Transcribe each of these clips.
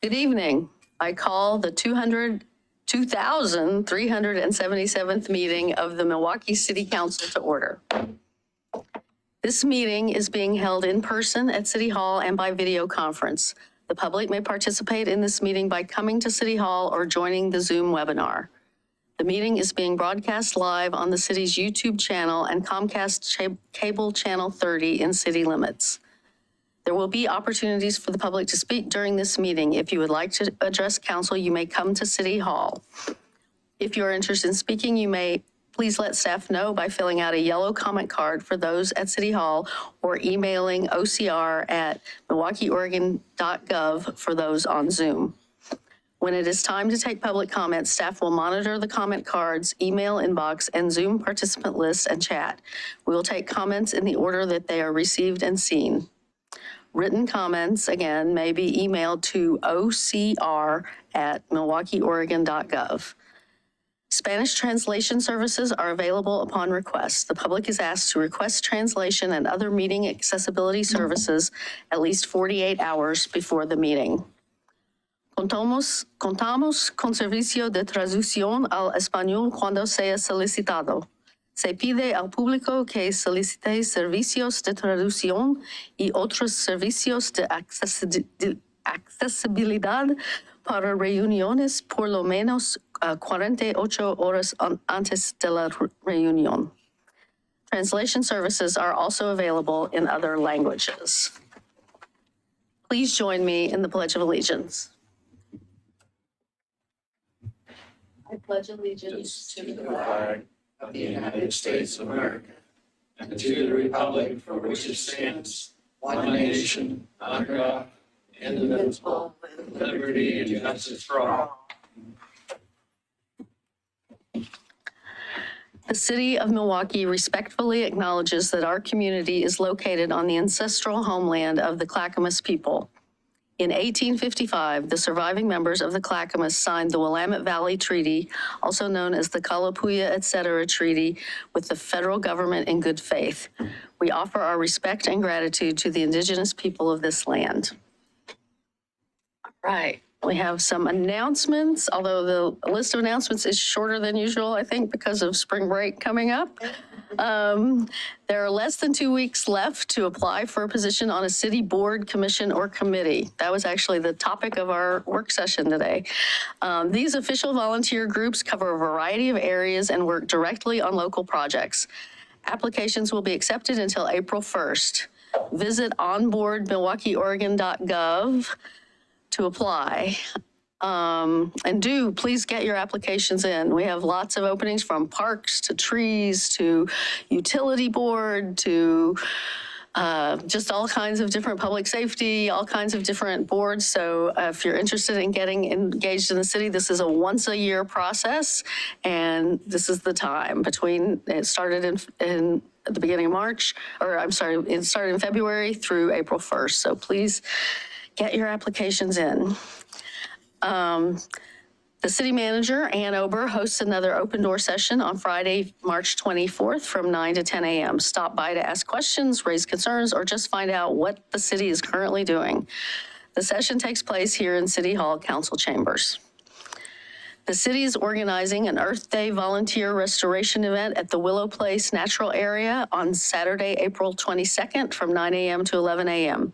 Good evening. I call the 2,377th meeting of the Milwaukee City Council to order. This meeting is being held in person at City Hall and by video conference. The public may participate in this meeting by coming to City Hall or joining the Zoom webinar. The meeting is being broadcast live on the city's YouTube channel and Comcast Cable Channel 30 in city limits. There will be opportunities for the public to speak during this meeting. If you would like to address council, you may come to City Hall. If you're interested in speaking, you may please let staff know by filling out a yellow comment card for those at City Hall or emailing ocr@milwaukeeoregon.gov for those on Zoom. When it is time to take public comments, staff will monitor the comment cards, email inbox, and Zoom participant list and chat. We will take comments in the order that they are received and seen. Written comments, again, may be emailed to ocr@milwaukeeoregon.gov. Spanish translation services are available upon request. The public is asked to request translation and other meeting accessibility services at least 48 hours before the meeting. Contamos con servicio de traducción al español cuando sea solicitado. Se pide al público que solicite servicios de traducción y otros servicios de accesibilidad para reuniones por lo menos 48 horas antes de la reunión. Translation services are also available in other languages. Please join me in the Pledge of Allegiance. I pledge allegiance to the flag of the United States of America, and to the republic for which it stands, one nation, under God, indivisible, with liberty and justice for all. The City of Milwaukee respectfully acknowledges that our community is located on the ancestral homeland of the Clackamas people. In 1855, the surviving members of the Clackamas signed the Willamette Valley Treaty, also known as the Kalapuya Etc. Treaty, with the federal government in good faith. We offer our respect and gratitude to the indigenous people of this land. All right, we have some announcements, although the list of announcements is shorter than usual, I think, because of spring break coming up. There are less than 2 weeks left to apply for a position on a city board, commission, or committee. That was actually the topic of our work session today. These official volunteer groups cover a variety of areas and work directly on local projects. Applications will be accepted until April 1st. Visit onboardmilwaukeeoregon.gov to apply. And please get your applications in. We have lots of openings from parks to trees to utility board to just all kinds of different public safety, all kinds of different boards. So if you're interested in getting engaged in the city, this is a once a year process, and this is the time it started in at the beginning of March, or I'm sorry, it started in February through April 1st. So please get your applications in. The city manager, Ann Ober, hosts another open door session on Friday, March 24th from 9 to 10 a.m. Stop by to ask questions, raise concerns, or just find out what the city is currently doing. The session takes place here in City Hall Council Chambers. The city is organizing an Earth Day volunteer restoration event at the Willow Place Natural Area on Saturday, April 22nd from 9 a.m. to 11 a.m.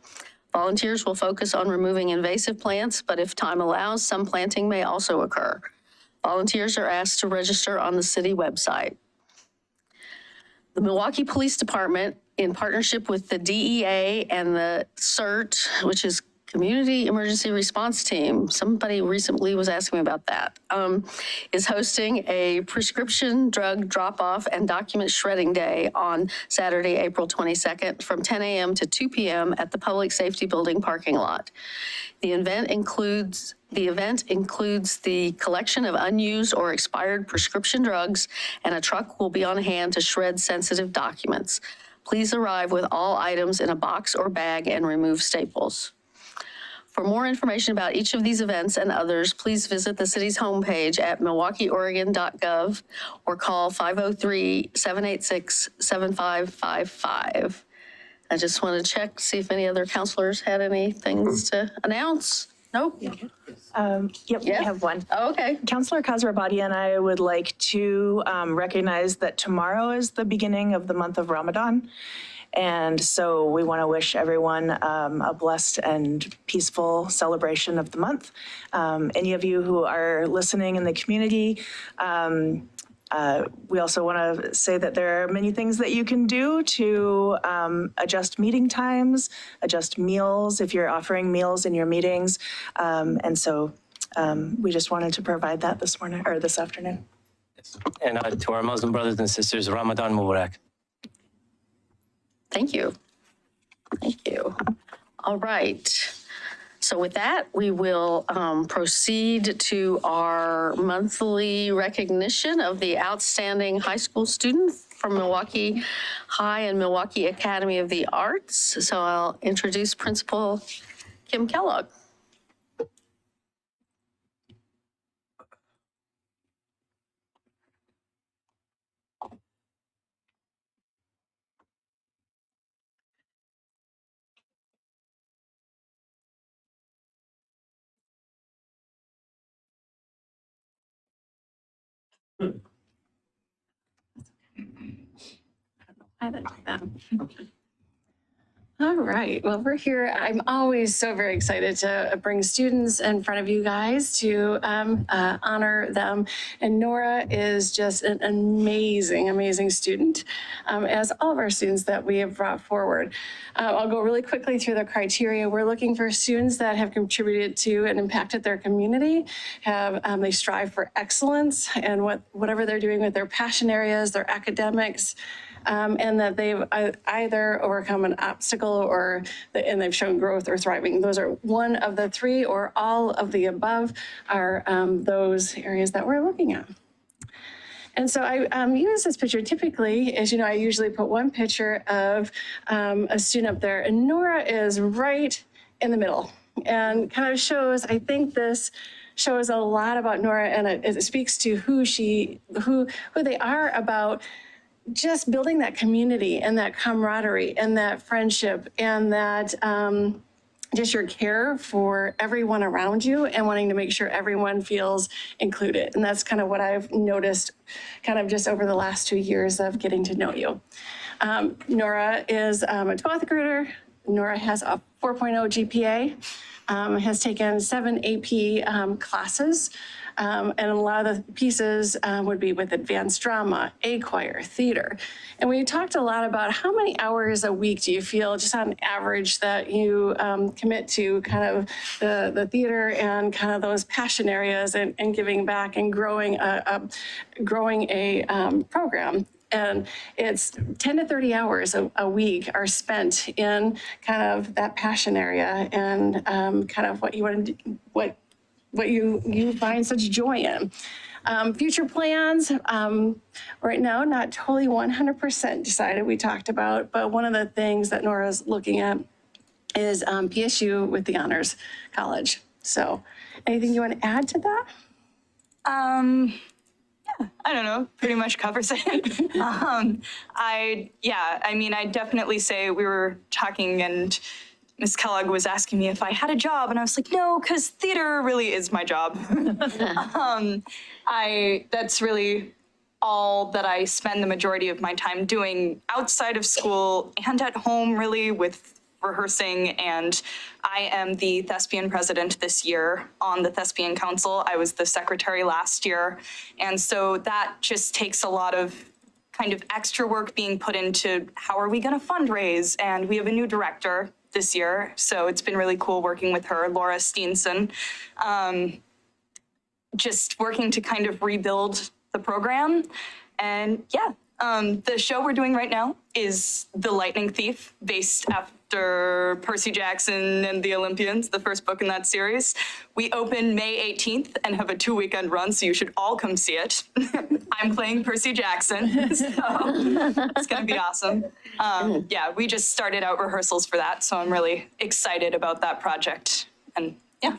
Volunteers will focus on removing invasive plants, but if time allows, some planting may also occur. Volunteers are asked to register on the city website. The Milwaukee Police Department, in partnership with the DEA and the CERT, which is Community Emergency Response Team, somebody recently was asking me about that, is hosting a prescription drug drop-off and document shredding day on Saturday, April 22nd from 10 a.m. to 2 p.m. at the Public Safety Building parking lot. The event includes the collection of unused or expired prescription drugs, and a truck will be on hand to shred sensitive documents. Please arrive with all items in a box or bag and remove staples. For more information about each of these events and others, please visit the city's homepage at milwaukeeoregon.gov or call 503-786-7555. I just want to check, see if any other counselors had any things to announce. Nope. Yep, Yeah. we have one. Oh, okay. Councillor Kazrabadi and I would like to recognize that tomorrow is the beginning of the month of Ramadan. And so we want to wish everyone a blessed and peaceful celebration of the month. Any of you who are listening in the community, we also want to say that there are many things that you can do to adjust meeting times, adjust meals if you're offering meals in your meetings. And so we just wanted to provide that this morning or this afternoon. And to our Muslim brothers and sisters, Ramadan Mubarak. Thank you. Thank you. All right. So with that, we will proceed to our monthly recognition of the outstanding high school students from Milwaukie High and Milwaukie Academy of the Arts. So I'll introduce Principal Kim Kellogg. All right, well, we're here. I'm always so very excited to bring students in front of you guys to honor them. And Nora is just an amazing, amazing student, as all of our students that we have brought forward. I'll go really quickly through the criteria. We're looking for students that have contributed to and impacted their community, they strive for excellence and whatever they're doing with their passion areas, their academics, and that they've either overcome an obstacle and they've shown growth or thriving. Those are one of the three or all of the above are those areas that we're looking at. And so I use this picture typically, as you know, I usually put one picture of a student up there, and Nora is right in the middle and kind of shows, I think this shows a lot about Nora, and it speaks to who they are about just building that community and that camaraderie and that friendship and that just your care for everyone around you and wanting to make sure everyone feels included. And that's kind of what I've noticed kind of just over the last 2 years of getting to know you. Nora is a 12th grader. Nora has a 4.0 GPA, has taken 7 AP classes. And a lot of the pieces would be with advanced drama, A choir, theater. And we talked a lot about how many hours a week do you feel just on average that you commit to kind of the theater and kind of those passion areas and giving back and growing a program. And it's 10 to 30 hours a week are spent in kind of that passion area and kind of what you want to do, what you find such joy in. Future plans, right now, not totally 100% decided, we talked about, but one of the things that Nora's looking at is PSU with the Honors College. So anything you want to add to that? Yeah, I don't know, pretty much covers it. I mean, I definitely say we were talking and Ms. Kellogg was asking me if I had a job, and I was like, no, because theater really is my job. That's really all that I spend the majority of my time doing outside of school and at home, really, with rehearsing. And I am the Thespian president this year on the Thespian Council. I was the secretary last year. And so that just takes a lot of kind of extra work being put into how are we going to fundraise? And we have a new director this year, so it's been really cool working with her, Laura Steenson, just working to kind of rebuild the program. And yeah, the show we're doing right now is The Lightning Thief, based after Percy Jackson and the Olympians, the first book in that series. We open May 18th and have a 2-weekend run, so you should all come see it. I'm playing Percy Jackson, so it's gonna be awesome. Yeah, we just started out rehearsals for that, so I'm really excited about that project. And Yeah.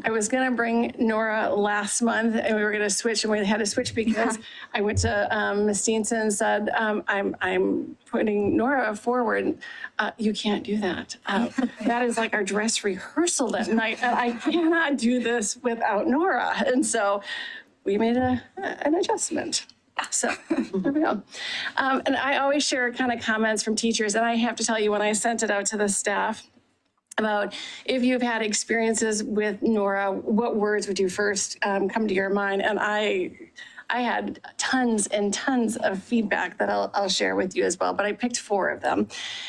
I was gonna bring Nora last month, and we were gonna switch, and we had to switch because I went to Ms. Steenson and said, I'm putting Nora forward. You can't do that. That is like our dress rehearsal that night, and I cannot do this without Nora. And so we made an adjustment. So there we go. And I always share kind of comments from teachers, and I have to tell you, when I sent it out to the staff, about if you've had experiences with Nora, what words would you first come to your mind? And I had tons and tons of feedback that I'll share with you as well, but I picked 4 of them.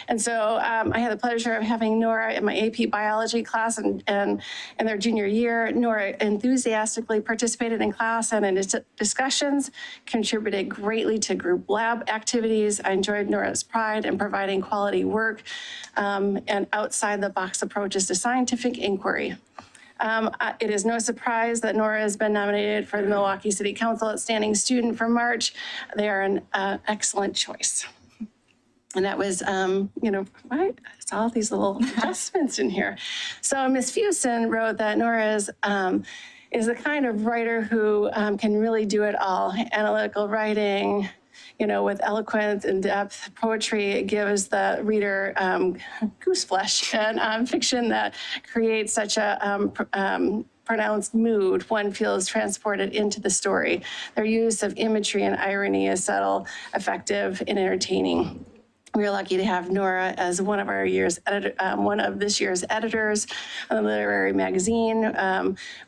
And so I had the pleasure of having Nora in my AP biology class and in their junior year. Nora enthusiastically participated in class and in discussions, contributed greatly to group lab activities. I enjoyed Nora's pride in providing quality work and outside the box approaches to scientific inquiry. It is no surprise that Nora has been nominated for the Milwaukie City Council Outstanding Student for March. They are an excellent choice. And that was, right? It's all these little adjustments in here. So Ms. Fuson wrote that Nora is the kind of writer who can really do it all. Analytical writing, with eloquence and depth. Poetry gives the reader goose flesh, and fiction that creates such a pronounced mood, one feels transported into the story. Their use of imagery and irony is subtle, effective, and entertaining. We're lucky to have Nora as one of this year's editors of the literary magazine,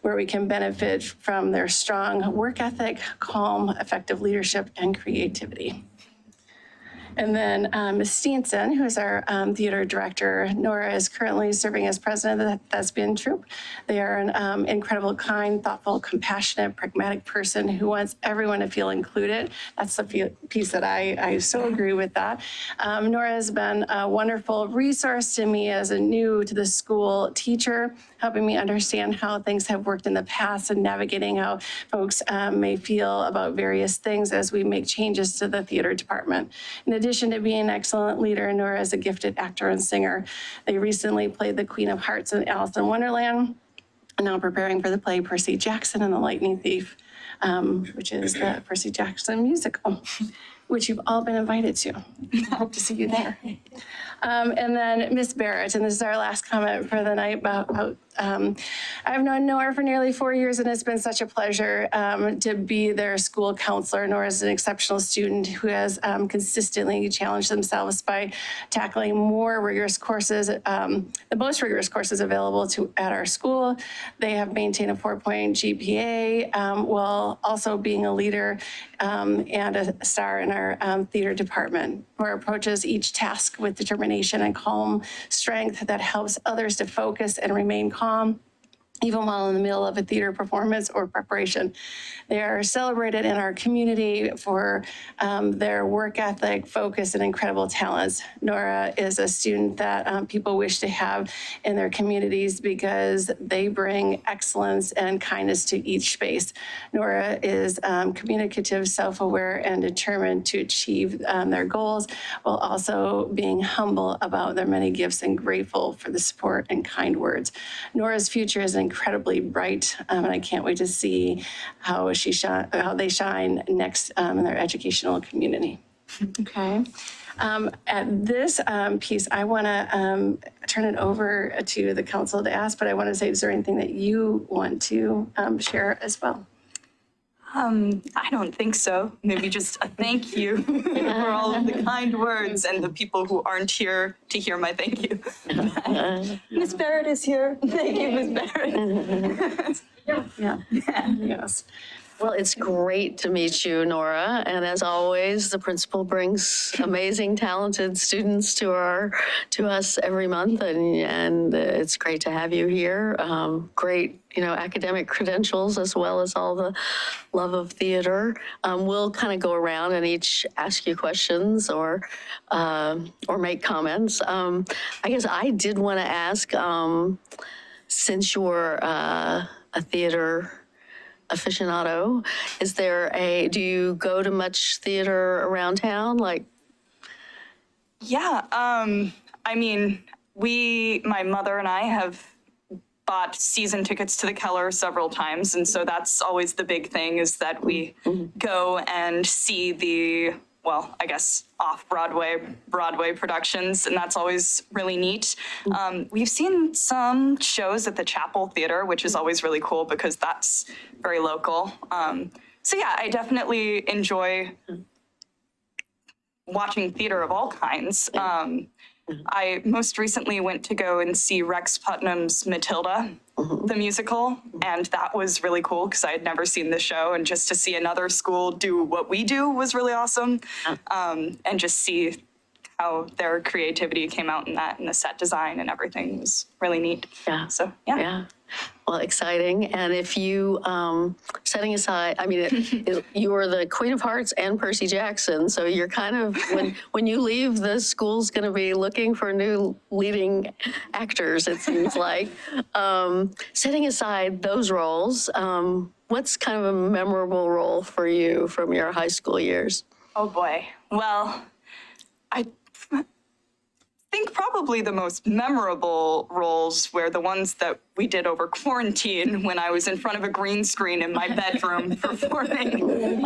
where we can benefit from their strong work ethic, calm, effective leadership, and creativity. And then Ms. Steenson, who is our theater director. Nora is currently serving as president of the Thespian Troupe. They are an incredible, kind, thoughtful, compassionate, pragmatic person who wants everyone to feel included. That's the piece that I so agree with that. Nora has been a wonderful resource to me as a new to the school teacher, helping me understand how things have worked in the past and navigating how folks may feel about various things as we make changes to the theater department. In addition to being an excellent leader, Nora is a gifted actor and singer. They recently played the Queen of Hearts in Alice in Wonderland, and now preparing for the play Percy Jackson and the Lightning Thief, which is the Percy Jackson musical, which you've all been invited to. I hope to see you there. And then Miss Barrett, and this is our last comment for the night about I've known Nora for nearly 4 years, and it's been such a pleasure to be their school counselor. Nora is an exceptional student who has consistently challenged themselves by tackling more rigorous courses, the most rigorous courses available at our school. They have maintained a 4-point GPA while also being a leader and a star in our theater department, who approaches each task with determination and calm strength that helps others to focus and remain calm, even while in the middle of a theater performance or preparation. They are celebrated in our community for their work ethic, focus, and incredible talents. Nora is a student that people wish to have in their communities because they bring excellence and kindness to each space. Nora is communicative, self-aware, and determined to achieve their goals, while also being humble about their many gifts and grateful for the support and kind words. Nora's future is incredibly bright, and I can't wait to see how they shine next in their educational community. Okay. At this piece, I want to turn it over to the council to ask, but I want to say, is there anything that you want to share as well? I don't think so. Maybe just a thank you for all of the kind words and the people who aren't here to hear my thank you. Miss Barrett is here. Thank you, Miss Barrett. Yeah. Yes. Well, it's great to meet you, Nora. And as always, the principal brings amazing, talented students to us every month, and it's great to have you here. Great, academic credentials as well as all the love of theater. We'll kind of go around and each ask you questions or make comments. I guess I did want to ask, since you're a theater aficionado, do you go to much theater around town? Yeah, I mean, my mother and I have bought season tickets to the Keller several times, and so that's always the big thing, is that we go and see the, well, I guess off-Broadway productions, and that's always really neat. We've seen some shows at the Chapel Theater, which is always really cool because that's very local. So yeah, I definitely enjoy watching theater of all kinds. I most recently went to go and see Rex Putnam's Matilda, the musical, and that was really cool because I had never seen the show, and just to see another school do what we do was really awesome, and just see how their creativity came out in that, and the set design and everything was really neat. Yeah. So, yeah. Yeah. Well, exciting. And if you, setting aside, I mean, you are the Queen of Hearts and Percy Jackson. So you're kind of, when you leave, the school's going to be looking for new leading actors, it seems like. Setting aside those roles, what's kind of a memorable role for you from your high school years? Oh boy. Well, I think probably the most memorable roles were the ones that we did over quarantine when I was in front of a green screen in my bedroom performing.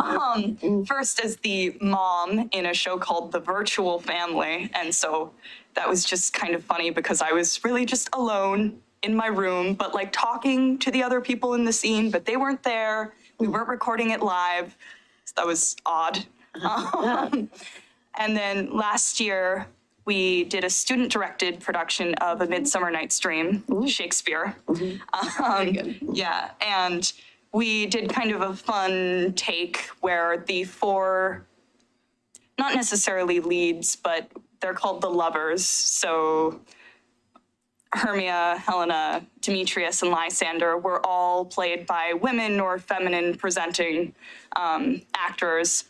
First as the mom in a show called The Virtual Family. And so that was just kind of funny because I was really just alone in my room, but like talking to the other people in the scene, but they weren't there. We weren't recording it live. So that was odd. And then last year, we did a student-directed production of A Midsummer Night's Dream, Shakespeare. Yeah, and we did kind of a fun take where the four, not necessarily leads, but they're called the lovers. So Hermia, Helena, Demetrius, and Lysander were all played by women or feminine presenting actors.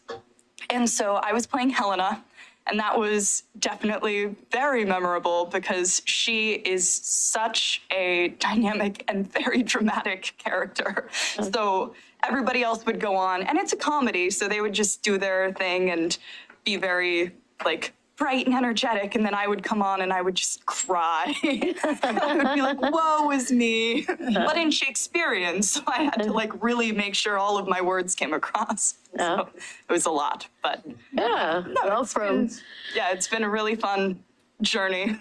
And so I was playing Helena, and that was definitely very memorable because she is such a dynamic and very dramatic character. So everybody else would go on, and it's a comedy, so they would just do their thing and be very like bright and energetic, and then I would come on and I would just cry. I would be like, woe is me. But in Shakespearean, so I had to like really make sure all of my words came across. So it was a lot, but Yeah. Well, it's been a really fun journey.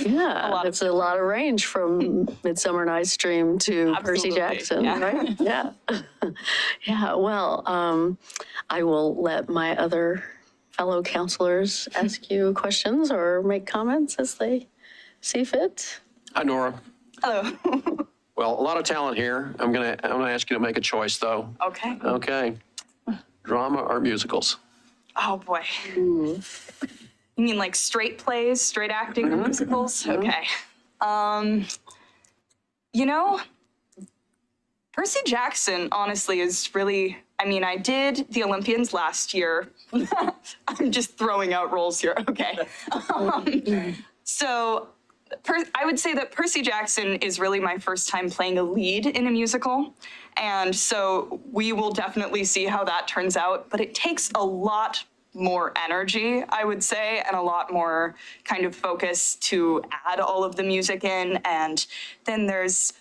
yeah, it's a lot of range from Midsummer Night's Dream to Percy Absolutely, Jackson, yeah. right? Yeah. Yeah, well, I will let my other fellow counselors ask you questions or make comments as they see fit. Hi, Nora. Hello. Well, a lot of talent here. I'm gonna ask you to make a choice, though. Okay. Okay. Drama or musicals? Oh boy. You mean like straight plays, straight acting, or musicals? Okay. You know, Percy Jackson, honestly, is really, I mean, I did the Olympians last year. I'm just throwing out roles here. Okay. So I would say that Percy Jackson is really my first time playing a lead in a musical. And so we will definitely see how that turns out. But it takes a lot more energy, I would say, and a lot more kind of focus to add all of the music in. And then there's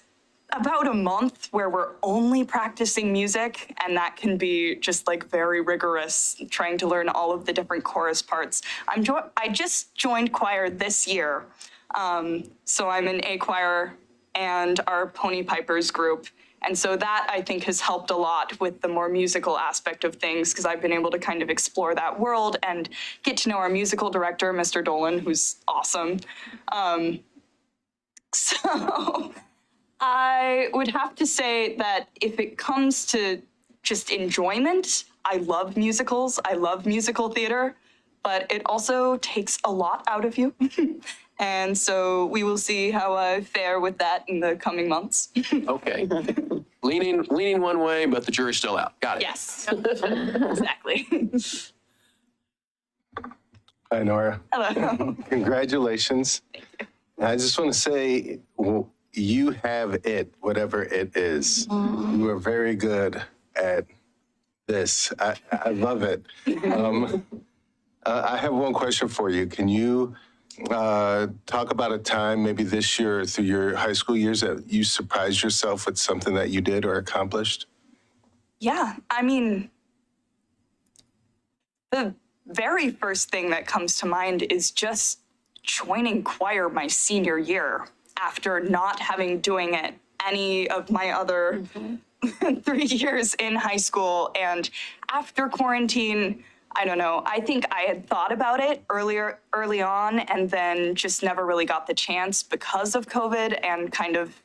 about a month where we're only practicing music, and that can be just like very rigorous, trying to learn all of the different chorus parts. I just joined choir this year, so I'm in A choir and our Pony Pipers group. And so that, I think, has helped a lot with the more musical aspect of things, because I've been able to kind of explore that world and get to know our musical director, Mr. Dolan, who's awesome. So I would have to say that if it comes to just enjoyment, I love musicals. I love musical theater, but it also takes a lot out of you. And so we will see how I fare with that in the coming months. Okay. Leaning one way, but the jury's still out. Got it. Yes, exactly. Hi, Nora. Hello. Congratulations. I just want to say, you have it, whatever it is. You are very good at this. I love it. I have one question for you. Can you talk about a time, maybe this year or through your high school years, that you surprised yourself with something that you did or accomplished? Yeah, I mean, the very first thing that comes to mind is just joining choir my senior year after not having doing it any of my other 3 years in high school. And after quarantine, I don't know, I think I had thought about it early on and then just never really got the chance because of COVID and kind of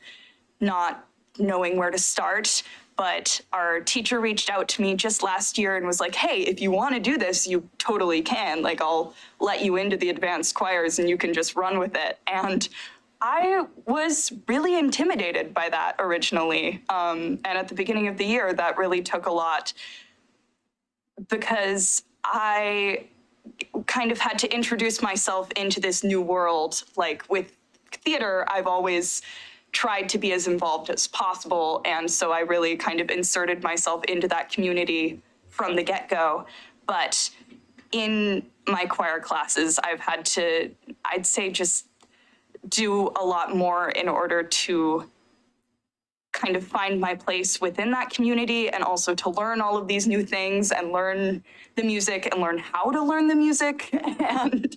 not knowing where to start. But our teacher reached out to me just last year and was like, hey, if you want to do this, you totally can. Like, I'll let you into the advanced choirs and you can just run with it. And I was really intimidated by that originally. And at the beginning of the year, that really took a lot because I kind of had to introduce myself into this new world. Like with theater, I've always tried to be as involved as possible. And so I really kind of inserted myself into that community from the get-go. But in my choir classes, I've had to, I'd say, just do a lot more in order to kind of find my place within that community and also to learn all of these new things and learn the music and learn how to learn the music and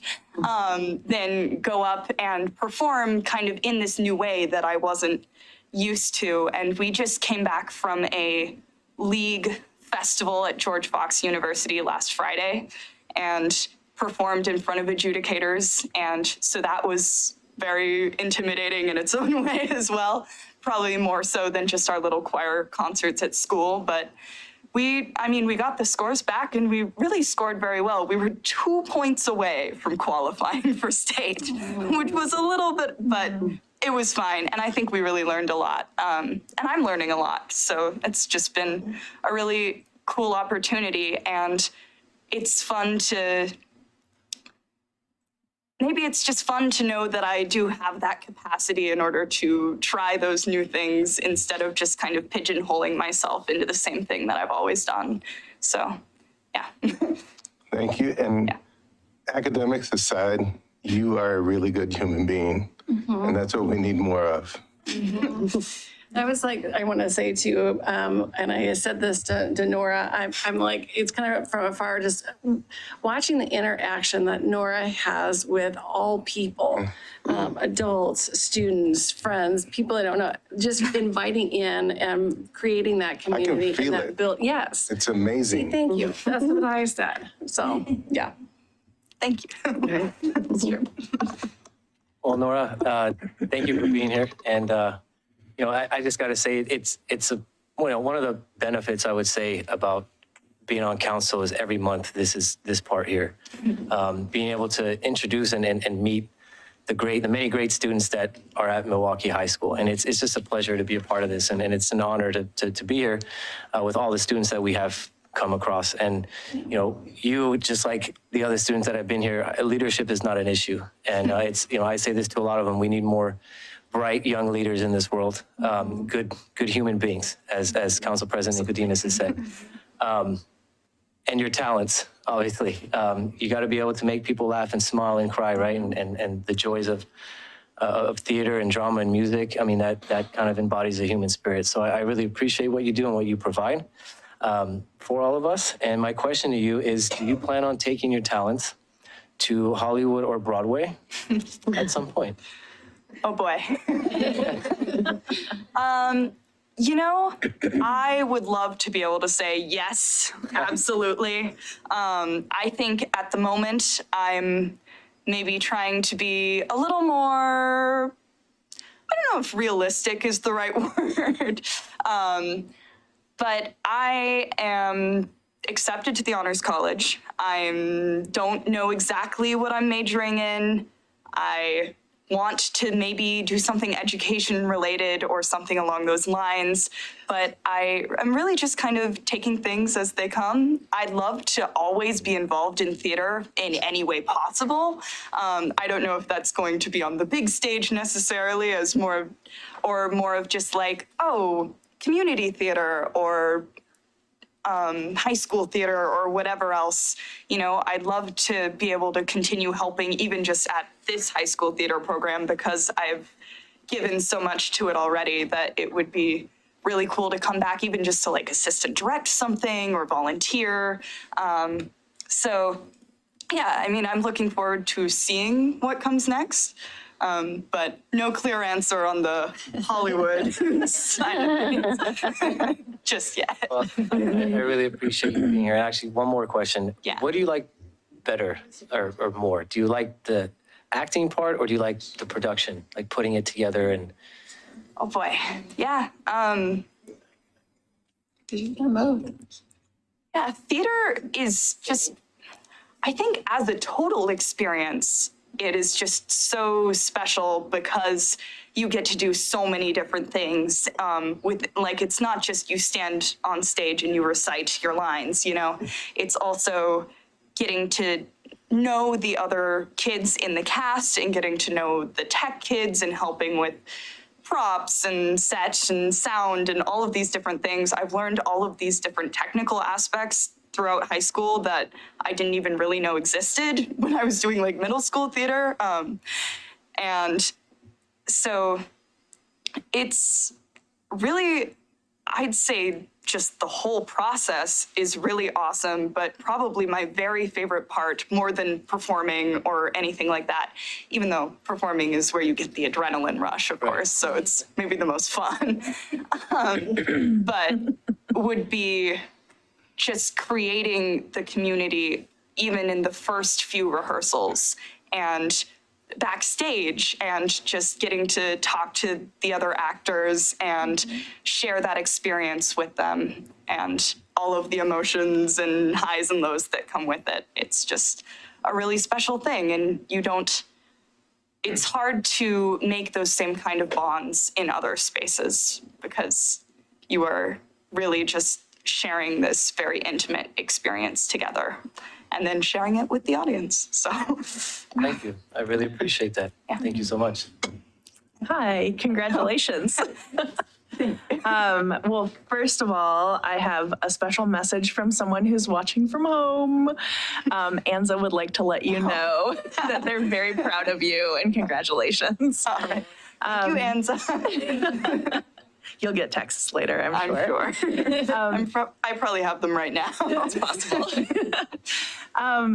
then go up and perform kind of in this new way that I wasn't used to. And we just came back from a league festival at George Fox University last Friday and performed in front of adjudicators. And so that was very intimidating in its own way as well. Probably more so than just our little choir concerts at school, but we got the scores back and we really scored very well. We were 2 points away from qualifying for state, which was a little bit, but it was fine. And I think we really learned a lot. And I'm learning a lot. So it's just been a really cool opportunity. And it's fun to, maybe it's just fun to know that I do have that capacity in order to try those new things instead of just kind of pigeonholing myself into the same thing that I've always done. So, yeah. Thank you. And academics aside, you are a really good human being. And that's what we need more of. I was like, I want to say too, and I said this to Nora, I'm like, it's kind of from afar, just watching the interaction that Nora has with all people, adults, students, friends, people I don't know, just inviting in and creating that community. I can feel and that it. build. Yes. It's amazing. Thank you. That's what I said. So, yeah. Thank you. That's true. Well, Nora, thank you for being here. And, you know, I just got to say, it's one of the benefits I would say about being on council is every month this part here, being able to introduce and meet the many great students that are at Milwaukie High School, and it's just a pleasure to be a part of this, and it's an honor to be here with all the students that we have come across. And you just like the other students that have been here, leadership is not an issue, and it's I say this to a lot of them: we need more bright young leaders in this world, good human beings, as Council President Nicodemus has said. And your talents, obviously. You got to be able to make people laugh and smile and cry, right? And the joys of theater and drama and music. I mean, that kind of embodies the human spirit. So I really appreciate what you do and what you provide for all of us. And my question to you is, do you plan on taking your talents to Hollywood or Broadway at some point? Oh boy. I would love to be able to say yes, absolutely. I think at the moment I'm maybe trying to be a little more, I don't know if realistic is the right word, but I am accepted to the Honors College. I don't know exactly what I'm majoring in. I want to maybe do something education related or something along those lines, but I'm really just kind of taking things as they come. I'd love to always be involved in theater in any way possible. I don't know if that's going to be on the big stage necessarily as more of just like, community theater or high school theater or whatever else, I'd love to be able to continue helping even just at this high school theater program, because I've given so much to it already that it would be really cool to come back even just to like assistant direct something or volunteer. So yeah, I mean, I'm looking forward to seeing what comes next. But no clear answer on the Hollywood side of things just yet. Well, I really appreciate you being here. And actually, one more question. Yeah. What do you like better or more? Do you like the acting part or do you like the production, like putting it together and? Oh boy, yeah. Yeah, theater is just, I think as a total experience, it is just so special because you get to do so many different things with, like, it's not just you stand on stage and you recite your lines, it's also getting to know the other kids in the cast and getting to know the tech kids and helping with props and set and sound and all of these different things. I've learned all of these different technical aspects throughout high school that I didn't even really know existed when I was doing like middle school theater. And so it's really, I'd say just the whole process is really awesome, but probably my very favorite part, more than performing or anything like that, even though performing is where you get the adrenaline rush, of course, so it's maybe the most fun, but would be just creating the community even in the first few rehearsals and backstage and just getting to talk to the other actors and share that experience with them and all of the emotions and highs and lows that come with it. It's just a really special thing, and it's hard to make those same kind of bonds in other spaces because you are really just sharing this very intimate experience together and then sharing it with the audience. So Thank you. I really appreciate that. Thank you so much. Hi, congratulations. Well, first of all, I have a special message from someone who's watching from home. Anza would like to let you know that they're very proud of you and congratulations. all right. Thank you, Anza. You'll get texts later, I'm I'm sure. sure. I probably have them right now. It's possible.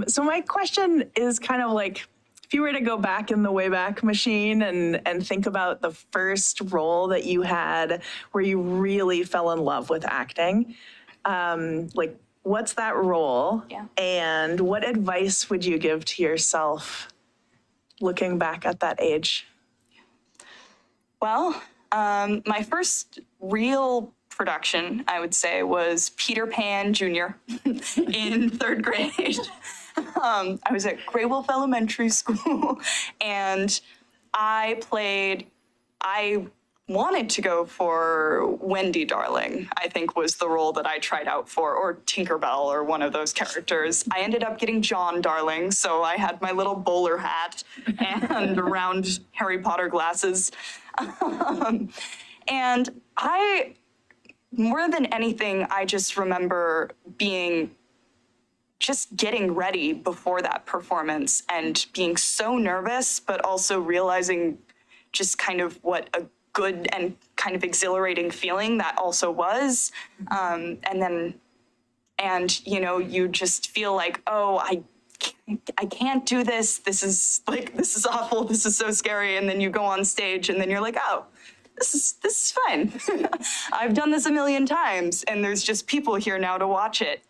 So my question is kind of like, if you were to go back in the Wayback Machine and think about the first role that you had where you really fell in love with acting, like what's that role? Yeah. And what advice would you give to yourself looking back at that age? Well, my first real production, I would say, was Peter Pan Jr. in third grade. I was at Grey Wolf Elementary School, and I wanted to go for Wendy Darling, I think was the role that I tried out for, or Tinkerbell, or one of those characters. I ended up getting John Darling, so I had my little bowler hat and round Harry Potter glasses. And more than anything, I just remember just getting ready before that performance and being so nervous, but also realizing just kind of what a good and kind of exhilarating feeling that also was. And you just feel like, oh, I can't do this. This is awful. This is so scary. And then you go on stage and then you're like, oh, this is fine. I've done this a million times and there's just people here now to watch it.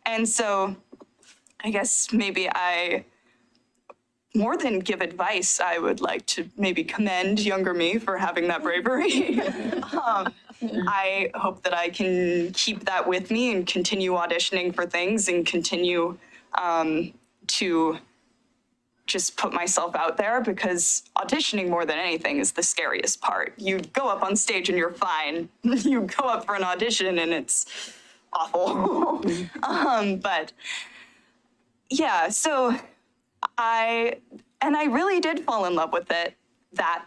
And so I guess maybe more than give advice, I would like to maybe commend younger me for having that bravery. I hope that I can keep that with me and continue auditioning for things and continue to just put myself out there, because auditioning more than anything is the scariest part. You go up on stage and you're fine. You go up for an audition and it's awful. But yeah, so I really did fall in love with it that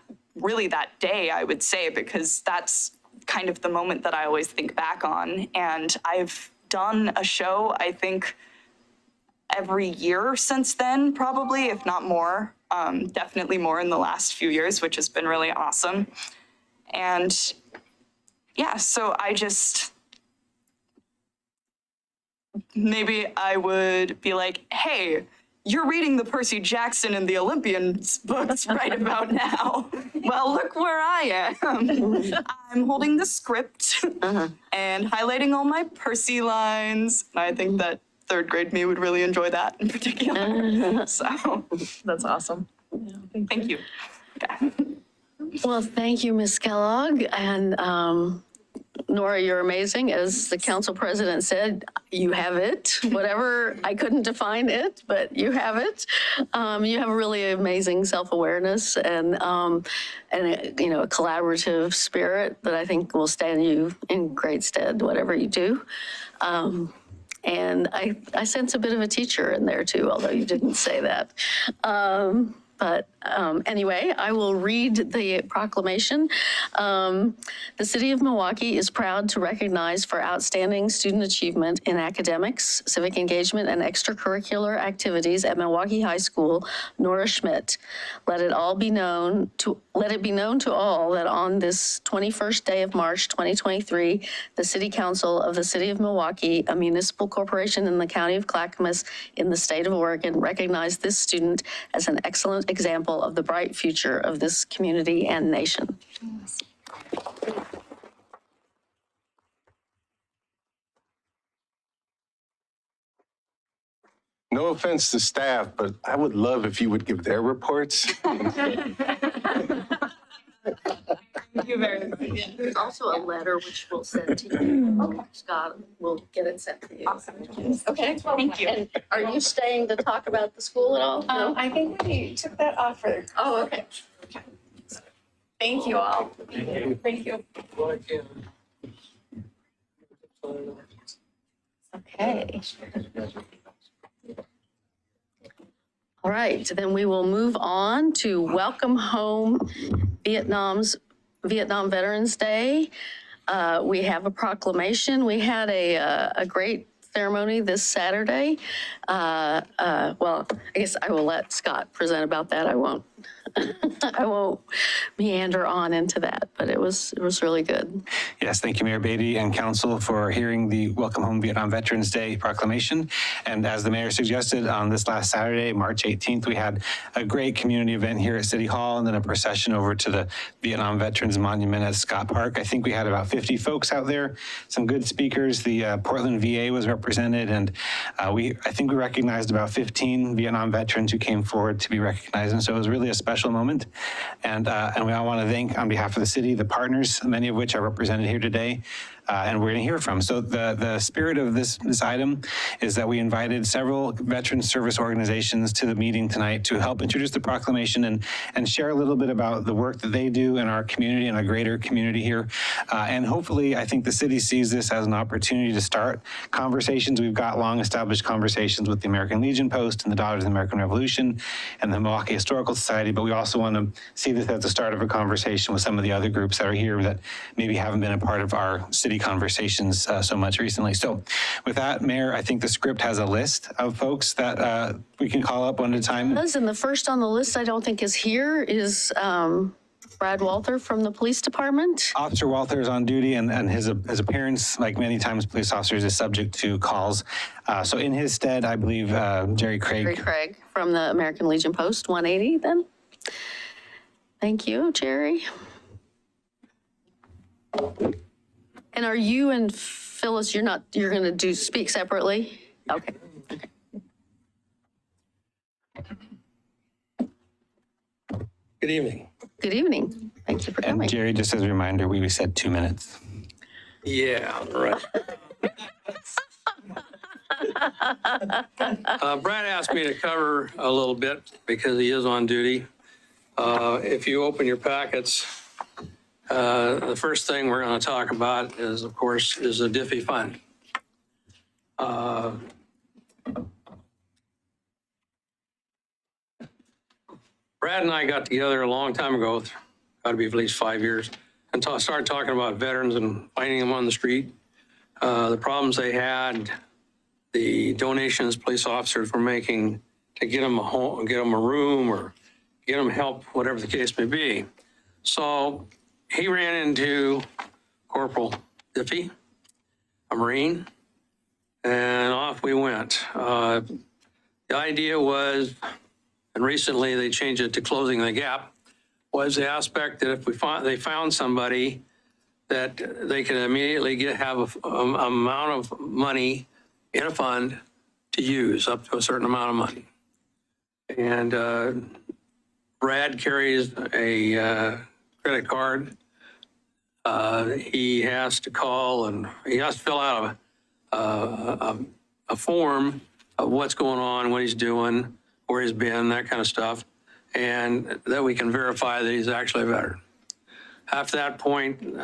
day, I would say, because that's kind of the moment that I always think back on. And I've done a show, I think, every year since then, probably, if not more. Definitely more in the last few years, which has been really awesome. And yeah, so maybe I would be like, hey, you're reading the Percy Jackson and the Olympians books right about now. Well, look where I am. I'm holding the script and highlighting all my Percy lines. And I think that third grade me would really enjoy that in particular. So That's awesome. thank you. Okay. Well, thank you, Ms. Kellogg. And Nora, you're amazing. As the council president said, you have it. Whatever, I couldn't define it, but you have it. You have a really amazing self-awareness and a collaborative spirit that I think will stand you in great stead, whatever you do. And I sense a bit of a teacher in there too, although you didn't say that. But anyway, I will read the proclamation. The City of Milwaukie is proud to recognize for outstanding student achievement in academics, civic engagement, and extracurricular activities at Milwaukie High School, Nora Schmidt. Let it be known to all that on this 21st day of March 2023, the City Council of the City of Milwaukie, a municipal corporation in the County of Clackamas in the state of Oregon, recognized this student as an excellent example of the bright future of this community and nation. No offense to staff, but I would love if you would give their reports. Thank you very much. There's also a letter which we'll send to you. Okay. Scott will get it sent to you. Awesome. Okay. Thank you. And are you staying to talk about the school at all? No? I think we took that offer. Oh, okay. Thank you all. Thank you. Okay. All right, then we will move on to Welcome Home Vietnam Veterans Day. We have a proclamation. We had a great ceremony this Saturday. Well, I guess I will let Scott present about that. I won't meander on into that, but it was really good. Yes, thank you, Mayor Beatty and Council, for hearing the Welcome Home Vietnam Veterans Day proclamation. And as the mayor suggested, on this last Saturday, March 18th, we had a great community event here at City Hall and then a procession over to the Vietnam Veterans Monument at Scott Park. I think we had about 50 folks out there, some good speakers. The Portland VA was represented, and I think we recognized about 15 Vietnam veterans who came forward to be recognized. And so it was really a special moment. And we all want to thank, on behalf of the city, the partners, many of which are represented here today, and we're going to hear from. So the spirit of this item is that we invited several veteran service organizations to the meeting tonight to help introduce the proclamation and share a little bit about the work that they do in our community and a greater community here. And hopefully, I think the city sees this as an opportunity to start conversations. We've got long established conversations with the American Legion Post and the Daughters of the American Revolution and the Milwaukee Historical Society, but we also want to see this as the start of a conversation with some of the other groups that are here that maybe haven't been a part of our city conversations so much recently. So with that, Mayor, I think the script has a list of folks that we can call up one at a time. And the first on the list I don't think is here is Brad Walther from the police department. Officer Walther is on duty, and his appearance, like many times police officers, is subject to calls. So in his stead, I believe Jerry Craig. From the American Legion Post 180 then. Thank you, Jerry. And are you and Phyllis, you're going to speak separately? Okay. Good evening. Good evening. Thank you for And coming. Jerry, just as a reminder, we said 2 minutes. Yeah, right. Brad asked me to cover a little bit because he is on duty. If you open your packets, the first thing we're going to talk about is, of course, is the Diffie Fund. Brad and I got together a long time ago, got to be at least 5 years, and started talking about veterans and finding them on the street. The problems they had, the donations police officers were making to get them a home, get them a room, or get them help, whatever the case may be. So he ran into Corporal Diffie, a Marine, and off we went. The idea was, and recently they changed it to closing the gap, was the aspect that if they found somebody that they could immediately have a amount of money in a fund to use, up to a certain amount of money. And Brad carries a credit card. He has to call and he has to fill out a form of what's going on, what he's doing, where he's been, that kind of stuff, and that we can verify that he's actually a veteran. After that point,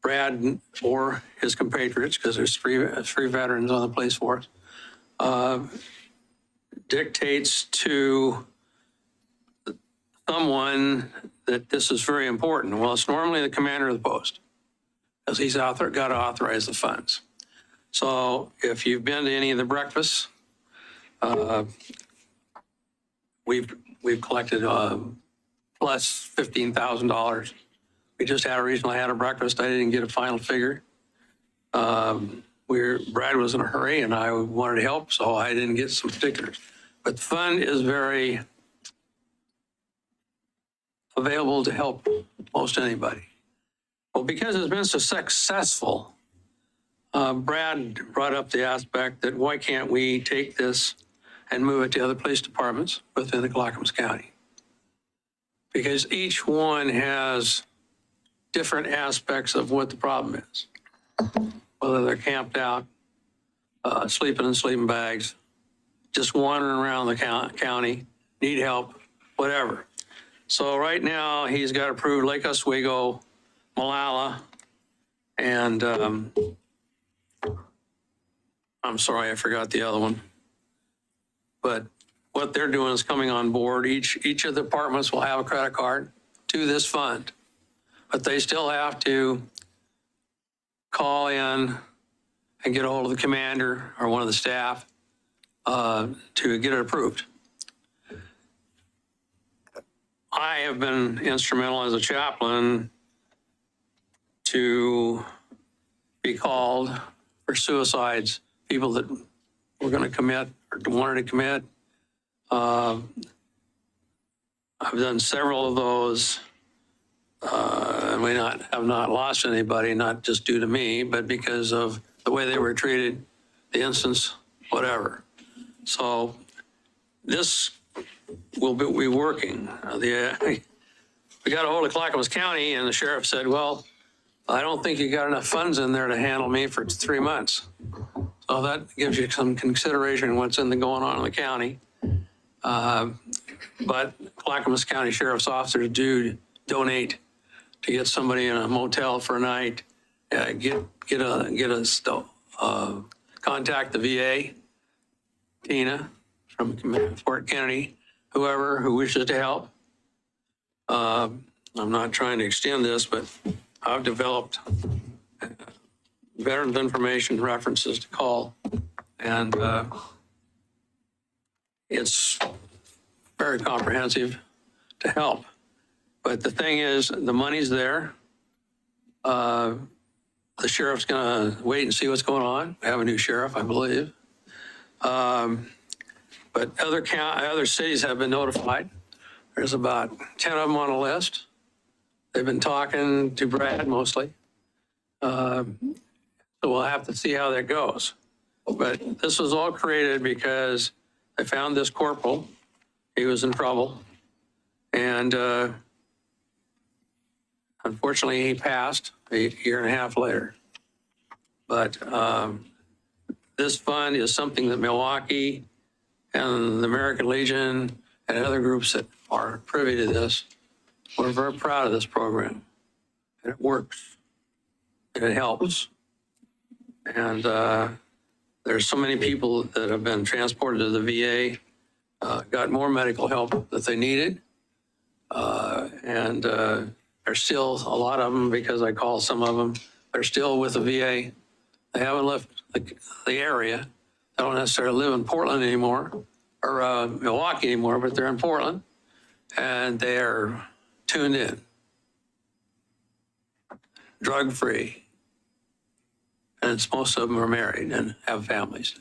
Brad or his compatriots, because there's three veterans on the police force, dictates to someone that this is very important. Well, it's normally the commander of the post, because he's got to authorize the funds. So if you've been to any of the breakfasts, we've collected plus $15,000. We just recently had a breakfast. I didn't get a final figure. Brad was in a hurry and I wanted to help, so I didn't get some particulars. But the fund is very available to help most anybody. Well, because it's been so successful, Brad brought up the aspect that why can't we take this and move it to other police departments within the Clackamas County? Because each one has different aspects of what the problem is. Whether they're camped out, sleeping in sleeping bags, just wandering around the county, need help, whatever. So right now he's got approved Lake Oswego, Malala, and I'm sorry, I forgot the other one. But what they're doing is coming on board. Each of the departments will have a credit card to this fund, but they still have to call in and get a hold of the commander or one of the staff to get it approved. I have been instrumental as a chaplain to be called for suicides, people that were going to commit or wanted to commit. I've done several of those, and we have not lost anybody, not just due to me, but because of the way they were treated, the instance, whatever. So this will be working. We got a hold of Clackamas County, and the sheriff said, well, I don't think you got enough funds in there to handle me for 3 months. So that gives you some consideration what's going on in the county. But Clackamas County Sheriff's officers do donate to get somebody in a motel for a night, contact the VA, Tina from Fort Kennedy, whoever who wishes to help. I'm not trying to extend this, but I've developed veterans information references to call, and it's very comprehensive to help. But the thing is, the money's there. The sheriff's gonna wait and see what's going on. We have a new sheriff, I believe. But other cities have been notified. There's about 10 of them on a list. They've been talking to Brad mostly. So we'll have to see how that goes. But this was all created because I found this corporal. He was in trouble. And unfortunately, he passed a year and a half later. But this fund is something that Milwaukie and the American Legion and other groups that are privy to this, we're very proud of this program. And it works. And it helps. And there's so many people that have been transported to the VA, got more medical help that they needed, and There's still a lot of them, because I call some of them, they're still with the VA. They haven't left the area. They don't necessarily live in Portland anymore, or Milwaukee anymore, but they're in Portland, and they're tuned in, drug-free, and most of them are married and have families.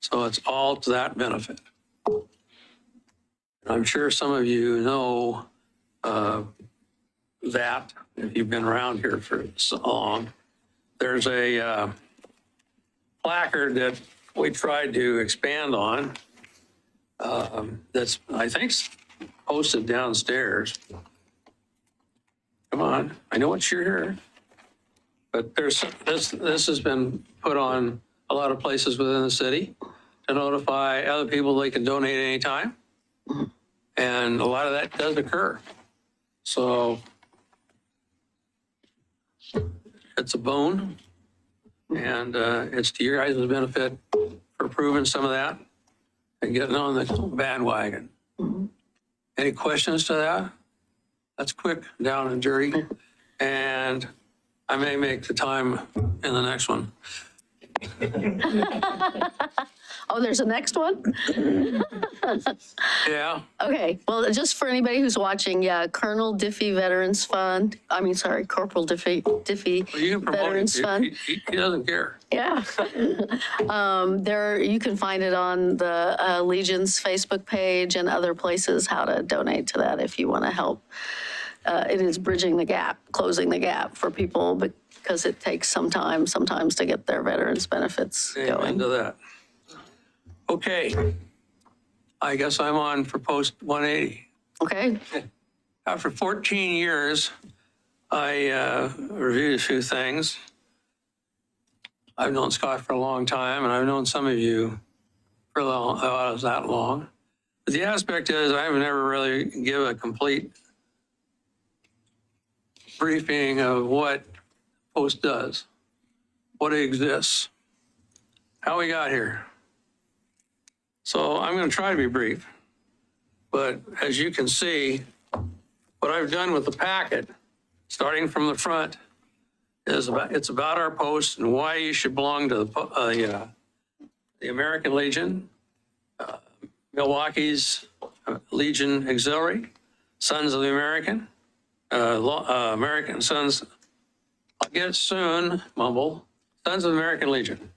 So it's all to that benefit. I'm sure some of you know that, if you've been around here for so long. There's a placard that we tried to expand on that's, I think, posted downstairs. Come on, I know it's here. But there's this has been put on a lot of places within the city to notify other people they can donate anytime. And a lot of that does occur. So it's a boon, and it's to your guys' benefit for proving some of that and getting on the bandwagon. Any questions to that? That's quick, down and dirty. And I may make the time in the next one. Oh, there's a next one? Yeah. Okay, well, just for anybody who's watching, yeah, Colonel Diffie Veterans Fund, Corporal Diffie Well, you can promote Veterans it. Fund. He doesn't care. Yeah. You can find it on the Legion's Facebook page and other places, how to donate to that if you want to help. It is bridging the gap, closing the gap for people, because it takes some time sometimes to get their veterans benefits Amen going. to that. Okay. I guess I'm on for post 180. Okay, After 14 years, I reviewed a few things. I've known Scott for a long time, and I've known some of you for that long. But the aspect is, I've never really given a complete briefing of what Post does, what exists, how we got here. So I'm going to try to be brief, but as you can see, what I've done with the packet, starting from the front, is it's about our post and why you should belong to the American Legion, Milwaukee's Legion Auxiliary, Sons of the American, American Sons. I'll get it soon, mumble. Sons of the American Legion.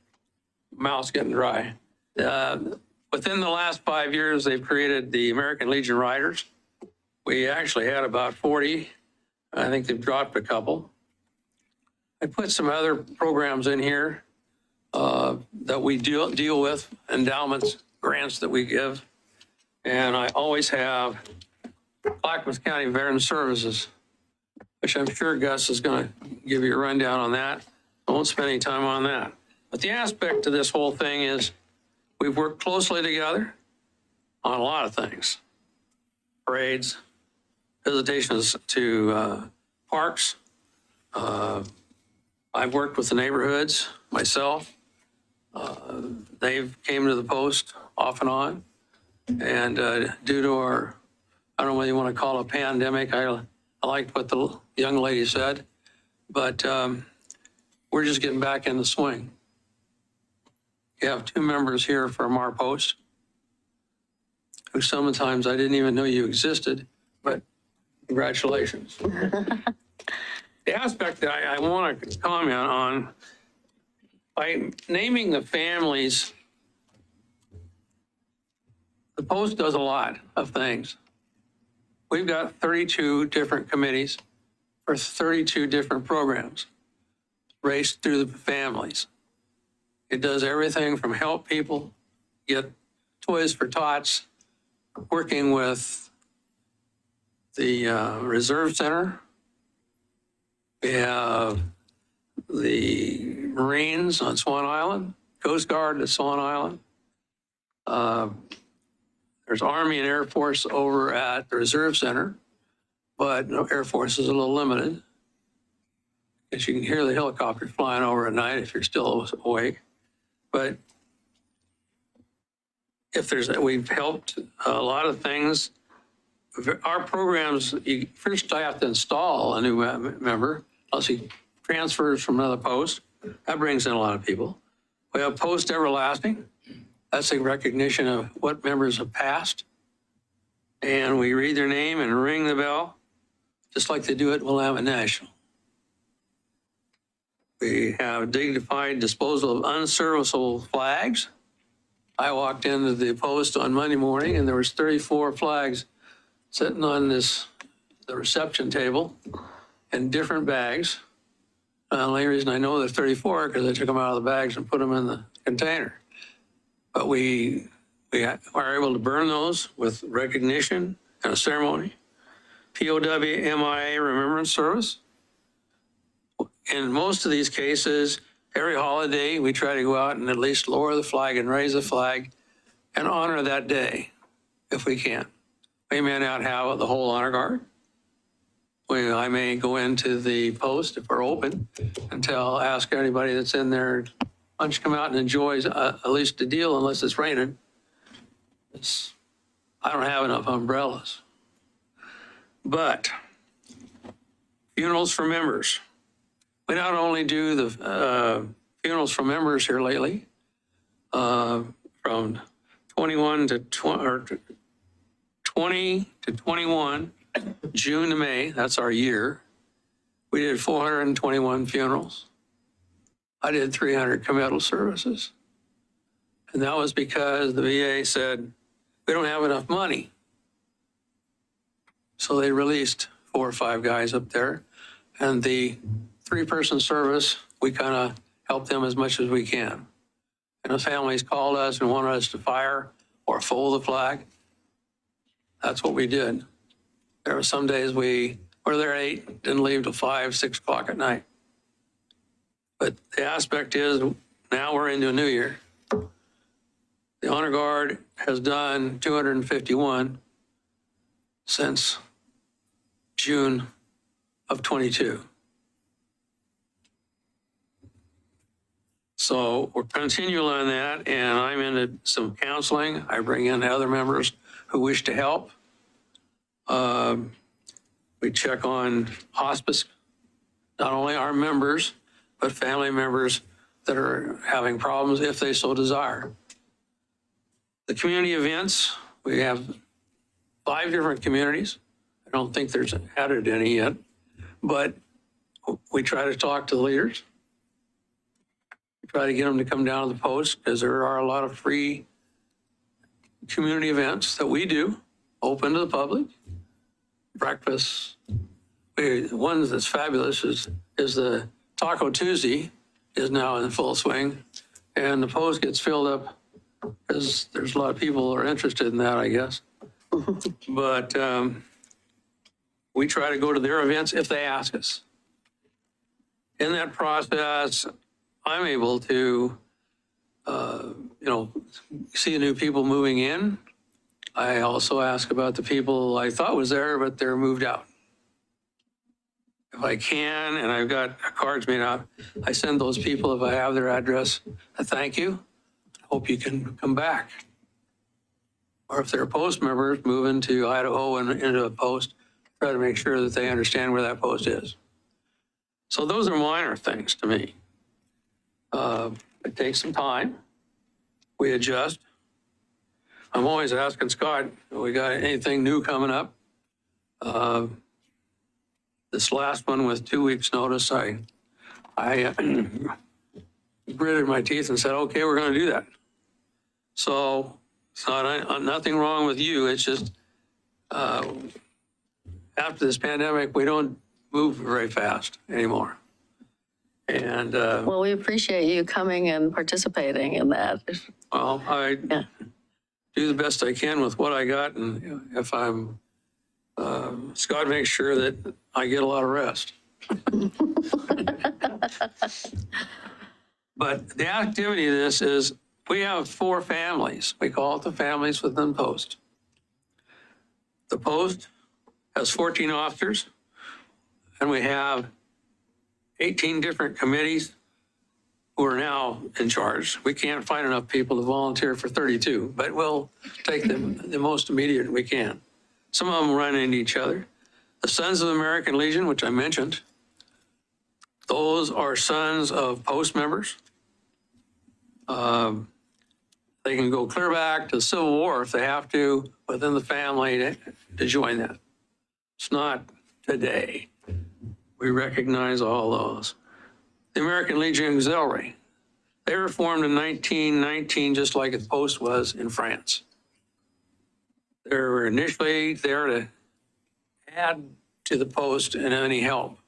Mouth's getting dry. Within the last 5 years, they've created the American Legion Riders. We actually had about 40. I think they've dropped a couple. I put some other programs in here that we deal with, endowments, grants that we give. And I always have Clackamas County Veteran Services, which I'm sure Gus is going to give you a rundown on that. I won't spend any time on that. But the aspect to this whole thing is we've worked closely together on a lot of things. Parades, visitations to parks. I've worked with the neighborhoods myself. They've came to the post off and on. And due to our, I don't know whether you want to call it a pandemic, I liked what the young lady said, but we're just getting back in the swing. You have 2 members here from our post who sometimes I didn't even know you existed, but congratulations. The aspect that I want to comment on, by naming the families, the post does a lot of things. We've got 32 different committees for 32 different programs raced through the families. It does everything from help people get toys for tots, working with the Reserve Center. We have the Marines on Swan Island, Coast Guard at Swan Island. There's Army and Air Force over at the Reserve Center, but Air Force is a little limited. Because you can hear the helicopter flying over at night if you're still awake. But if we've helped a lot of things our programs, first I have to install a new member, unless he transfers from another post. That brings in a lot of people. We have post everlasting. That's a recognition of what members have passed. And we read their name and ring the bell, just like they do at Willamette National. We have dignified disposal of unserviceable flags. I walked into the post on Monday morning and there was 34 flags sitting on the reception table in different bags. The only reason I know there's 34 because I took them out of the bags and put them in the container. But we are able to burn those with recognition and a ceremony. POW MIA Remembrance Service. In most of these cases, every holiday, we try to go out and at least lower the flag and raise the flag and honor that day if we can. We may not have the whole honor guard. I may go into the post if we're open and ask anybody that's in there, why don't you come out and enjoy at least the deal unless it's raining. I don't have enough umbrellas. But funerals for members. We not only do the funerals for members here lately, from 20 to 21, June to May, that's our year. We did 421 funerals. I did 300 committal services. And that was because the VA said, we don't have enough money. So they released 4 or 5 guys up there. And the 3-person service, we kind of help them as much as we can. And the families called us and wanted us to fire or fold the flag. That's what we did. There were some days we were there at 8, didn't leave till 5, 6 o'clock at night. But the aspect is now we're into a new year. The Honor Guard has done 251 since June of 22. So we're continuing on that, and I'm into some counseling. I bring in other members who wish to help. We check on hospice, not only our members, but family members that are having problems if they so desire. The community events, we have 5 different communities. I don't think there's added any yet, but we try to talk to the leaders. We try to get them to come down to the post because there are a lot of free community events that we do, open to the public. Breakfast. The one that's fabulous is the Taco Tuesday is now in full swing, and the post gets filled up because there's a lot of people who are interested in that, I guess. But we try to go to their events if they ask us. In that process, I'm able to, see new people moving in. I also ask about the people I thought was there, but they're moved out. If I can, and I've got cards made out, I send those people, if I have their address, a thank you. Hope you can come back. Or if they're post members, move into Idaho and into a post, try to make sure that they understand where that post is. So those are minor things to me. It takes some time. We adjust. I'm always asking Scott, we got anything new coming up? This last one with 2 weeks notice, I gritted my teeth and said, okay, we're going to do that. So it's not nothing wrong with you. It's just after this pandemic, we don't move very fast anymore. And Well, we appreciate you coming and participating in that. well, I do the best I can with what I got, and if I'm Scott makes sure that I get a lot of rest. But the activity of this is we have 4 families. We call it the families within post. The post has 14 officers, and we have 18 different committees who are now in charge. We can't find enough people to volunteer for 32, but we'll take the most immediate we can. Some of them run into each other. The Sons of the American Legion, which I mentioned, those are sons of post members. They can go clear back to the Civil War if they have to within the family to join that. It's not today. We recognize all those. The American Legion Auxiliary, they were formed in 1919, just like the Post was in France. They were initially there to add to the Post and any help.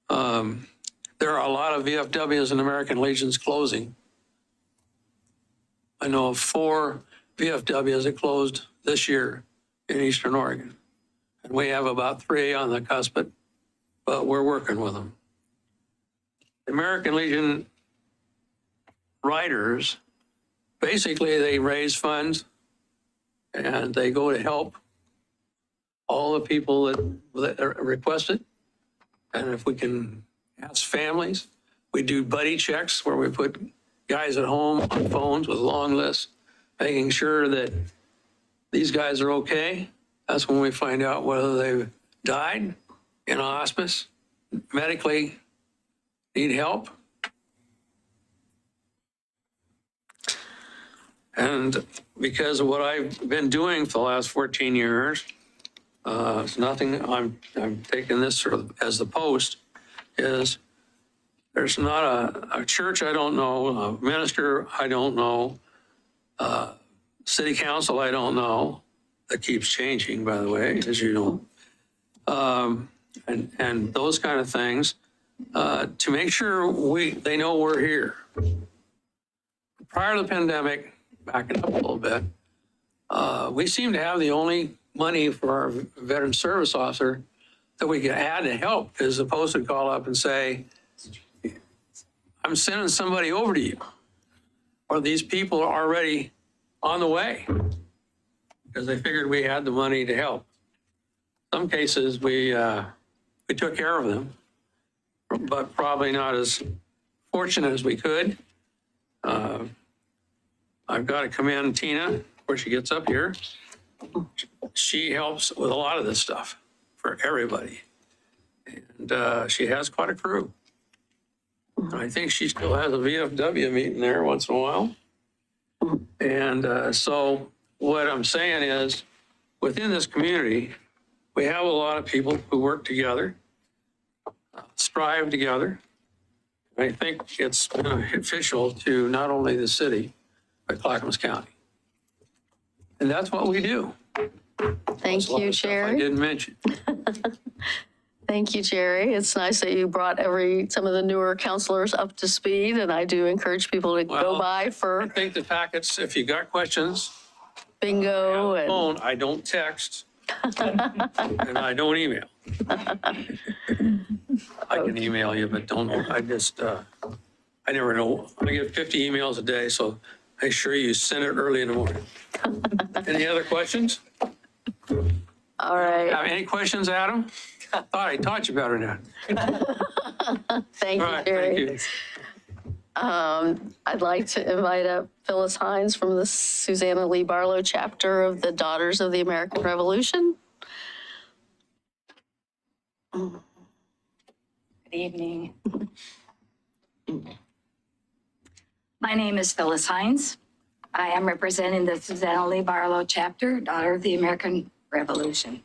There are a lot of VFWs and American Legions closing. I know of 4 VFWs that closed this year in Eastern Oregon. And we have about 3 on the cusp, but we're working with them. The American Legion Riders, basically they raise funds and they go to help all the people that are requested. And if we can ask families, we do buddy checks where we put guys at home on phones with long lists, making sure that these guys are okay. That's when we find out whether they've died in a hospice, medically need help. And because of what I've been doing for the last 14 years, it's nothing, I'm taking this sort of as the Post, is there's not a church I don't know, a minister I don't know, city council I don't know, that keeps changing, by the way, as you know, and those kind of things, to make sure they know we're here. Prior to the pandemic, backing up a little bit, we seem to have the only money for our veteran service officer that we could add to help, because the Post would call up and say, I'm sending somebody over to you, or these people are already on the way, because they figured we had the money to help. Some cases we took care of them, but probably not as fortunate as we could. I've got to commend Tina before she gets up here. She helps with a lot of this stuff for everybody. And she has quite a crew. And I think she still has a VFW meeting there once in a while. And so what I'm saying is, within this community, we have a lot of people who work together, strive together. I think it's beneficial to not only the city, but Clackamas County. And that's what we do. Thank There's a lot you, of stuff I Jerry. didn't mention. Thank you, Jerry. It's nice that you brought some of the newer counselors up to speed, and I do encourage people to go Well, by I for think the packets, if you got questions, bingo and phone, I don't text, and I don't email. I can email you, but I never know. I get 50 emails a day, so make sure you send it early in the morning. Any other questions? all right. Have any questions, Adam? Thought I taught you better now. Thank All you, right, Jerry. thank you. I'd like to invite up Phyllis Hines from the Susanna Lee Barlow chapter of the Daughters of the American Revolution. Good evening. My name is Phyllis Hines. I am representing the Susanna Lee Barlow chapter, Daughter of the American Revolution.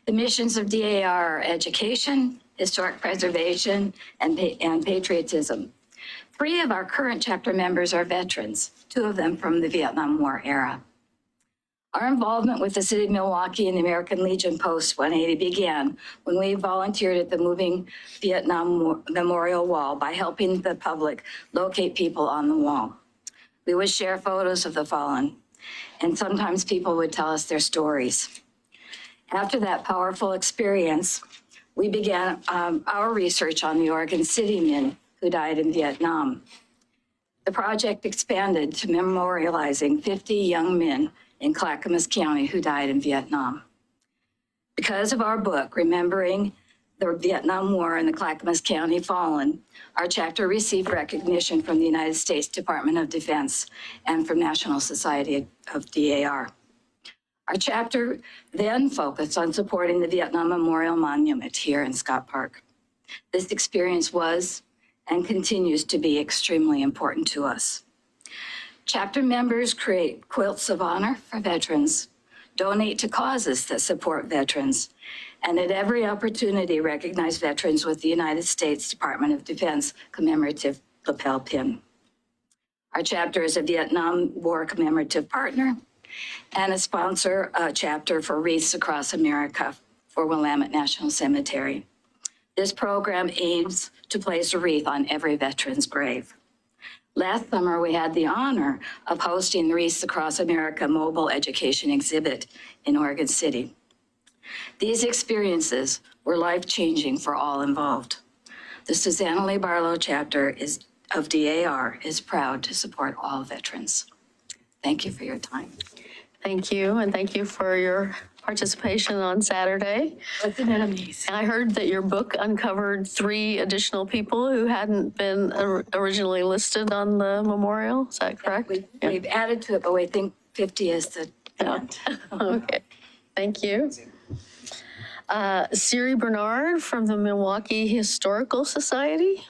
The missions of DAR are education, historic preservation, and patriotism. 3 of our current chapter members are veterans, 2 of them from the Vietnam War era. Our involvement with the city of Milwaukie and the American Legion Post 180 began when we volunteered at the moving Vietnam Memorial Wall by helping the public locate people on the wall. We would share photos of the fallen, and sometimes people would tell us their stories. After that powerful experience, we began our research on the Oregon City men who died in Vietnam. The project expanded to memorializing 50 young men in Clackamas County who died in Vietnam. Because of our book, Remembering the Vietnam War and the Clackamas County Fallen, our chapter received recognition from the United States Department of Defense and from National Society of DAR. Our chapter then focused on supporting the Vietnam Memorial Monument here in Scott Park. This experience was and continues to be extremely important to us. Chapter members create quilts of honor for veterans, donate to causes that support veterans, and at every opportunity recognize veterans with the United States Department of Defense commemorative lapel pin. Our chapter is a Vietnam War commemorative partner and a sponsor chapter for Wreaths Across America for Willamette National Cemetery. This program aims to place a wreath on every veteran's grave. Last summer, we had the honor of hosting the Wreaths Across America mobile education exhibit in Oregon City. These experiences were life-changing for all involved. The Susanna Lee Barlow chapter of DAR is proud to support all veterans. Thank you for your time. Thank you, and thank you for your participation on Saturday. Wasn't it amazing? And I heard that your book uncovered 3 additional people who hadn't been originally listed on the memorial. Is that correct? We've added to it, but we think 50 is the end. Okay, thank you. Siri Bernard from the Milwaukie Historical Society.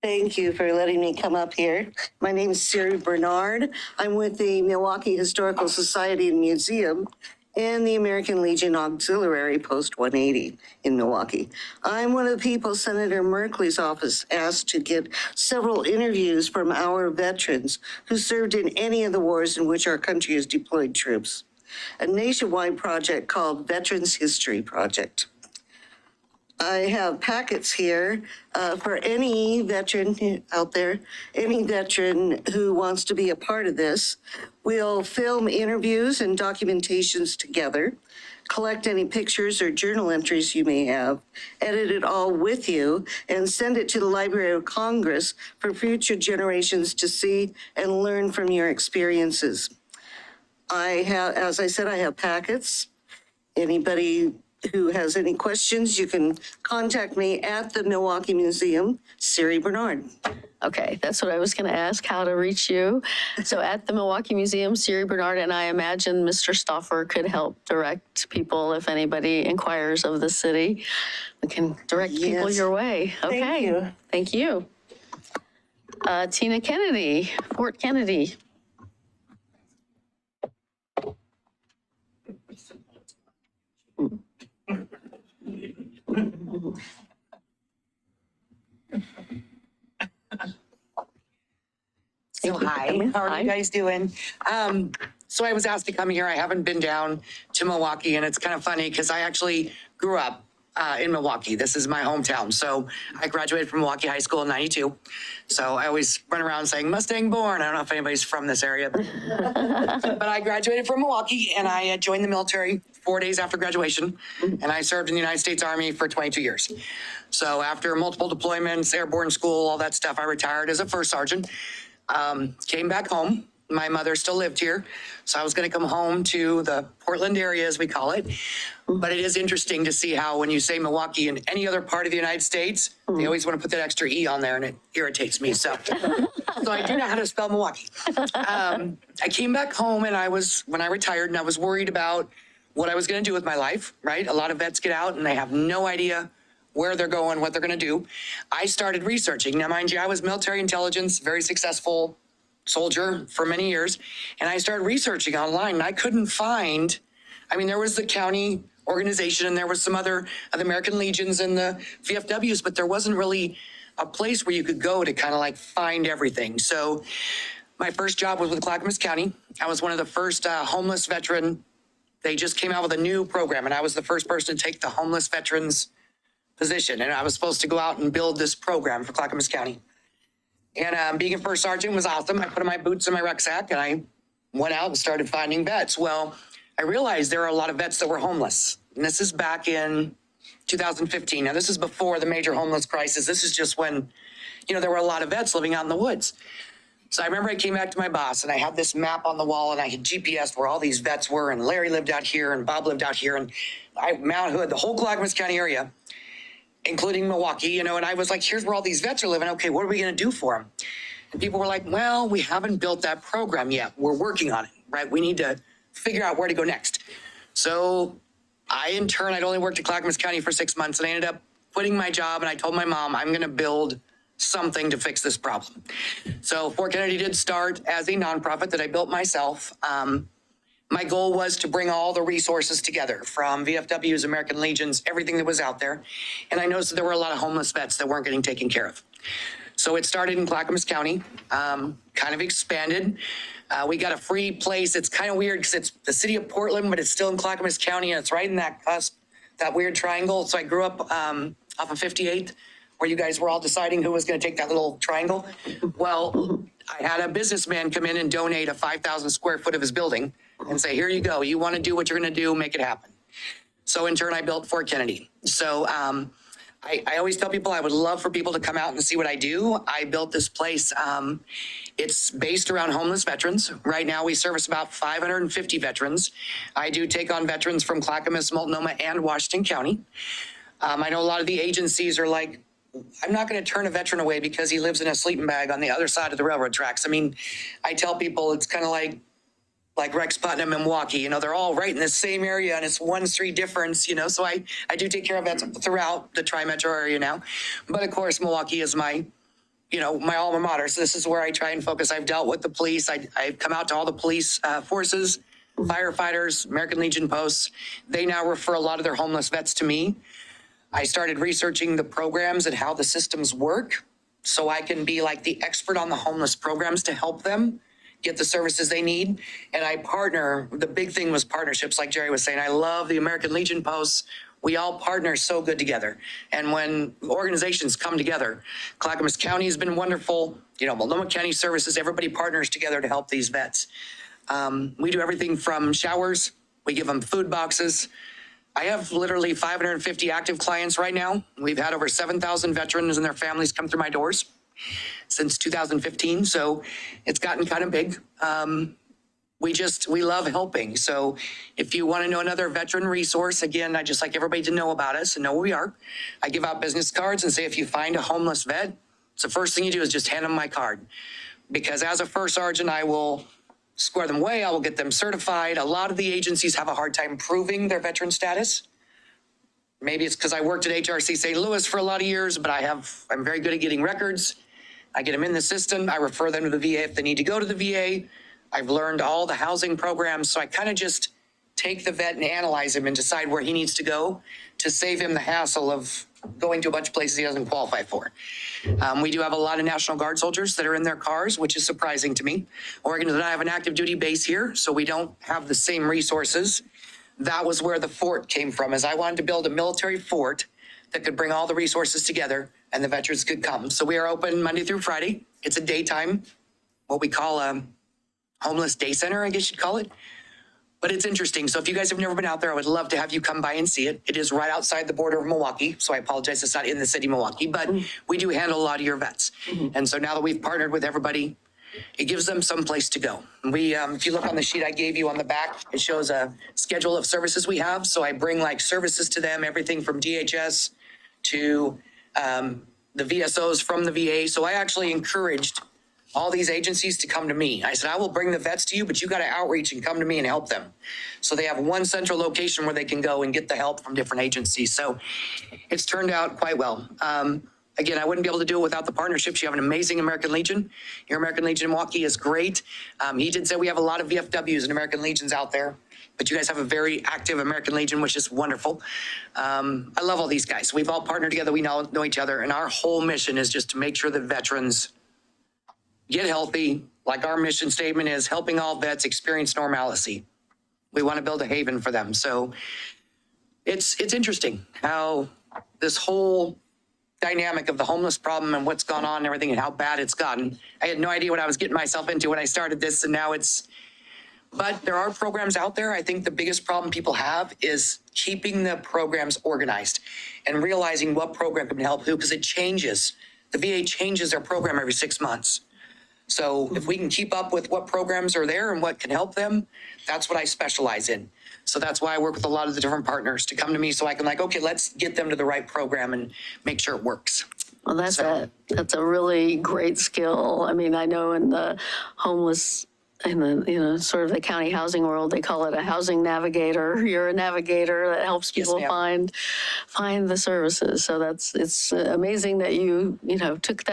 Thank you for letting me come up here. My name is Siri Bernard. I'm with the Milwaukie Historical Society and Museum and the American Legion Auxiliary Post 180 in Milwaukee. I'm one of the people Senator Merkley's office asked to get several interviews from our veterans who served in any of the wars in which our country has deployed troops. A nationwide project called Veterans History Project. I have packets here for any veteran out there, any veteran who wants to be a part of this. We'll film interviews and documentations together, collect any pictures or journal entries you may have, edit it all with you, and send it to the Library of Congress for future generations to see and learn from your experiences. I have, as I said, I have packets. Anybody who has any questions, you can contact me at the Milwaukie Museum, Siri Bernard. Okay, that's what I was going to ask, how to reach you. So at the Milwaukie Museum, Siri Bernard, and I imagine Mr. Stauffer could help direct people if anybody inquires of the city. We can direct people Yes. your way. Okay. Thank you. Thank you. Tina Kennedy, Fort Kennedy. So hi, how are you guys doing? So I was asked to come here. I haven't been down to Milwaukee, and it's kind of funny because I actually grew up in Milwaukee. This is my hometown. So I graduated from Milwaukee High School in '92. So I always run around saying Mustang born. I don't know if anybody's from this area, but I graduated from Milwaukee, and I joined the military 4 days after graduation, and I served in the United States Army for 22 years. So after multiple deployments, airborne school, all that stuff, I retired as a first sergeant. Came back home. My mother still lived here, so I was going to come home to the Portland area, as we call it. But it is interesting to see how when you say Milwaukee in any other part of the United States, they always want to put that extra E on there, and it irritates me. So I do know how to spell Milwaukee. I came back home, and when I retired, and I was worried about what I was going to do with my life, right? A lot of vets get out, and they have no idea where they're going, what they're going to do. I started researching. Now, mind you, I was military intelligence, very successful soldier for many years. And I started researching online, and I couldn't find, there was the county organization, and there was some other of the American Legions and the VFWs, but there wasn't really a place where you could go to kind of like find everything. So my first job was with Clackamas County. I was one of the first homeless veteran. They just came out with a new program, and I was the first person to take the homeless veterans position, and I was supposed to go out and build this program for Clackamas County. And being a first sergeant was awesome. I put on my boots and my rucksack, and I went out and started finding vets. Well, I realized there are a lot of vets that were homeless, and this is back in 2015. Now, this is before the major homeless crisis. This is just when, there were a lot of vets living out in the woods. So I remember I came back to my boss, and I had this map on the wall, and I had GPS'd where all these vets were, and Larry lived out here, and Bob lived out here, and Mount Hood, the whole Clackamas County area, including Milwaukee, and I was like, here's where all these vets are living. Okay, what are we going to do for them? And people were like, well, we haven't built that program yet. We're working on it, right? We need to figure out where to go next. So I'd only worked at Clackamas County for 6 months, and I ended up quitting my job, and I told my mom, I'm going to build something to fix this problem. So Fort Kennedy did start as a nonprofit that I built myself. My goal was to bring all the resources together from VFWs, American Legions, everything that was out there. And I noticed that there were a lot of homeless vets that weren't getting taken care of. So it started in Clackamas County, kind of expanded. We got a free place. It's kind of weird because it's the city of Portland, but it's still in Clackamas County, and it's right in that cusp, that weird triangle. So I grew up off of 58th, where you guys were all deciding who was going to take that little triangle. Well, I had a businessman come in and donate a 5,000 square foot of his building and say, here you go. You want to do what you're going to do, make it happen. So in turn, I built Fort Kennedy. So I always tell people I would love for people to come out and see what I do. I built this place. It's based around homeless veterans. Right now, we service about 550 veterans. I do take on veterans from Clackamas, Multnomah, and Washington County. I know a lot of the agencies are like, I'm not going to turn a veteran away because he lives in a sleeping bag on the other side of the railroad tracks. I mean, I tell people it's kind of like Rex Putnam and Milwaukie, they're all right in the same area, and it's 1 street difference, so I do take care of vets throughout the tri-metro area now. But of course, Milwaukie is my alma mater. So this is where I try and focus. I've dealt with the police. I've come out to all the police forces, firefighters, American Legion posts. They now refer a lot of their homeless vets to me. I started researching the programs and how the systems work so I can be like the expert on the homeless programs to help them get the services they need. And I partner. The big thing was partnerships, like Jerry was saying. I love the American Legion posts. We all partner so good together. And when organizations come together, Clackamas County has been wonderful. Multnomah County Services, everybody partners together to help these vets. We do everything from showers. We give them food boxes. I have literally 550 active clients right now. We've had over 7,000 veterans and their families come through my doors since 2015. So it's gotten kind of big. We love helping. So if you want to know another veteran resource, again, I just like everybody to know about us and know who we are. I give out business cards and say, if you find a homeless vet, it's the first thing you do is just hand them my card. Because as a first sergeant, I will square them away. I will get them certified. A lot of the agencies have a hard time proving their veteran status. Maybe it's because I worked at HRC St. Louis for a lot of years, but I'm very good at getting records. I get them in the system. I refer them to the VA if they need to go to the VA. I've learned all the housing programs. So I kind of just take the vet and analyze him and decide where he needs to go to save him the hassle of going to a bunch of places he doesn't qualify for. We do have a lot of National Guard soldiers that are in their cars, which is surprising to me. Oregon does not have an active duty base here, so we don't have the same resources. That was where the fort came from, is I wanted to build a military fort that could bring all the resources together and the veterans could come. So we are open Monday through Friday. It's a daytime, what we call a homeless day center, I guess you'd call it. But it's interesting. So if you guys have never been out there, I would love to have you come by and see it. It is right outside the border of Milwaukie. So I apologize, it's not in the city of Milwaukie, but we do handle a lot of your vets. And so now that we've partnered with everybody, it gives them some place to go. We, if you look on the sheet I gave you on the back, it shows a schedule of services we have. So I bring like services to them, everything from DHS to the VSOs from the VA. So I actually encouraged all these agencies to come to me. I said, I will bring the vets to you, but you got to outreach and come to me and help them. So they have one central location where they can go and get the help from different agencies. So it's turned out quite well. Again, I wouldn't be able to do it without the partnerships. You have an amazing American Legion. Your American Legion in Milwaukee is great. He did say we have a lot of VFWs and American Legions out there, but you guys have a very active American Legion, which is wonderful. I love all these guys. We've all partnered together. We know each other. And our whole mission is just to make sure that veterans get healthy. Like our mission statement is helping all vets experience normalcy. We want to build a haven for them. So it's interesting how this whole dynamic of the homeless problem and what's gone on and everything and how bad it's gotten. I had no idea what I was getting myself into when I started this, and now but there are programs out there. I think the biggest problem people have is keeping the programs organized and realizing what program can help who, because it changes. The VA changes their program every 6 months. So if we can keep up with what programs are there and what can help them, that's what I specialize in. So that's why I work with a lot of the different partners to come to me so I can okay, let's get them to the right program and make sure it works. Well, that's a really great skill. I mean, I know in the homeless, in the, sort of the county housing world, they call it a housing navigator. You're a navigator that helps people ma'am. find the services. So it's amazing that you took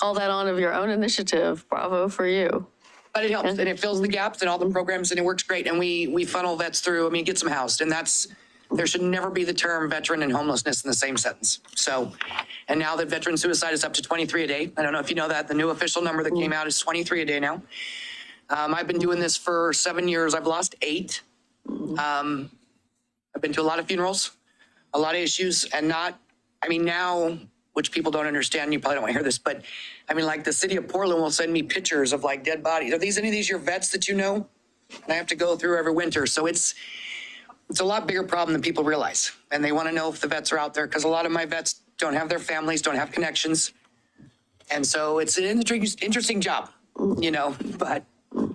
all that on of your own initiative. Bravo for you. But it helps, and it fills the gaps in all the programs, and it works great. And we funnel vets through, gets them housed, and there should never be the term veteran and homelessness in the same sentence. So, and now that veteran suicide is up to 23 a day. I don't know if you know that. The new official number that came out is 23 a day now. I've been doing this for 7 years. I've lost 8. I've been to a lot of funerals, a lot of issues, and now, which people don't understand, you probably don't want to hear this, but like the city of Portland will send me pictures of like dead bodies. Are any of these your vets that you know? And I have to go through every winter. So it's a lot bigger problem than people realize. And they want to know if the vets are out there, because a lot of my vets don't have their families, don't have connections. And so it's an interesting job, but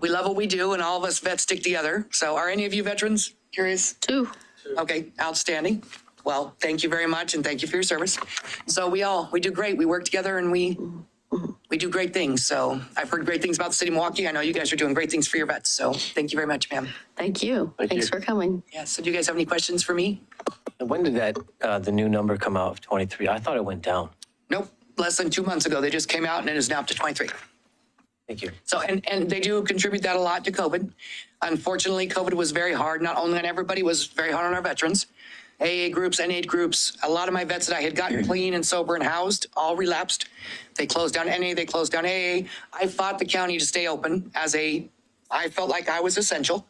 we love what we do, and all of us vets stick together. So are any of you veterans? Curious? 2. Okay, outstanding. Well, thank you very much, and thank you for your service. So we do great. We work together, and we do great things. So I've heard great things about the city of Milwaukee. I know you guys are doing great things for your vets. So thank you very much, ma'am. Thank you. Thanks for coming. Yeah, so do you guys have any questions for me? And when did the new number come out of 23? I thought it went down. Nope, less than 2 months ago. They just came out, and it is now up to 23. Thank you. So, and they do contribute that a lot to COVID. Unfortunately, COVID was very hard, not only on everybody, it was very hard on our veterans. AA groups, NA groups, a lot of my vets that I had gotten clean and sober and housed all relapsed. They closed down NA, they closed down AA. I fought the county to stay open I felt like I was essential.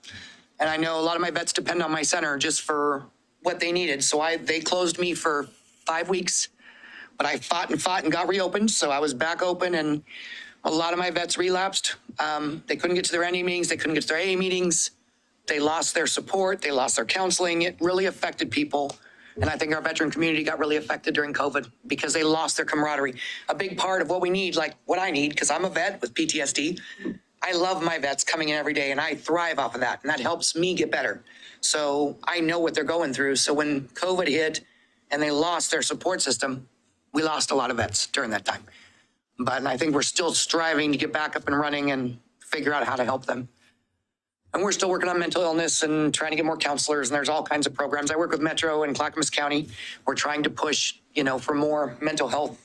And I know a lot of my vets depend on my center just for what they needed. So they closed me for 5 weeks, but I fought and got reopened. So I was back open, and a lot of my vets relapsed. They couldn't get to their NA meetings. They couldn't get to their AA meetings. They lost their support. They lost their counseling. It really affected people. And I think our veteran community got really affected during COVID because they lost their camaraderie. A big part of what we need, like what I need, because I'm a vet with PTSD, I love my vets coming in every day, and I thrive off of that. And that helps me get better. So I know what they're going through. So when COVID hit and they lost their support system, we lost a lot of vets during that time. But I think we're still striving to get back up and running and figure out how to help them. And we're still working on mental illness and trying to get more counselors, and there's all kinds of programs. I work with Metro and Clackamas County. We're trying to push, for more mental health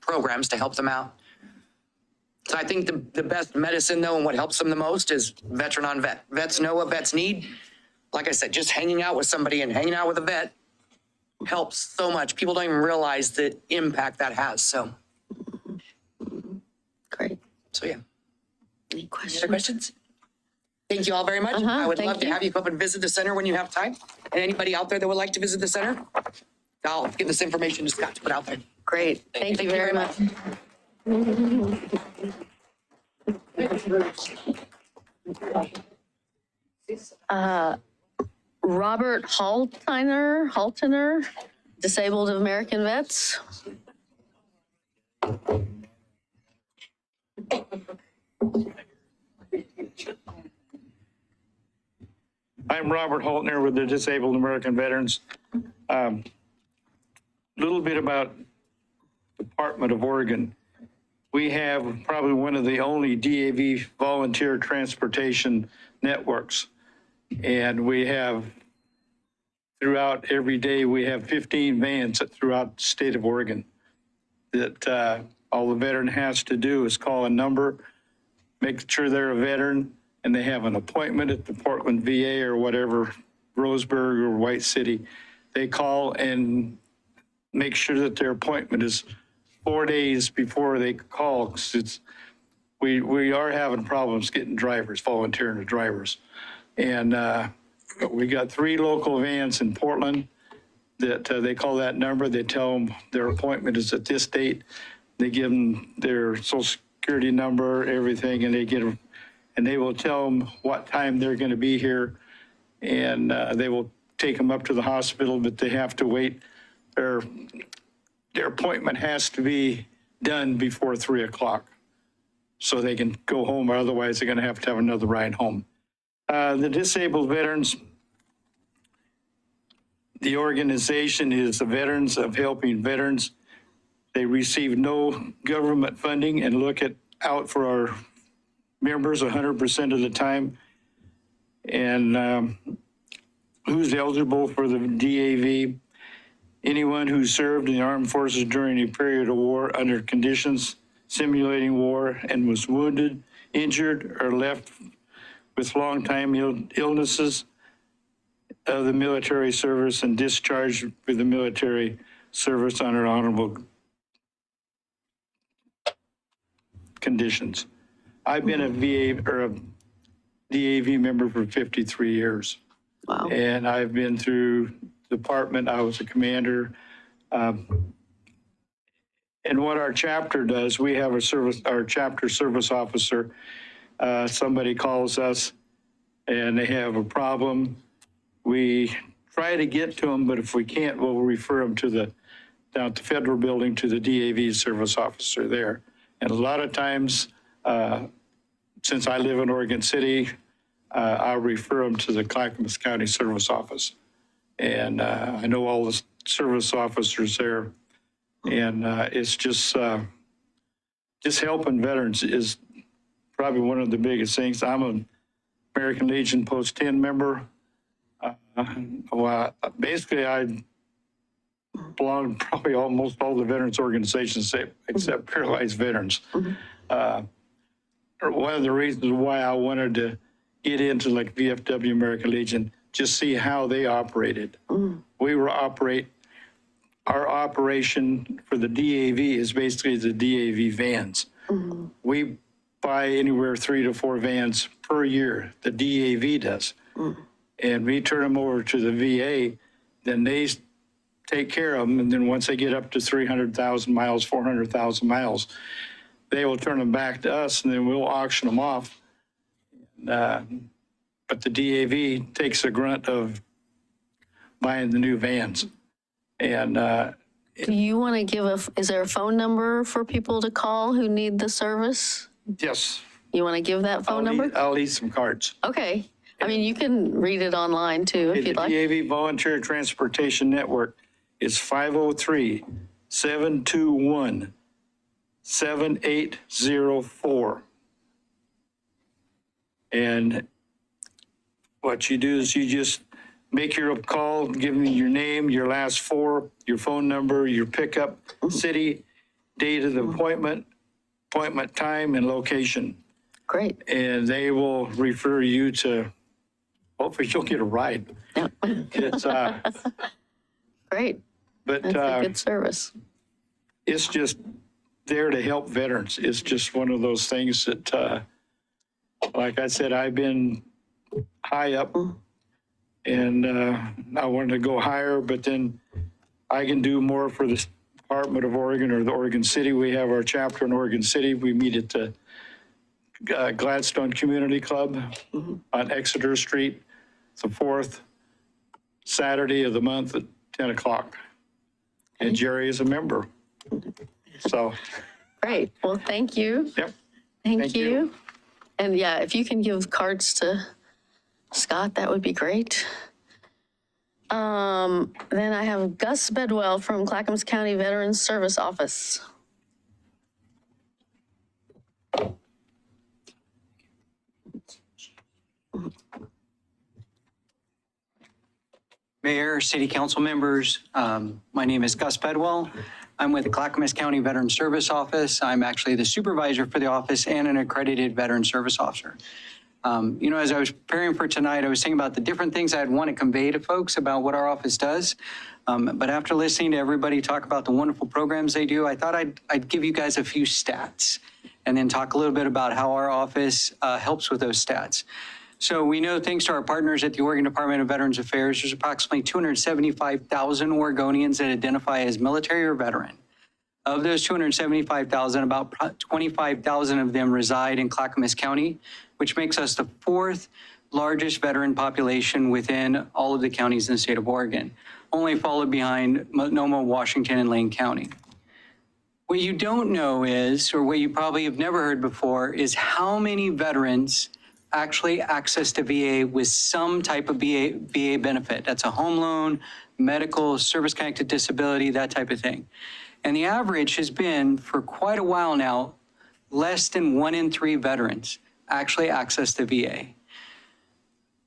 programs to help them out. So I think the best medicine, though, and what helps them the most is veteran on vet. Vets know what vets need. Like I said, just hanging out with somebody and hanging out with a vet helps so much. People don't even realize the impact that has, so. Great. So, yeah. Any Any questions? other questions? Thank you all very much. I would thank love to you. have you come up and visit the center when you have time. And anybody out there that would like to visit the center, I'll give this information to Scott to put out there. Great. Thank you very much. Robert Haltiner, Disabled American Vets. I'm Robert Haltner with the Disabled American Veterans. Little bit about Department of Oregon. We have probably one of the only DAV volunteer transportation networks. And we have, throughout every day, we have 15 vans throughout the state of Oregon that all the veteran has to do is call a number, make sure they're a veteran, and they have an appointment at the Portland VA or whatever, Roseburg or White City. They call and make sure that their appointment is 4 days before they call, because we are having problems getting drivers, volunteering drivers. And we got 3 local vans in Portland that they call that number. They tell them their appointment is at this date. They give them their social security number, everything, and they get them, and they will tell them what time they're going to be here. And they will take them up to the hospital, but they have to wait. Their appointment has to be done before 3 o'clock so they can go home, or otherwise they're going to have another ride home. The Disabled Veterans, the organization is the Veterans of Helping Veterans. They receive no government funding and look out for our members 100% of the time. And who's eligible for the DAV? Anyone who served in the armed forces during a period of war under conditions simulating war and was wounded, injured, or left with long-time illnesses of the military service and discharged for the military service under honorable conditions. I've been a VA or a DAV member for 53 years. Wow. And I've been through department, I was a commander. And what our chapter does, we have our chapter service officer. Somebody calls us and they have a problem. We try to get to them, but if we can't, we'll refer them down at the federal building to the DAV service officer there. And a lot of times, since I live in Oregon City, I'll refer them to the Clackamas County Service Office. And I know all the service officers there. And it's just helping veterans is probably one of the biggest things. I'm an American Legion Post 10 member. Well, basically, I belong to probably almost all the veterans organizations except Paralyzed Veterans. One of the reasons why I wanted to get into like VFW American Legion, just see how they operated. Our operation for the DAV is basically the DAV vans. We buy anywhere 3 to 4 vans per year, the DAV does. And we turn them over to the VA, then they take care of them. And then once they get up to 300,000 miles, 400,000 miles, they will turn them back to us and then we'll auction them off. But the DAV takes the grunt of buying the new vans. And Do you want to give is there a phone number for people to call who need the service? yes, You want to give that phone number? I'll leave some cards. Okay. I mean, you can read it online too if you'd like. The DAV Volunteer Transportation Network is 503-721-7804. And what you do is you just make your call, give me your name, your last 4, your phone number, your pickup, city, date of the appointment time, and location. Great. And they will refer you to, hopefully you'll get a ride. It's, Great. but That's a good service. it's just there to help veterans. It's just one of those things that, like I said, I've been high up and I wanted to go higher, but then I can do more for the Department of Oregon or the Oregon City. We have our chapter in Oregon City. We meet at the Gladstone Community Club on Exeter Street. It's the 4th Saturday of the month at 10 o'clock. And Jerry is a member. So. Great. Well, thank you. Yep. Thank you. And yeah, if you can give cards to Scott, that would be great. Then I have Gus Bedwell from Clackamas County Veterans Service Office. Mayor, City Council members, my name is Gus Bedwell. I'm with the Clackamas County Veteran Service Office. I'm actually the supervisor for the office and an accredited veteran service officer. As I was preparing for tonight, I was thinking about the different things I'd want to convey to folks about what our office does. But after listening to everybody talk about the wonderful programs they do, I thought I'd give you guys a few stats and then talk a little bit about how our office helps with those stats. So we know, thanks to our partners at the Oregon Department of Veterans Affairs, there's approximately 275,000 Oregonians that identify as military or veteran. Of those 275,000, about 25,000 of them reside in Clackamas County, which makes us the 4th largest veteran population within all of the counties in the state of Oregon, only followed behind Multnomah, Washington, and Lane County. What you don't know is, or what you probably have never heard before, is how many veterans actually access to VA with some type of VA benefit. That's a home loan, medical, service-connected disability, that type of thing. And the average has been, for quite a while now, less than 1 in 3 veterans actually access the VA.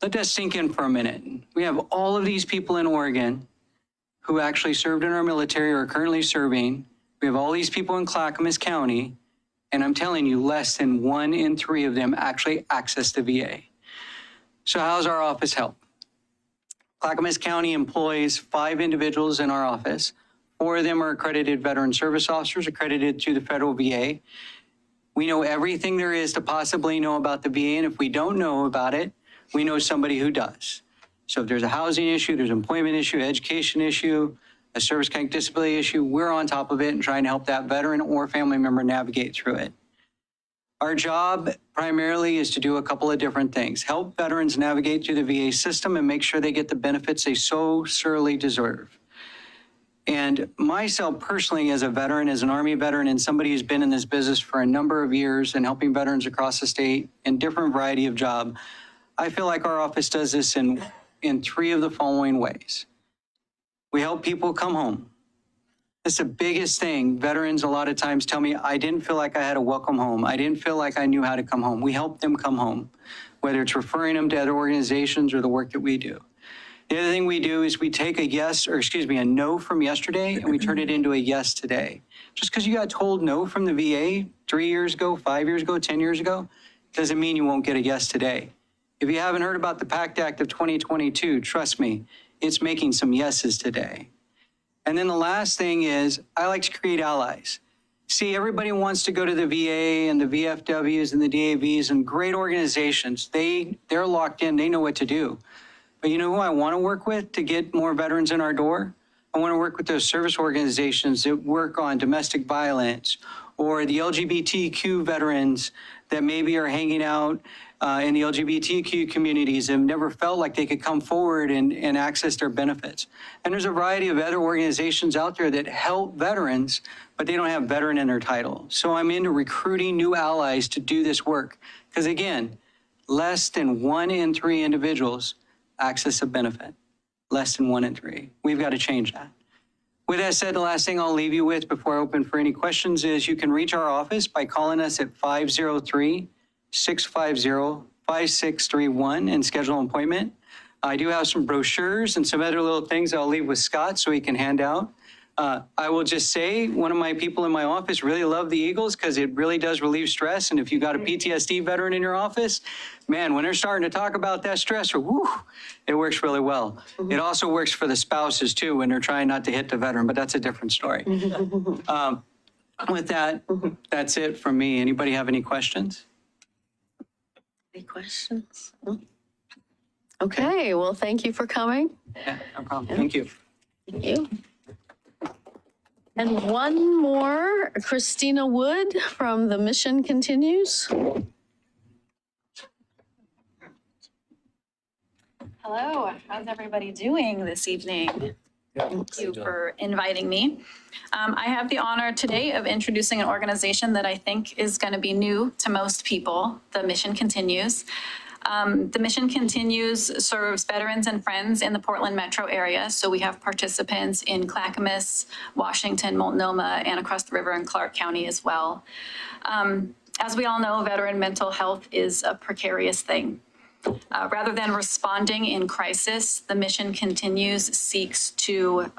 Let that sink in for a minute. We have all of these people in Oregon who actually served in our military or are currently serving. We have all these people in Clackamas County, and I'm telling you, less than 1 in 3 of them actually access the VA. So how's our office help? Clackamas County employs 5 individuals in our office. 4 of them are accredited veteran service officers accredited to the federal VA. We know everything there is to possibly know about the VA, and if we don't know about it, we know somebody who does. So if there's a housing issue, there's an employment issue, education issue, a service-connected disability issue, we're on top of it and trying to help that veteran or family member navigate through it. Our job primarily is to do a couple of different things. Help veterans navigate through the VA system and make sure they get the benefits they so sorely deserve. And myself personally, as a veteran, as an Army veteran, and somebody who's been in this business for a number of years and helping veterans across the state in different variety of job, I feel like our office does this in 3 of the following ways. We help people come home. It's the biggest thing. Veterans a lot of times tell me, I didn't feel like I had a welcome home. I didn't feel like I knew how to come home. We help them come home, whether it's referring them to other organizations or the work that we do. The other thing we do is we take a no from yesterday and we turn it into a yes today. Just because you got told no from the VA 3 years ago, 5 years ago, 10 years ago, doesn't mean you won't get a yes today. If you haven't heard about the PACT Act of 2022, trust me, it's making some yeses today. And then the last thing is I like to create allies. See, everybody wants to go to the VA and the VFWs and the DAVs and great organizations. They're locked in, they know what to do. But you know who I want to work with to get more veterans in our door? I want to work with those service organizations that work on domestic violence or the LGBTQ veterans that maybe are hanging out in the LGBTQ communities and never felt like they could come forward and access their benefits. And there's a variety of other organizations out there that help veterans, but they don't have veteran in their title. So I'm into recruiting new allies to do this work. Because again, less than 1 in 3 individuals access a benefit. Less than 1 in 3. We've got to change that. With that said, the last thing I'll leave you with before I open for any questions is you can reach our office by calling us at 503-650-5631 and schedule an appointment. I do have some brochures and some other little things I'll leave with Scott so he can hand out. I will just say one of my people in my office really love the Eagles because it really does relieve stress. And if you got a PTSD veteran in your office, man, when they're starting to talk about that stressor, whoo, it works really well. It also works for the spouses too when they're trying not to hit the veteran, but that's a different story. With that, that's it from me. Anybody have any questions? Any questions? Okay, well, thank you for coming. Yeah, no problem. Thank you. Thank you. And one more, Christina Wood from The Mission Continues. Hello, how's everybody doing this evening? Thank you for inviting me. I have the honor today of introducing an organization that I think is going to be new to most people, The Mission Continues. The Mission Continues serves veterans and friends in the Portland metro area. So we have participants in Clackamas, Washington, Multnomah, and across the river in Clark County as well. As we all know, veteran mental health is a precarious thing. Rather than responding in crisis, the Mission Continues seeks to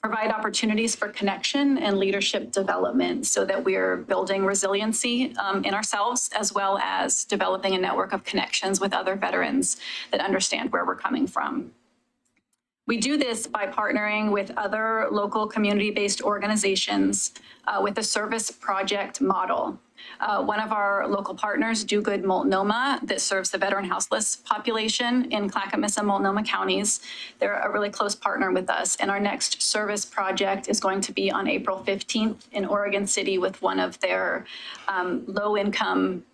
provide opportunities for connection and leadership development so that we're building resiliency in ourselves, as well as developing a network of connections with other veterans that understand where we're coming from. We do this by partnering with other local community-based organizations with a service project model. One of our local partners, Do Good Multnomah, that serves the veteran houseless population in Clackamas and Multnomah counties. They're a really close partner with us. And our next service project is going to be on April 15th in Oregon City with one of their low-income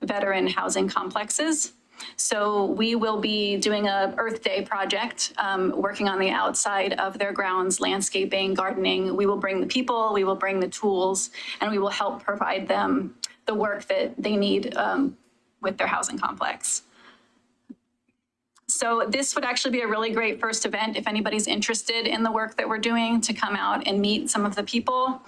veteran housing complexes. So we will be doing a Earth Day project, working on the outside of their grounds, landscaping, gardening. We will bring the people, we will bring the tools, and we will help provide them the work that they need with their housing complex. So this would actually be a really great first event if anybody's interested in the work that we're doing, to come out and meet some of the people.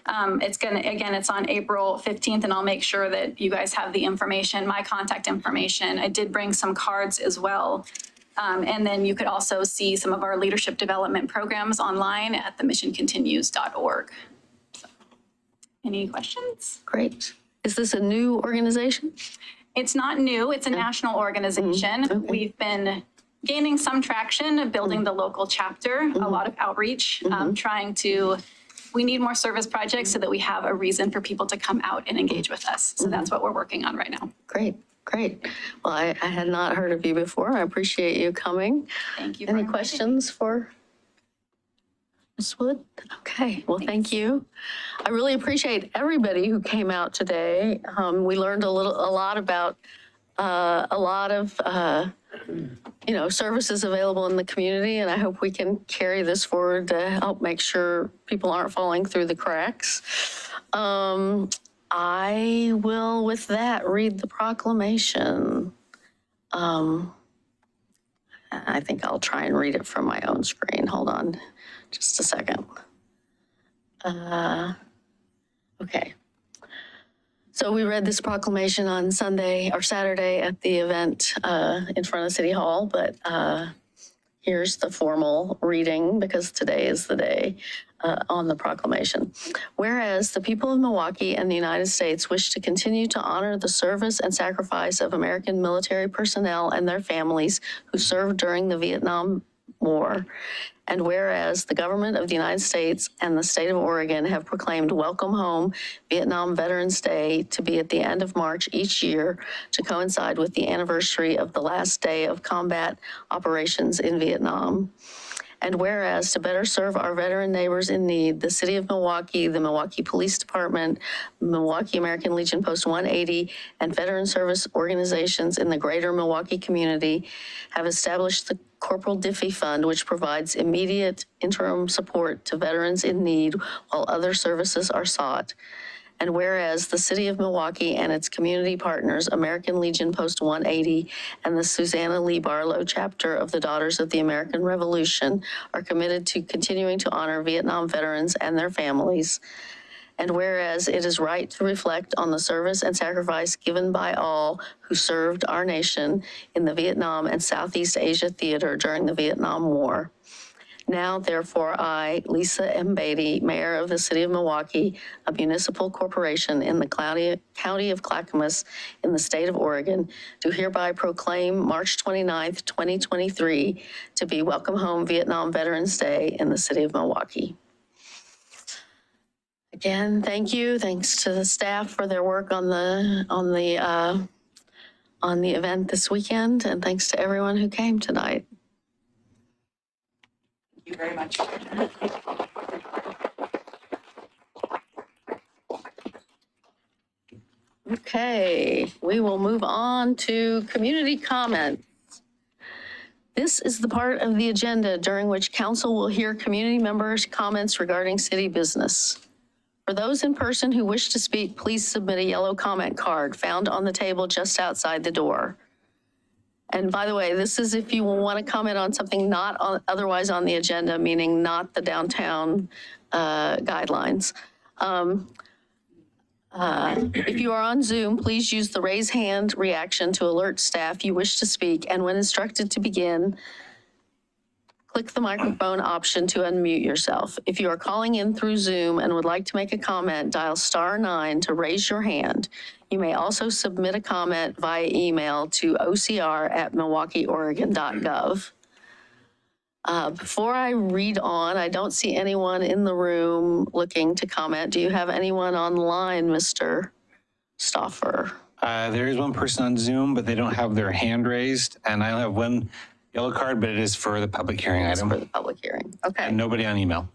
It's on April 15th, and I'll make sure that you guys have the information, my contact information. I did bring some cards as well. And then you could also see some of our leadership development programs online at themissioncontinues.org. So, any questions? Great. Is this a new organization? It's not new, it's a national organization. Okay. We've been gaining some traction, building the local chapter, a lot of outreach, we need more service projects so that we have a reason for people to come out and engage with us. So that's what we're working on right now. Great. Well, I had not heard of you before. I appreciate you coming. Thank you. Any questions for Ms. Wood? Okay, well, thank you. I really appreciate everybody who came out today. We learned a lot about a lot of services available in the community, and I hope we can carry this forward to help make sure people aren't falling through the cracks. I will, with that, read the proclamation. I think I'll try and read it from my own screen. Hold on just a second. Okay. So we read this proclamation on Sunday or Saturday at the event in front of City Hall, but here's the formal reading because today is the day on the proclamation. Whereas the people of Milwaukee and the United States wish to continue to honor the service and sacrifice of American military personnel and their families who served during the Vietnam War. And whereas the government of the United States and the state of Oregon have proclaimed Welcome Home Vietnam Veterans Day to be at the end of March each year to coincide with the anniversary of the last day of combat operations in Vietnam. And whereas to better serve our veteran neighbors in need, the City of Milwaukee, the Milwaukee Police Department, Milwaukee American Legion Post 180, and veteran service organizations in the greater Milwaukee community have established the Corporal Diffie Fund, which provides immediate interim support to veterans in need while other services are sought. And whereas the City of Milwaukee and its community partners, American Legion Post 180 and the Susanna Lee Barlow chapter of the Daughters of the American Revolution are committed to continuing to honor Vietnam veterans and their families. And whereas it is right to reflect on the service and sacrifice given by all who served our nation in the Vietnam and Southeast Asia theater during the Vietnam War. Now, therefore, I, Lisa M. Beatty, Mayor of the City of Milwaukee, a municipal corporation in the County of Clackamas in the state of Oregon, do hereby proclaim March 29th, 2023 to be Welcome Home Vietnam Veterans Day in the City of Milwaukee. Again, thank you. Thanks to the staff for their work on the event this weekend, and thanks to everyone who came tonight. Thank you very much. Okay, we will move on to community comments. This is the part of the agenda during which council will hear community members' comments regarding city business. For those in person who wish to speak, please submit a yellow comment card found on the table just outside the door. And by the way, this is if you want to comment on something not otherwise on the agenda, meaning not the downtown guidelines. If you are on Zoom, please use the raise hand reaction to alert staff you wish to speak. And when instructed to begin, click the microphone option to unmute yourself. If you are calling in through Zoom and would like to make a comment, dial *9 to raise your hand. You may also submit a comment via email to ocr@milwaukeeoregon.gov. Before I read on, I don't see anyone in the room looking to comment. Do you have anyone online, Mr. Stauffer? There is one person on Zoom, but they don't have their hand raised. And I only have one yellow card, but it is for the public hearing item. For the public hearing, okay. And nobody on email.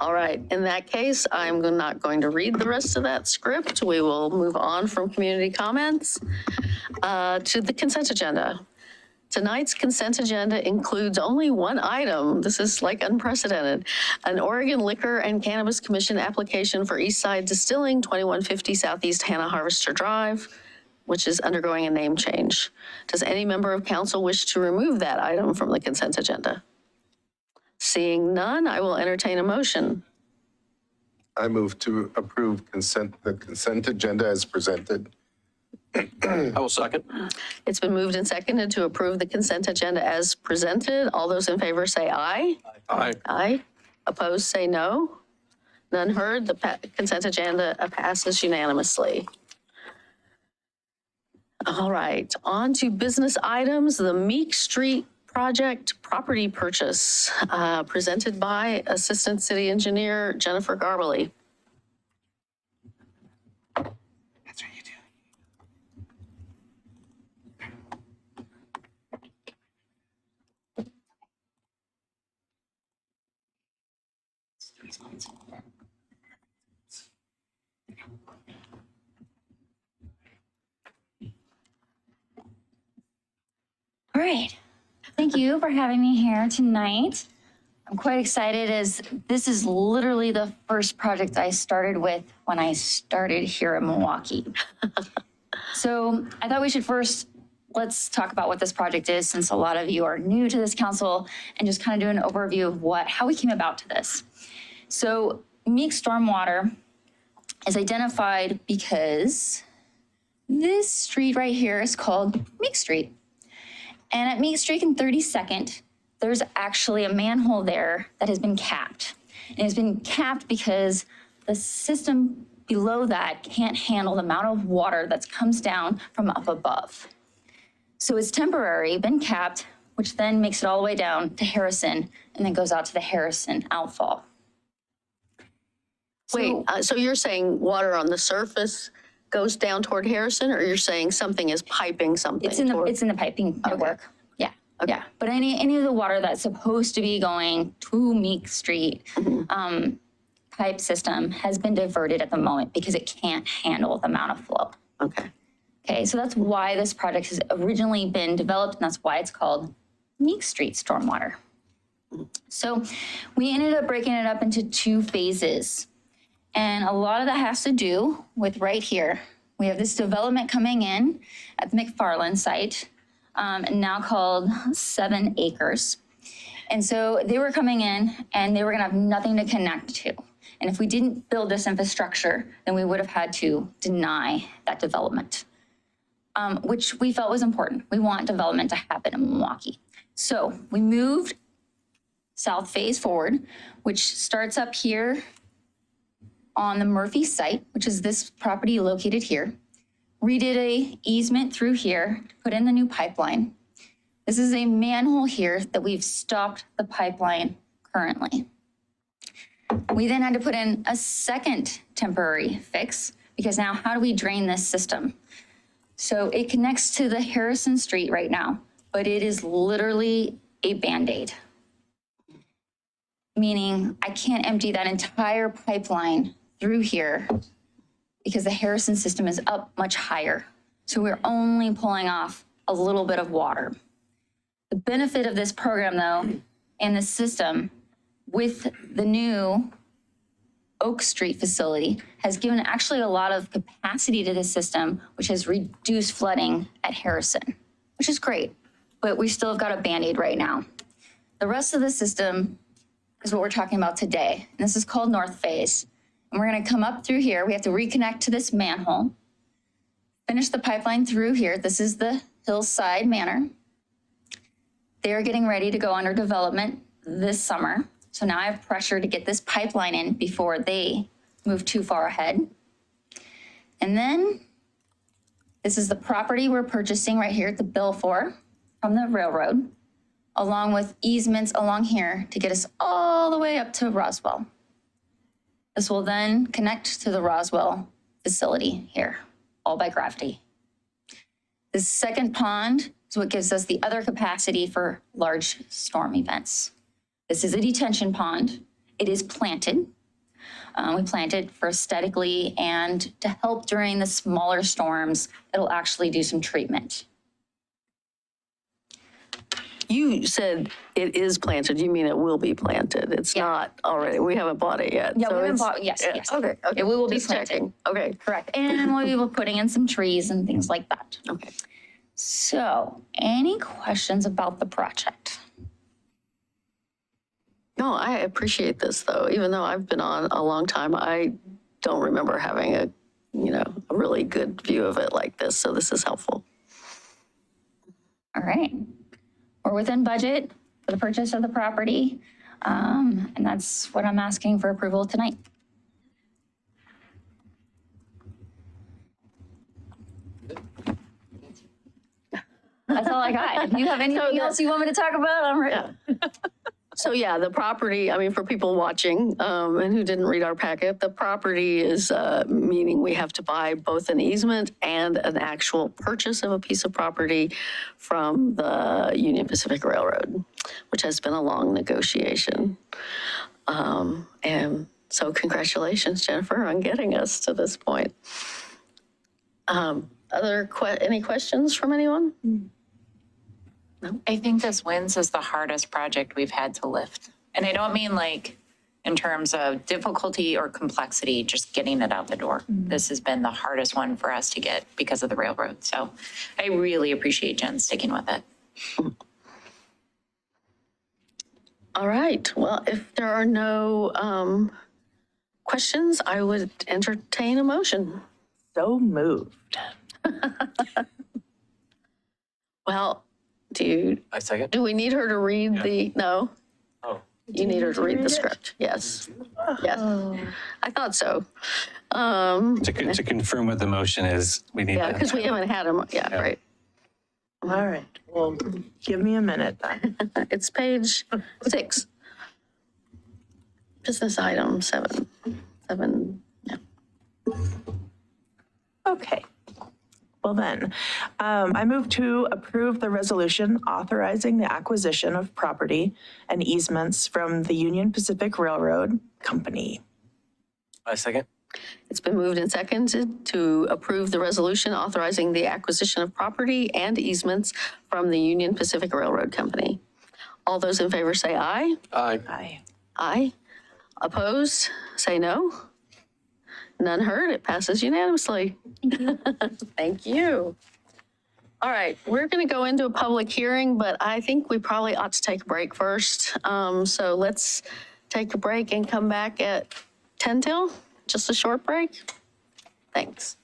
All right, in that case, I'm not going to read the rest of that script. We will move on from community comments to the consent agenda. Tonight's consent agenda includes only one item. This is like unprecedented. An Oregon Liquor and Cannabis Commission application for Eastside Distilling, 2150 Southeast Hannah Harvester Drive. which is undergoing a name change. Does any member of council wish to remove that item from the consent agenda? Seeing none, I will entertain a motion. I move to approve the consent agenda as presented. I will second. It's been moved and seconded to approve the consent agenda as presented. All those in favor say aye. Aye. Aye. Opposed, say no. None heard. The consent agenda passes unanimously. All right, on to business items. The Meek Street project property purchase, presented by Assistant City Engineer Jennifer Garbely. That's what you do. All right. Thank you for having me here tonight. I'm quite excited as this is literally the first project I started with when I started here in Milwaukee. So I thought we should first, let's talk about what this project is, since a lot of you are new to this council, and just kind of do an overview of how we came about to this. So Meek Stormwater is identified because this street right here is called Meek Street. And at Meek Street and 32nd, there's actually a manhole there that has been capped. And it's been capped because the system below that can't handle the amount of water that comes down from up above. So it's temporary, been capped, which then makes it all the way down to Harrison and then goes out to the Harrison outfall. Wait, so you're saying water on the surface goes down toward Harrison, or you're saying something is piping something? It's in the piping network. Yeah. Okay. Yeah. But any of the water that's supposed to be going to Meek Street pipe system has been diverted at the moment because it can't handle the amount of flow. Okay. Okay, so that's why this project has originally been developed, and that's why it's called Meek Street Stormwater. So we ended up breaking it up into 2 phases. And a lot of that has to do with right here. We have this development coming in at the McFarland site, now called 7 acres. And so they were coming in and they were gonna have nothing to connect to. And if we didn't build this infrastructure, then we would have had to deny that development, which we felt was important. We want development to happen in Milwaukee. So we moved south phase forward, which starts up here on the Murphy site, which is this property located here. Redid a easement through here, put in the new pipeline. This is a manhole here that we've stopped the pipeline currently. We then had to put in a second temporary fix because now how do we drain this system? So it connects to the Harrison Street right now, but it is literally a Band-Aid. Meaning I can't empty that entire pipeline through here because the Harrison system is up much higher. So we're only pulling off a little bit of water. The benefit of this program though, and the system with the new Oak Street facility has given actually a lot of capacity to the system, which has reduced flooding at Harrison, which is great, but we still have got a Band-Aid right now. The rest of the system is what we're talking about today. And this is called North Phase. And we're gonna come up through here. We have to reconnect to this manhole, finish the pipeline through here. This is the Hillside Manor. They're getting ready to go under development this summer. So now I have pressure to get this pipeline in before they move too far ahead. And then this is the property we're purchasing right here at the Belfour from the railroad, along with easements along here to get us all the way up to Roswell. This will then connect to the Roswell facility here, all by gravity. The second pond is what gives us the other capacity for large storm events. This is a detention pond. It is planted. We plant it for aesthetically and to help during the smaller storms, it'll actually do some treatment. You said it is planted. You mean it will be planted? It's not already. We haven't bought it yet. Yeah, so we haven't it's- bought, yes, yeah, yes. Okay. It will be Just planted. checking. Okay. Correct. And we'll be putting in some trees and things like that. Okay. So, any questions about the project? No, I appreciate this though. Even though I've been on a long time, I don't remember having a really good view of it like this. So this is helpful. All right. We're within budget for the purchase of the property. And that's what I'm asking for approval tonight. That's all I got. If you have anything else you want me to talk about, I'm ready. So yeah, the property, I mean, for people watching and who didn't read our packet, the property is meaning we have to buy both an easement and an actual purchase of a piece of property from the Union Pacific Railroad, which has been a long negotiation. And so congratulations, Jennifer, on getting us to this point. Any questions from anyone? I think this wins is the hardest project we've had to lift. And I don't mean like in terms of difficulty or complexity, just getting it out the door. This has been the hardest one for us to get because of the railroad. So I really appreciate Jen sticking with it. All right. Well, if there are no questions, I would entertain a motion. So moved. Well, I second. do we need her to read the, no? Oh. You need her to read the script. Yes. Yes. I thought so. To confirm what the motion is, we need Yeah, to. because we haven't had them. Yeah, right. All right. Well, give me a minute then. It's page 6. Business item 7. Yeah. Okay. Well then, I move to approve the resolution authorizing the acquisition of property and easements from the Union Pacific Railroad Company. I second. It's been moved and seconded to approve the resolution authorizing the acquisition of property and easements from the Union Pacific Railroad Company. All those in favor say aye. Aye. Aye. Aye. Opposed? Say no. None heard. It passes unanimously. Thank you. All right, we're going to go into a public hearing, but I think we probably ought to take a break first. So let's take a break and come back at 10 till, just a short break. Thanks.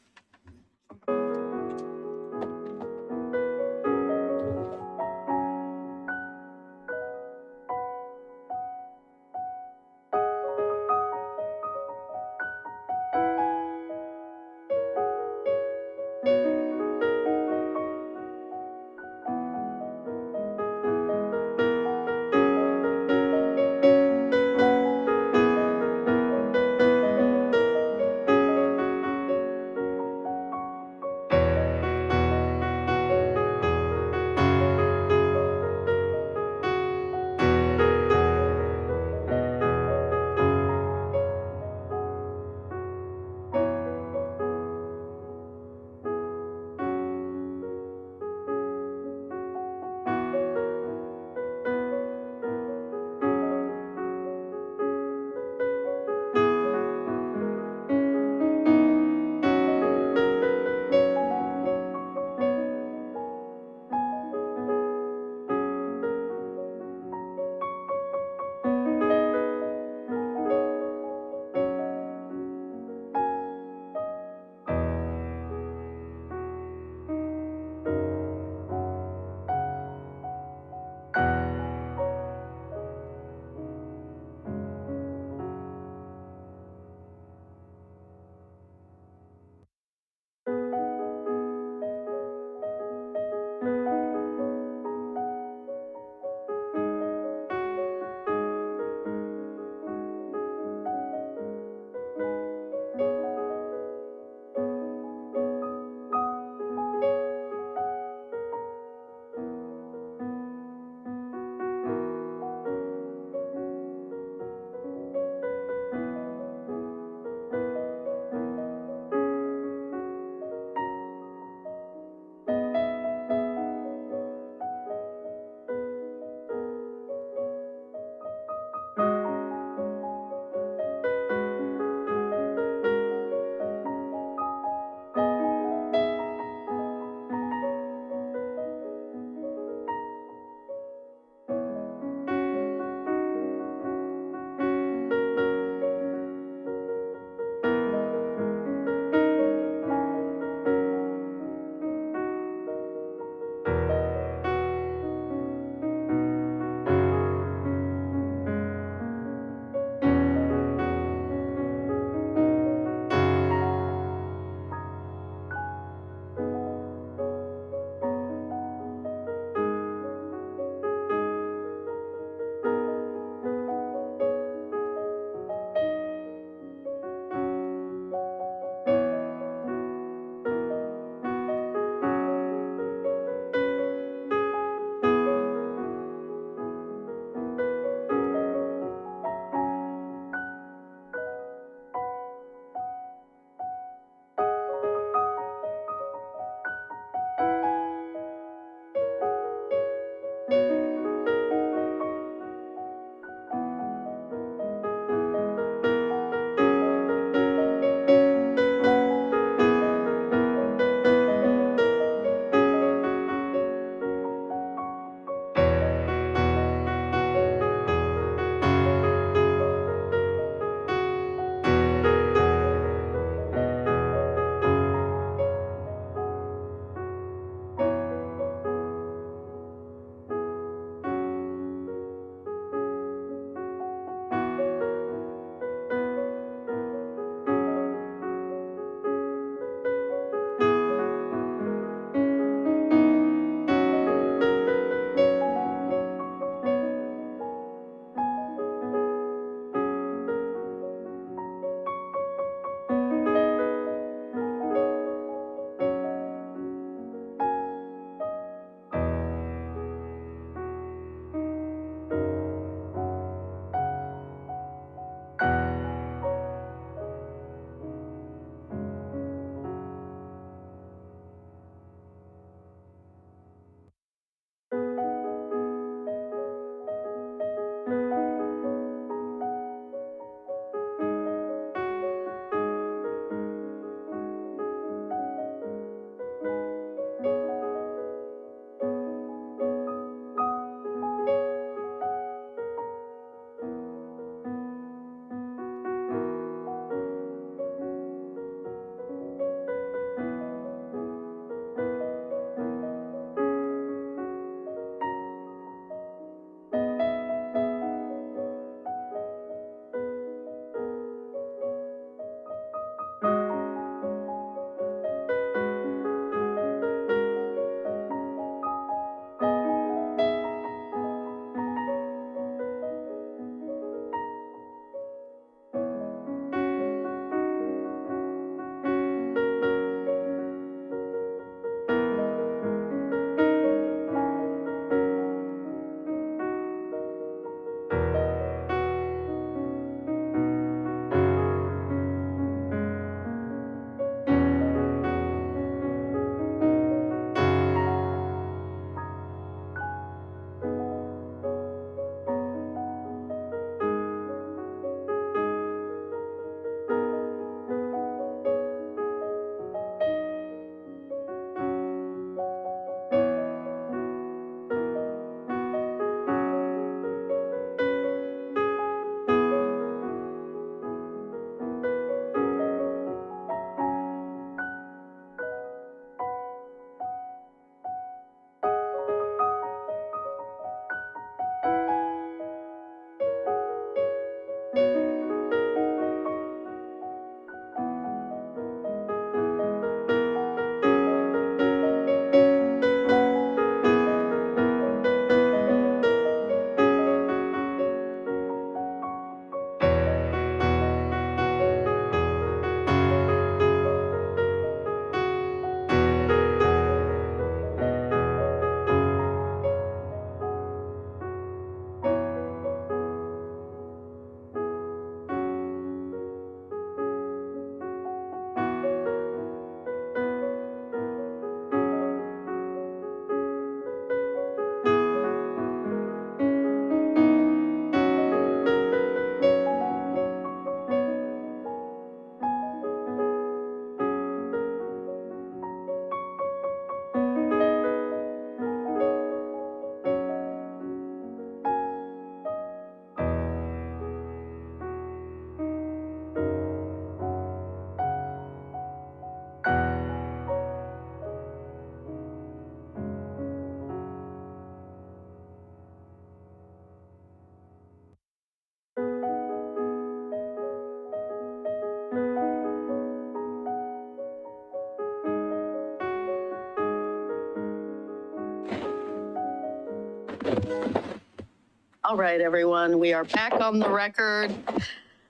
All right, everyone, we are back on the record,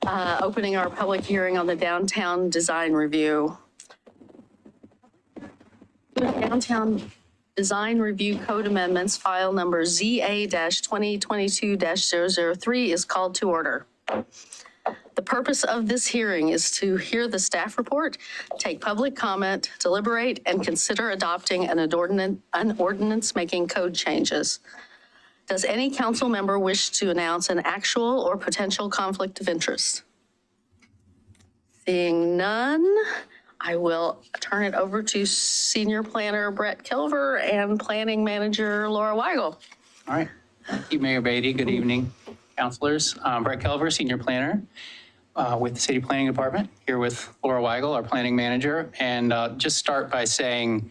opening our public hearing on the downtown design review. Downtown Design Review Code Amendments, file number ZA-2022-003 is called to order. The purpose of this hearing is to hear the staff report, take public comment, deliberate, and consider adopting an ordinance making code changes. Does any council member wish to announce an actual or potential conflict of interest? Seeing none, I will turn it over to Senior Planner Brett Kilver and Planning Manager Laura Weigel. All right. Thank you, Mayor Beatty. Good evening, councilors. Brett Kelver, Senior Planner with the City Planning Department, here with Laura Weigel, our Planning Manager. And just start by saying,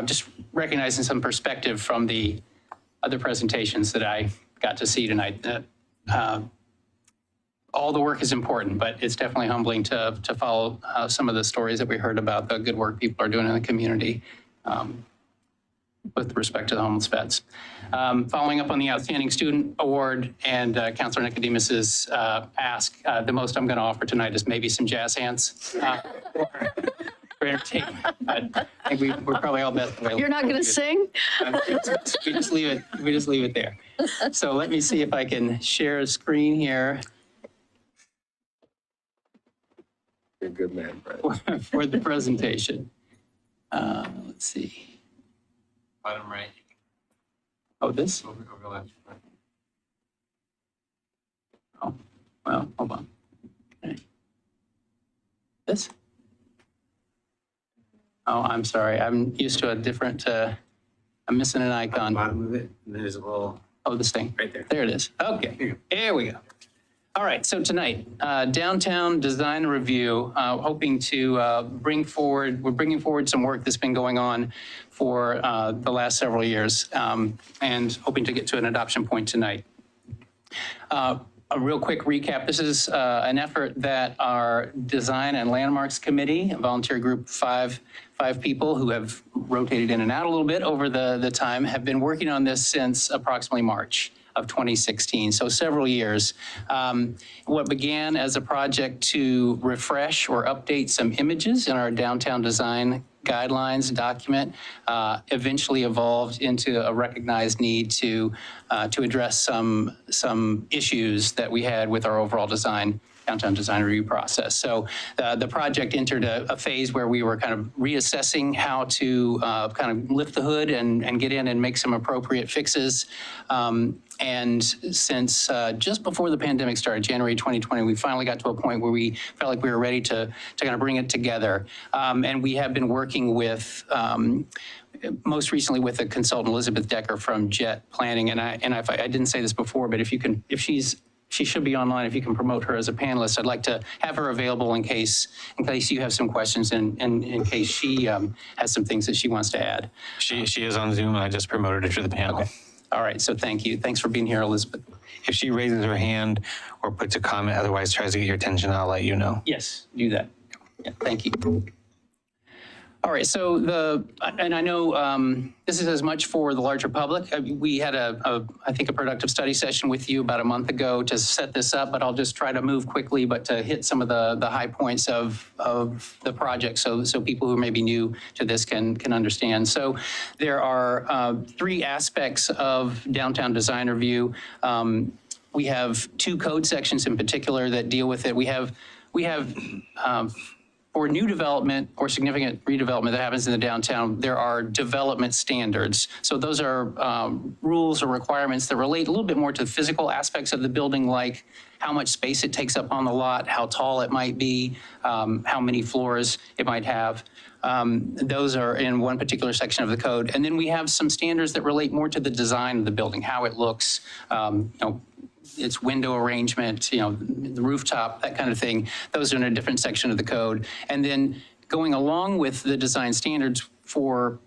just recognizing some perspective from the other presentations that I got to see tonight. All the work is important, but it's definitely humbling to follow some of the stories that we heard about the good work people are doing in the community. With respect to the homeless vets. Following up on the Outstanding Student Award and Councilor Nicodemus's ask, the most I'm going to offer tonight is maybe some jazz hands for entertainment. But I think we're probably all best. You're not going to sing? We just leave it there. So let me see if I can share a screen here. You're a good man, Brett. For the presentation. Let's see. Bottom right. Oh, this? Over left. Oh, well, hold on. Okay. This? Oh, I'm sorry. I'm used to a different, I'm missing an icon. Bottom of it, and there's a little. Oh, this thing. Right there. There it is. Okay, there we go. All right, so tonight, downtown design review, hoping to bring forward some work that's been going on for the last several years, and hoping to get to an adoption point tonight. A real quick recap, this is an effort that our Design and Landmarks Committee, a volunteer group, five people who have rotated in and out a little bit over the time, have been working on this since approximately March of 2016, so several years. What began as a project to refresh or update some images in our downtown design guidelines document eventually evolved into a recognized need to address some issues that we had with our overall downtown design review process. So the project entered a phase where we were kind of reassessing how to kind of lift the hood and get in and make some appropriate fixes. And since just before the pandemic started, January 2020, we finally got to a point where we felt like we were ready to kind of bring it together. And we have been working with, most recently with a consultant, Elizabeth Decker from Jet Planning. And I didn't say this before, but if she should be online. If you can promote her as a panelist, I'd like to have her available in case you have some questions and in case she has some things that she wants to add. She is on Zoom, and I just promoted her to the panel. Okay. All right, so thank you. Thanks for being here, Elizabeth. If she raises her hand or puts a comment, otherwise tries to get your attention, I'll let you know. Yes, do that. Yeah, thank you. All right, so and I know this is as much for the larger public. We had I think a productive study session with you about a month ago to set this up, but I'll just try to move quickly, but to hit some of the high points of the project so people who may be new to this can understand. So there are 3 aspects of downtown design review. We have 2 code sections in particular that deal with it. We have for new development or significant redevelopment that happens in the downtown, there are development standards. So those are rules or requirements that relate a little bit more to the physical aspects of the building, like how much space it takes up on the lot, how tall it might be, how many floors it might have. Those are in one particular section of the code. And then we have some standards that relate more to the design of the building, how it looks, its window arrangement, the rooftop, that kind of thing. Those are in a different section of the code. And then going along with the design standards for,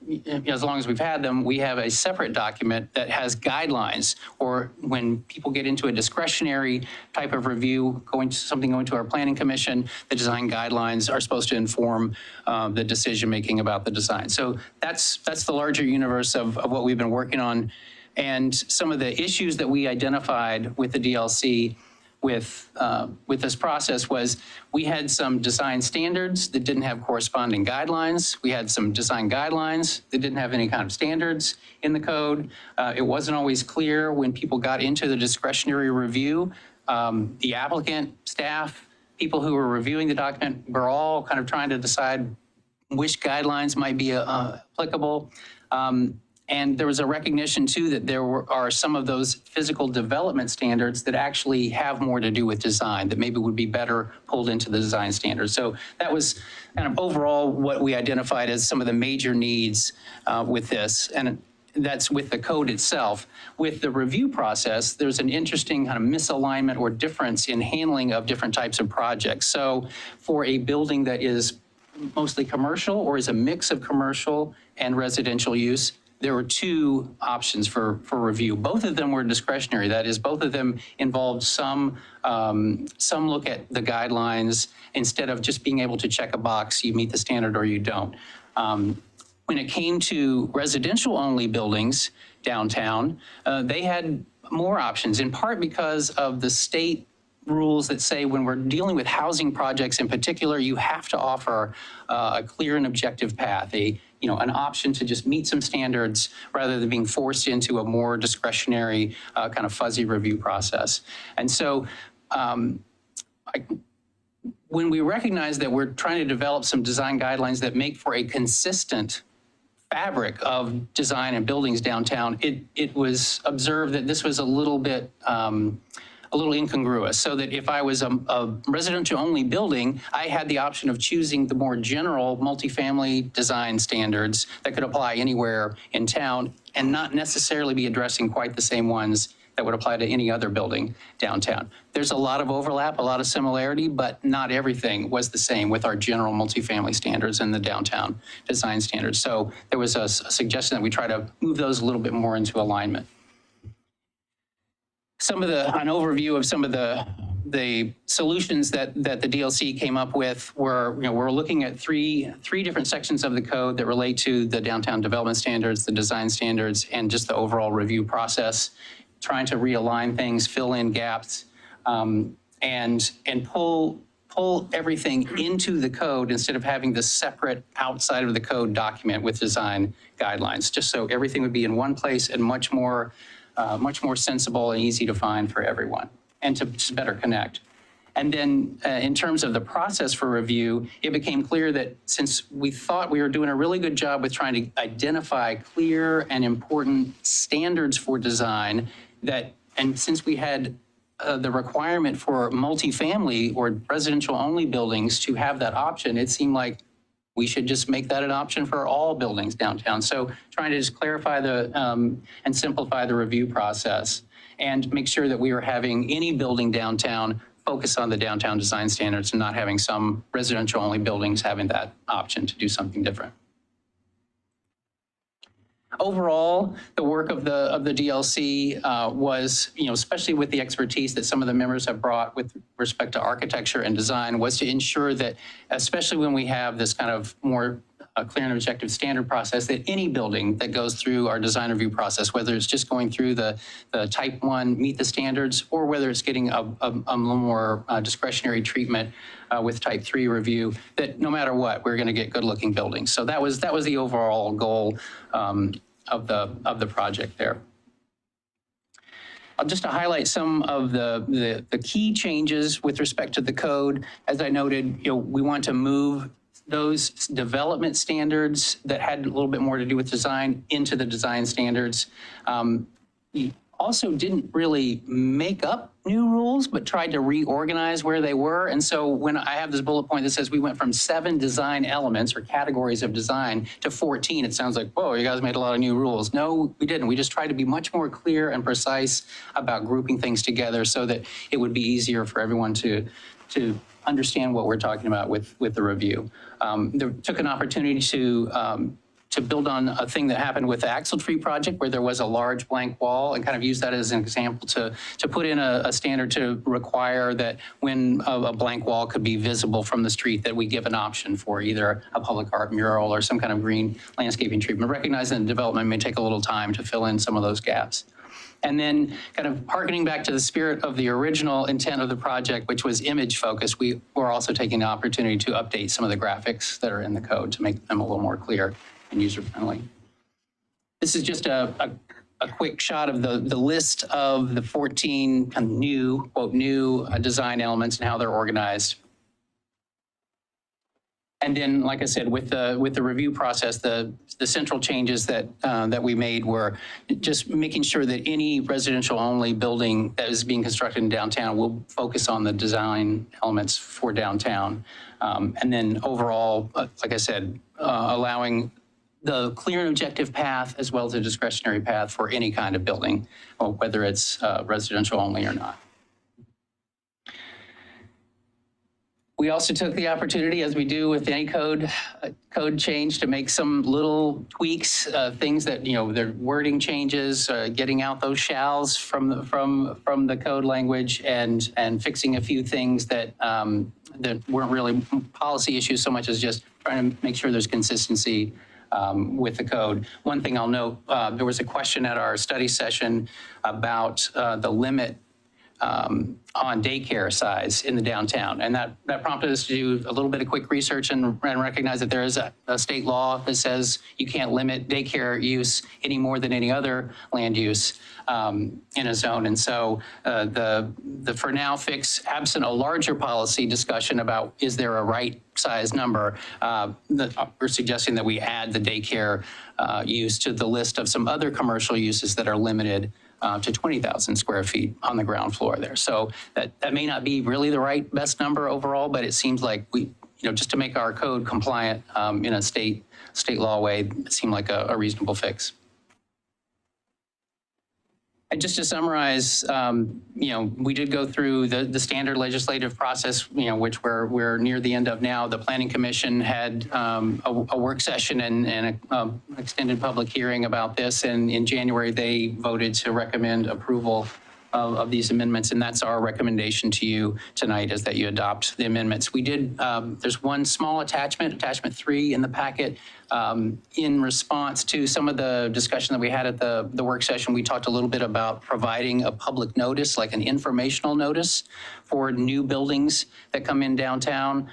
as long as we've had them, we have a separate document that has guidelines, or when people get into a discretionary type of review, going to our planning commission, the design guidelines are supposed to inform the decision-making about the design. So that's the larger universe of what we've been working on And some of the issues that we identified with the DLC with this process was we had some design standards that didn't have corresponding guidelines. We had some design guidelines that didn't have any kind of standards in the code. It wasn't always clear when people got into the discretionary review. The applicant, staff, people who were reviewing the document were all kind of trying to decide which guidelines might be applicable. And there was a recognition too that there are some of those physical development standards that actually have more to do with design that maybe would be better pulled into the design standards. So that was kind of overall what we identified as some of the major needs with this. And that's with the code itself. With the review process, there's an interesting kind of misalignment or difference in handling of different types of projects. So for a building that is mostly commercial or is a mix of commercial and residential use, there were two options for review. Both of them were discretionary. That is, both of them involved some look at the guidelines instead of just being able to check a box, you meet the standard or you don't. When it came to residential-only buildings downtown, they had more options, in part because of the state rules that say when we're dealing with housing projects in particular, you have to offer a clear and objective path, an option to just meet some standards rather than being forced into a more discretionary kind of fuzzy review process. And so when we recognize that we're trying to develop some design guidelines that make for a consistent fabric of design and buildings downtown, it was observed that this was a little bit incongruous, so that if I was a residential-only building, I had the option of choosing the more general multifamily design standards that could apply anywhere in town and not necessarily be addressing quite the same ones that would apply to any other building downtown. There's a lot of overlap, a lot of similarity, but not everything was the same with our general multifamily standards and the downtown design standards. So there was a suggestion that we try to move those a little bit more into alignment. An overview of some of the solutions that the DLC came up with were, we're looking at three different sections of the code that relate to the downtown development standards, the design standards, and just the overall review process, trying to realign things, fill in gaps, and pull everything into the code instead of having this separate outside of the code document with design guidelines, just so everything would be in one place and much more sensible and easy to find for everyone, and to just better connect. And then in terms of the process for review, it became clear that since we thought we were doing a really good job with trying to identify clear and important standards for design, and since we had the requirement for multifamily or residential-only buildings to have that option, it seemed like we should just make that an option for all buildings downtown. So trying to just clarify and simplify the review process and make sure that we were having any building downtown focus on the downtown design standards and not having some residential-only buildings having that option to do something different. Overall, the work of the DLC was, especially with the expertise that some of the members have brought with respect to architecture and design, was to ensure that, especially when we have this kind of more clear and objective standard process, that any building that goes through our design review process, whether it's just going through the type 1 meet the standards, or whether it's getting a little more discretionary treatment with type 3 review, that no matter what, we're going to get good looking buildings. So that was the overall goal of the project there. Just to highlight some of the key changes with respect to the code, as I noted, we want to move those development standards that had a little bit more to do with design into the design standards. We also didn't really make up new rules, but tried to reorganize where they were. And so when I have this bullet point that says we went from 7 design elements or categories of design to 14, it sounds like, whoa, you guys made a lot of new rules. No, we didn't. We just tried to be much more clear and precise about grouping things together so that it would be easier for everyone to understand what we're talking about with the review. Took an opportunity to to build on a thing that happened with the Axle Tree project where there was a large blank wall and kind of use that as an example to put in a standard to require that when a blank wall could be visible from the street, that we give an option for either a public art mural or some kind of green landscaping treatment, recognizing that development may take a little time to fill in some of those gaps. And then kind of hearkening back to the spirit of the original intent of the project, which was image focused, we were also taking the opportunity to update some of the graphics that are in the code to make them a little more clear and user friendly. This is just a quick shot of the list of the 14 kind of new, quote, new design elements and how they're organized. And then, like I said, with the review process, the central changes that we made were just making sure that any residential only building that is being constructed in downtown will focus on the design elements for downtown. And then overall, like I said, allowing the clear and objective path as well as a discretionary path for any kind of building, whether it's residential only or not. We also took the opportunity, as we do with any code change, to make some little tweaks, things that, you know, their wording changes, getting out those shalls from the code language, and fixing a few things that that weren't really policy issues so much as just trying to make sure there's consistency with the code. One thing I'll note, there was a question at our study session about the limit on daycare size in the downtown. And that prompted us to do a little bit of quick research and recognize that there is a state law that says you can't limit daycare use any more than any other land use in a zone. And so the for now fix, absent a larger policy discussion about is there a right size number, we're suggesting that we add the daycare use to the list of some other commercial uses that are limited to 20,000 square feet on the ground floor there. So that may not be really the right best number overall, but it seems like we, you know, just to make our code compliant in a state law way, it seemed like a reasonable fix. And just to summarize, you know, we did go through the standard legislative process, you know, which we're near the end of now. The Planning Commission had a work session and an extended public hearing about this. And in January, they voted to recommend approval of these amendments. And that's our recommendation to you tonight, is that you adopt the amendments. We did, there's one small attachment 3 in the packet. In response to some of the discussion that we had at the work session, we talked a little bit about providing a public notice, like an informational notice for new buildings that come in downtown.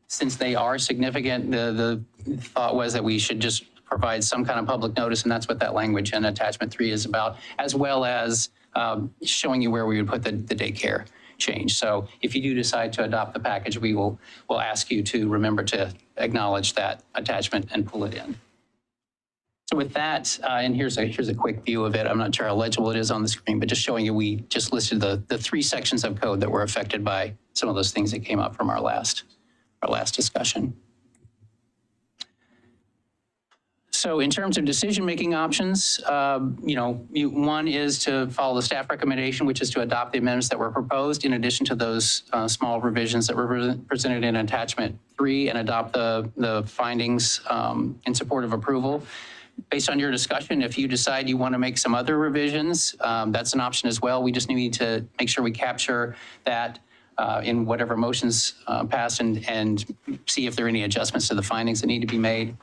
Since they are significant, the thought was that we should just provide some kind of public notice, and that's what that language in attachment 3 is about, as well as showing you where we would put the daycare change. So if you do decide to adopt the package, we'll ask you to remember to acknowledge that attachment and pull it in. So with that, and here's a quick view of it. I'm not sure how legible it is on the screen, but just showing you, we just listed the 3 sections of code that were affected by some of those things that came up from our last discussion. So in terms of decision-making options, you know, one is to follow the staff recommendation, which is to adopt the amendments that were proposed, in addition to those small revisions that were presented in attachment 3, and adopt the findings in support of approval. Based on your discussion, if you decide you want to make some other revisions, that's an option as well. We just need to make sure we capture that in whatever motions pass and see if there are any adjustments to the findings that need to be made.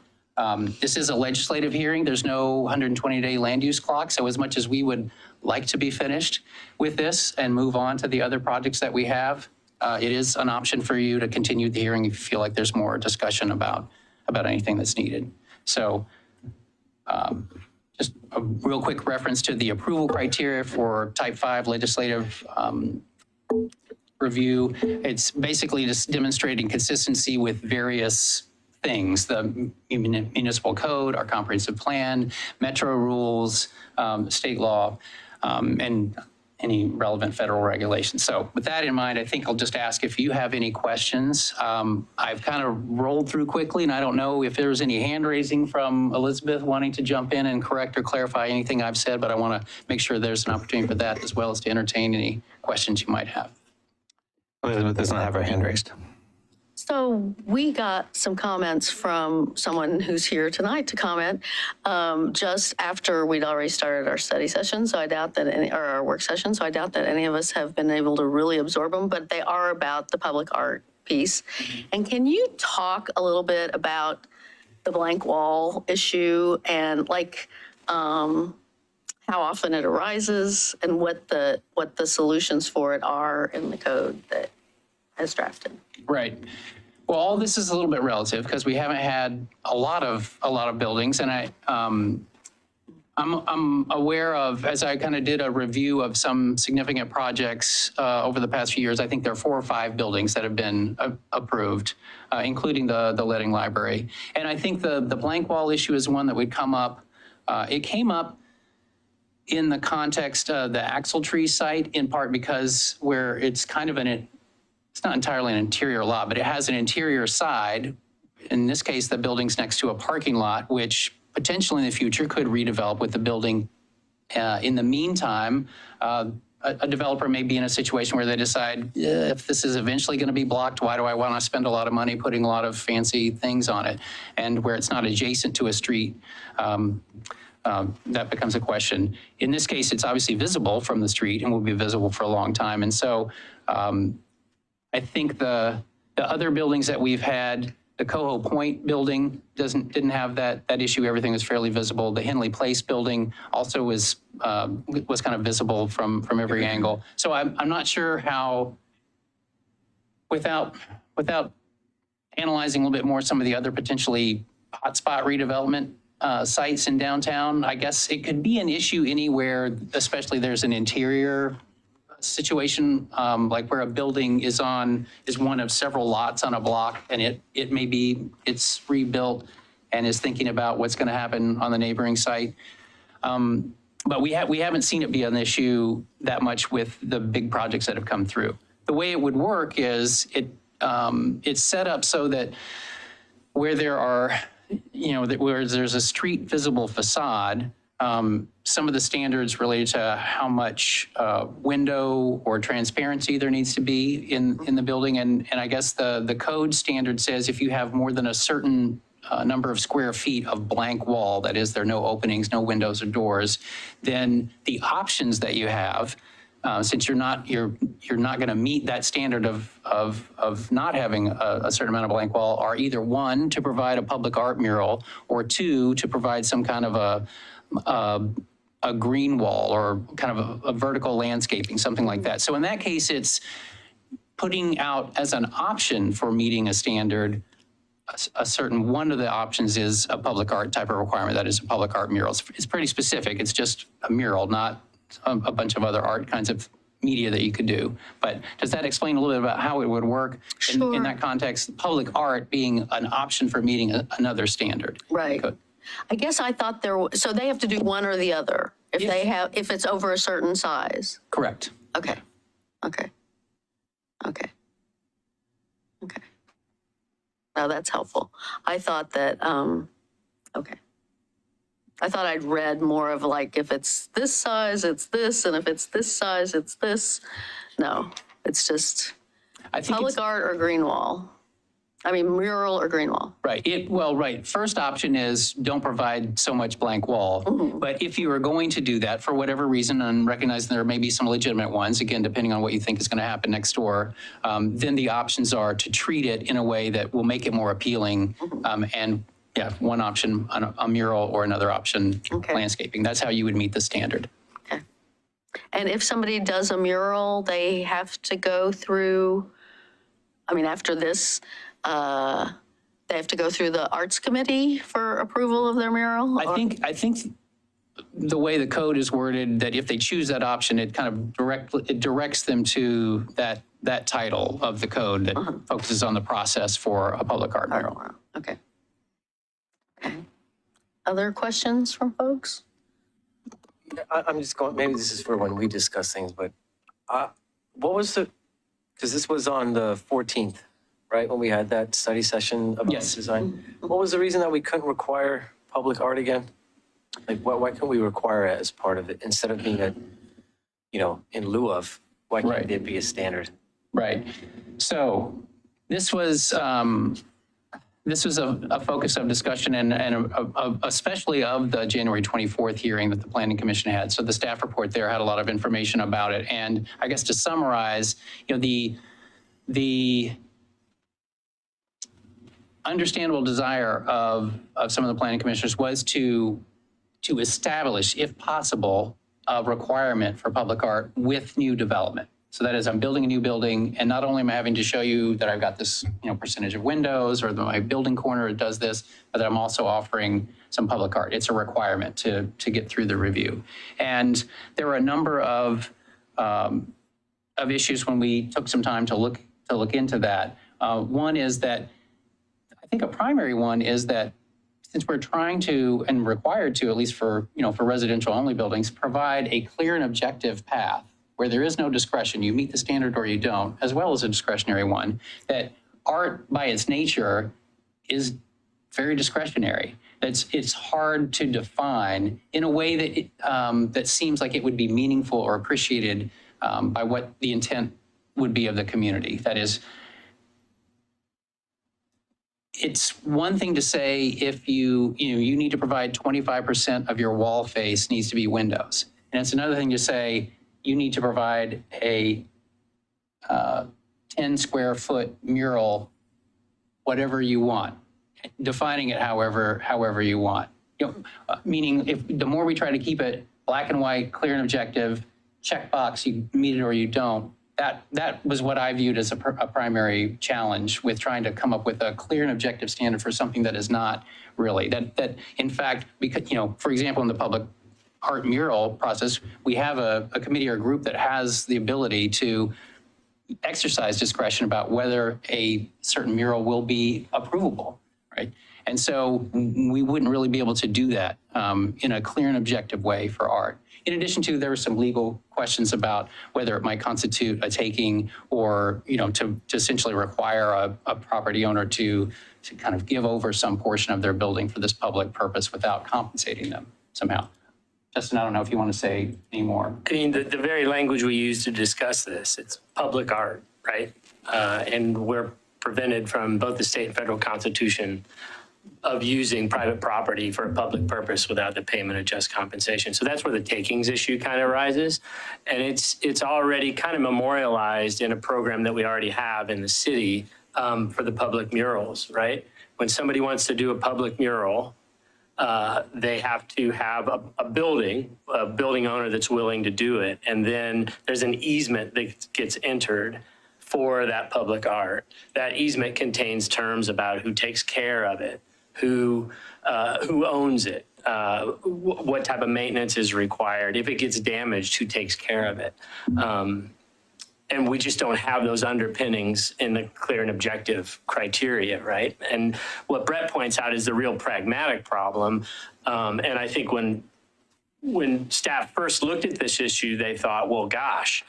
This is a legislative hearing. There's no 120-day land use clock. So as much as we would like to be finished with this and move on to the other projects that we have, it is an option for you to continue the hearing if you feel like there's more discussion about anything that's needed. So just a real quick reference to the approval criteria for type 5 legislative review. It's basically just demonstrating consistency with various things, the municipal code, our comprehensive plan, metro rules, state law, and any relevant federal regulations. So with that in mind, I think I'll just ask if you have any questions. I've kind of rolled through quickly, and I don't know if there's any hand raising from Elizabeth wanting to jump in and correct or clarify anything I've said, but I want to make sure there's an opportunity for that, as well as to entertain any questions you might have. Elizabeth does not have her hand raised. So we got some comments from someone who's here tonight to comment just after we'd already started our study session. So I doubt that or our work session. So I doubt that any of us have been able to really absorb them, but they are about the public art piece. And can you talk a little bit about the blank wall issue and how often it arises and what the solutions for it are in the code that is drafted? Right. Well, all this is a little bit relative because we haven't had a lot of buildings, and I'm aware of, as I kind of did a review of some significant projects over the past few years, I think there are 4 or 5 buildings that have been approved, including the Leading Library. And I think the blank wall issue is one that would come up. It came up in the context of the Axle Tree site, in part because where it's kind of it's not entirely an interior lot, but it has an interior side. In this case, the building's next to a parking lot, which potentially in the future could redevelop with the building. In the meantime, a developer may be in a situation where they decide, if this is eventually going to be blocked, why do I want to spend a lot of money putting a lot of fancy things on it? And where it's not adjacent to a street, that becomes a question. In this case, it's obviously visible from the street and will be visible for a long time. And so I think the other buildings that we've had, the Coho Point building didn't have that issue. Everything was fairly visible. The Henley Place building also was kind of visible from every angle. So I'm not sure how, without analyzing a little bit more some of the other potentially hotspot redevelopment sites in downtown, I guess it could be an issue anywhere, especially there's an interior situation, like where a building is one of several lots on a block, and it's rebuilt and is thinking about what's going to happen on the neighboring site. But we haven't seen it be an issue that much with the big projects that have come through. The way it would work is it's set up so that where there are, where there's a street visible facade, some of the standards related to how much window or transparency there needs to be in the building. And I guess the code standard says if you have more than a certain number of square feet of blank wall, that is, there are no openings, no windows or doors, then the options that you have, since you're not going to meet that standard of not having a certain amount of blank wall, are either 1, to provide a public art mural, or 2, to provide some kind of a green wall or kind of a vertical landscaping, something like that. So in that case, it's putting out as an option for meeting a standard, a certain one of the options is a public art type of requirement, that is a public art mural. It's pretty specific. It's just a mural, not a bunch of other art kinds of media that you could do. But does that explain a little bit about how it would work in that context? Public art being an option for meeting another standard. Right. I guess I thought so they have to do one or the other if it's over a certain size. Correct. Okay. Now that's helpful. I thought that, I thought I'd read more of if it's this size, it's this, and if it's this size, it's this. No, it's just public art or green wall. I mean, mural or green wall. Right. Right. First option is don't provide so much blank wall. Mm-hmm. But if you are going to do that for whatever reason, and recognizing there may be some legitimate ones, again, depending on what you think is going to happen next door, then the options are to treat it in a way that will make it more appealing. And one option, a mural, or another option, landscaping. That's how you would meet the standard. Okay. And if somebody does a mural, they have to go through, after this, they have to go through the arts committee for approval of their mural? I think the way the code is worded, that if they choose that option, it kind of directs them to that title of the code that focuses on the process for a public art mural. Okay. Other questions from folks? I'm just going, maybe this is for when we discuss things, but what was because this was on the 14th, right, when we had that study session about design? What was the reason that we couldn't require public art again? Why couldn't we require it as part of it instead of being in lieu of? Why can't it be a standard? Right. So This was a focus of discussion and especially of the January 24th hearing that the Planning Commission had. So the staff report there had a lot of information about it. And I guess to summarize, the understandable desire of some of the planning commissioners was to establish, if possible, a requirement for public art with new development. So that is, I'm building a new building, and not only am I having to show you that I've got this, percentage of windows, or my building corner does this, but that I'm also offering some public art. It's a requirement to get through the review. And there were a number of issues when we took some time to look into that. One is that, I think a primary one is that since we're trying to, and required to, at least for residential only buildings, provide a clear and objective path where there is no discretion, you meet the standard or you don't, as well as a discretionary one, that art by its nature is very discretionary. It's hard to define in a way that that seems like it would be meaningful or appreciated by what the intent would be of the community. That is, it's one thing to say if you need to provide 25% of your wall face needs to be windows. And it's another thing to say you need to provide a 10 square foot mural, whatever you want, defining it however you want. Meaning if the more we try to keep it black and white, clear and objective, checkbox, you meet it or you don't, that was what I viewed as a primary challenge with trying to come up with a clear and objective standard for something that is not really. That in fact, because, for example, in the public art mural process, we have a committee or a group that has the ability to exercise discretion about whether a certain mural will be approvable, right? And so we wouldn't really be able to do that in a clear and objective way for art. In addition to, there were some legal questions about whether it might constitute a taking or, to essentially require a property owner to kind of give over some portion of their building for this public purpose without compensating them somehow. Justin, I don't know if you want to say any more. I mean, the very language we use to discuss this, it's public art, right? And we're prevented from both the state and federal constitution of using private property for a public purpose without the payment of just compensation. So that's where the takings issue kind of arises. And it's already kind of memorialized in a program that we already have in the city for the public murals, right? When somebody wants to do a public mural, they have to have a building owner that's willing to do it. And then there's an easement that gets entered for that public art. That easement contains terms about who takes care of it, who owns it, what type of maintenance is required. If it gets damaged, who takes care of it? And we just don't have those underpinnings in the clear and objective criteria, right? And what Brett points out is the real pragmatic problem. And I think when staff first looked at this issue, they thought, well, gosh,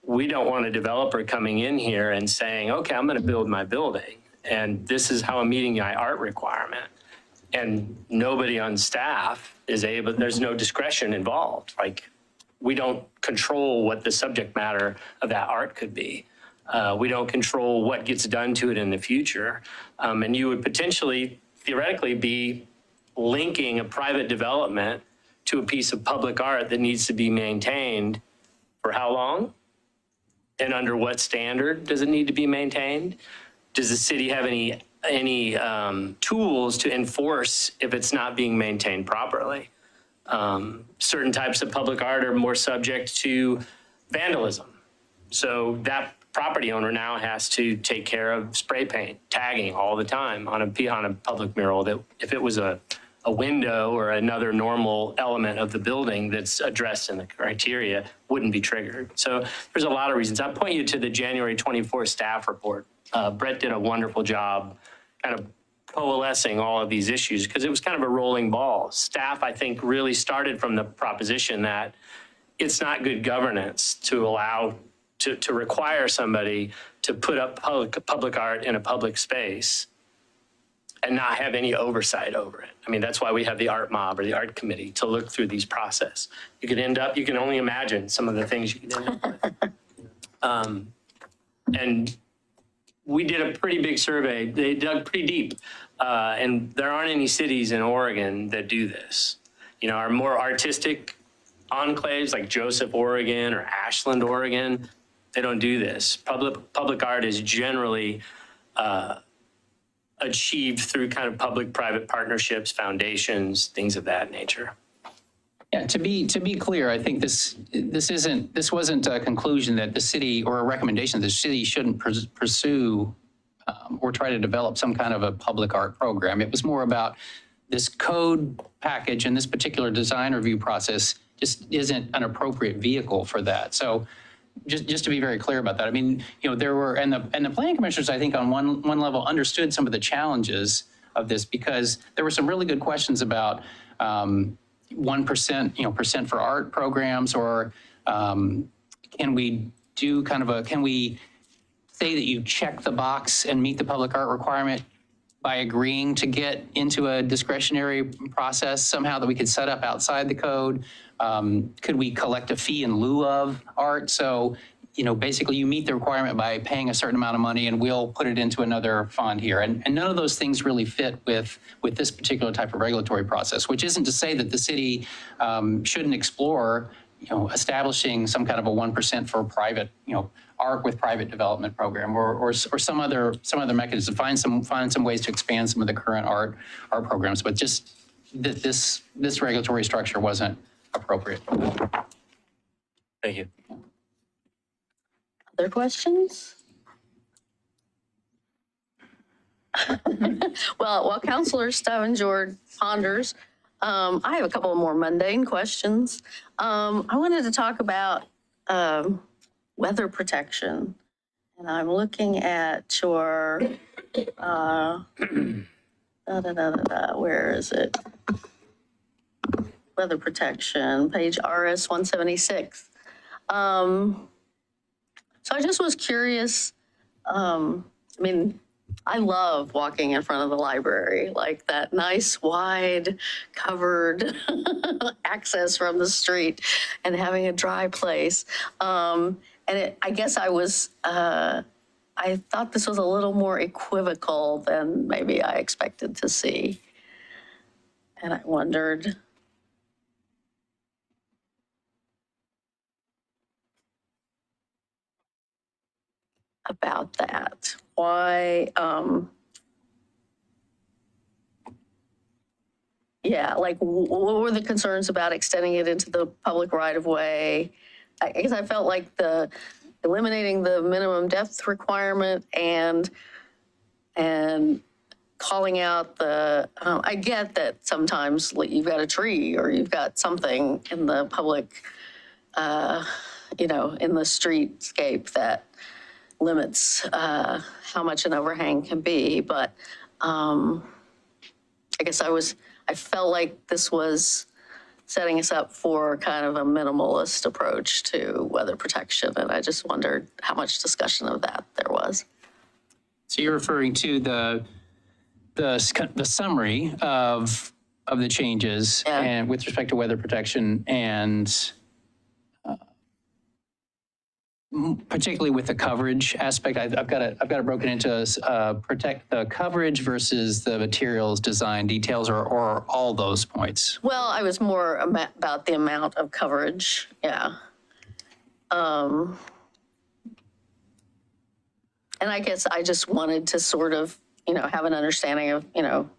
we don't want a developer coming in here and saying, okay, I'm gonna build my building, and this is how I'm meeting my art requirement. And nobody on staff is able, there's no discretion involved. Like, we don't control what the subject matter of that art could be. We don't control what gets done to it in the future. And you would potentially, theoretically, be linking a private development to a piece of public art that needs to be maintained for how long? And under what standard does it need to be maintained? Does the city have any tools to enforce if it's not being maintained properly? Certain types of public art are more subject to vandalism. So that property owner now has to take care of spray paint, tagging all the time on a public mural that if it was a window or another normal element of the building that's addressed in the criteria wouldn't be triggered. So there's a lot of reasons. I'll point you to the January 24th staff report. Brett did a wonderful job kind of coalescing all of these issues because it was kind of a rolling ball. Staff, I think, really started from the proposition that it's not good governance to allow, to require somebody to put up public art in a public space and not have any oversight over it. I mean, that's why we have the art mob or the art committee to look through these process. You could end up, you can only imagine some of the things you could end up with. And we did a pretty big survey. They dug pretty deep. And there aren't any cities in Oregon that do this. You know, our more artistic enclaves like Joseph, Oregon or Ashland, Oregon, they don't do this. Public art is generally achieved through kind of public-private partnerships, foundations, things of that nature. Yeah, to be clear, I think this wasn't a conclusion that the city, or a recommendation that the city shouldn't pursue or try to develop some kind of a public art program. It was more about this code package and this particular design review process just isn't an appropriate vehicle for that. So just to be very clear about that, I mean, you know, there were, and the planning commissioners, I think on one level understood some of the challenges of this, because there were some really good questions about 1%, you know, percent for art programs, or can we do kind of a, can we say that you check the box and meet the public art requirement by agreeing to get into a discretionary process somehow that we could set up outside the code? Could we collect a fee in lieu of art? So, you know, basically you meet the requirement by paying a certain amount of money and we'll put it into another fund here. And none of those things really fit with this particular type of regulatory process, which isn't to say that the city shouldn't explore, you know, establishing some kind of a 1% for private, you know, art with private development program, or some other mechanism, find some ways to expand some of the current art programs, but just this regulatory structure wasn't appropriate. Thank you. Other questions? Well, while Councilor Stavanger ponders, I have a couple of more mundane questions. I wanted to talk about weather protection. And I'm looking at your, where is it? Weather protection, page RS 176. So I just was curious. I mean, I love walking in front of the library, like that nice, wide, covered access from the street and having a dry place. And I guess I thought this was a little more equivocal than maybe I expected to see. And I wondered, about that. Why, yeah, like what were the concerns about extending it into the public right of way? I guess I felt like eliminating the minimum depth requirement and calling out I get that sometimes you've got a tree or you've got something in the public, you know, in the streetscape that limits how much an overhang can be, but I guess I felt like this was setting us up for kind of a minimalist approach to weather protection, and I just wondered how much discussion of that there was. So you're referring to the summary of the changes, yeah, and with respect to weather protection, and particularly with the coverage aspect. I've got it broken into protect the coverage versus the materials design details, or all those points. Well, I was more about the amount of coverage, yeah. And I guess I just wanted to sort of, you know, have an understanding of, you know,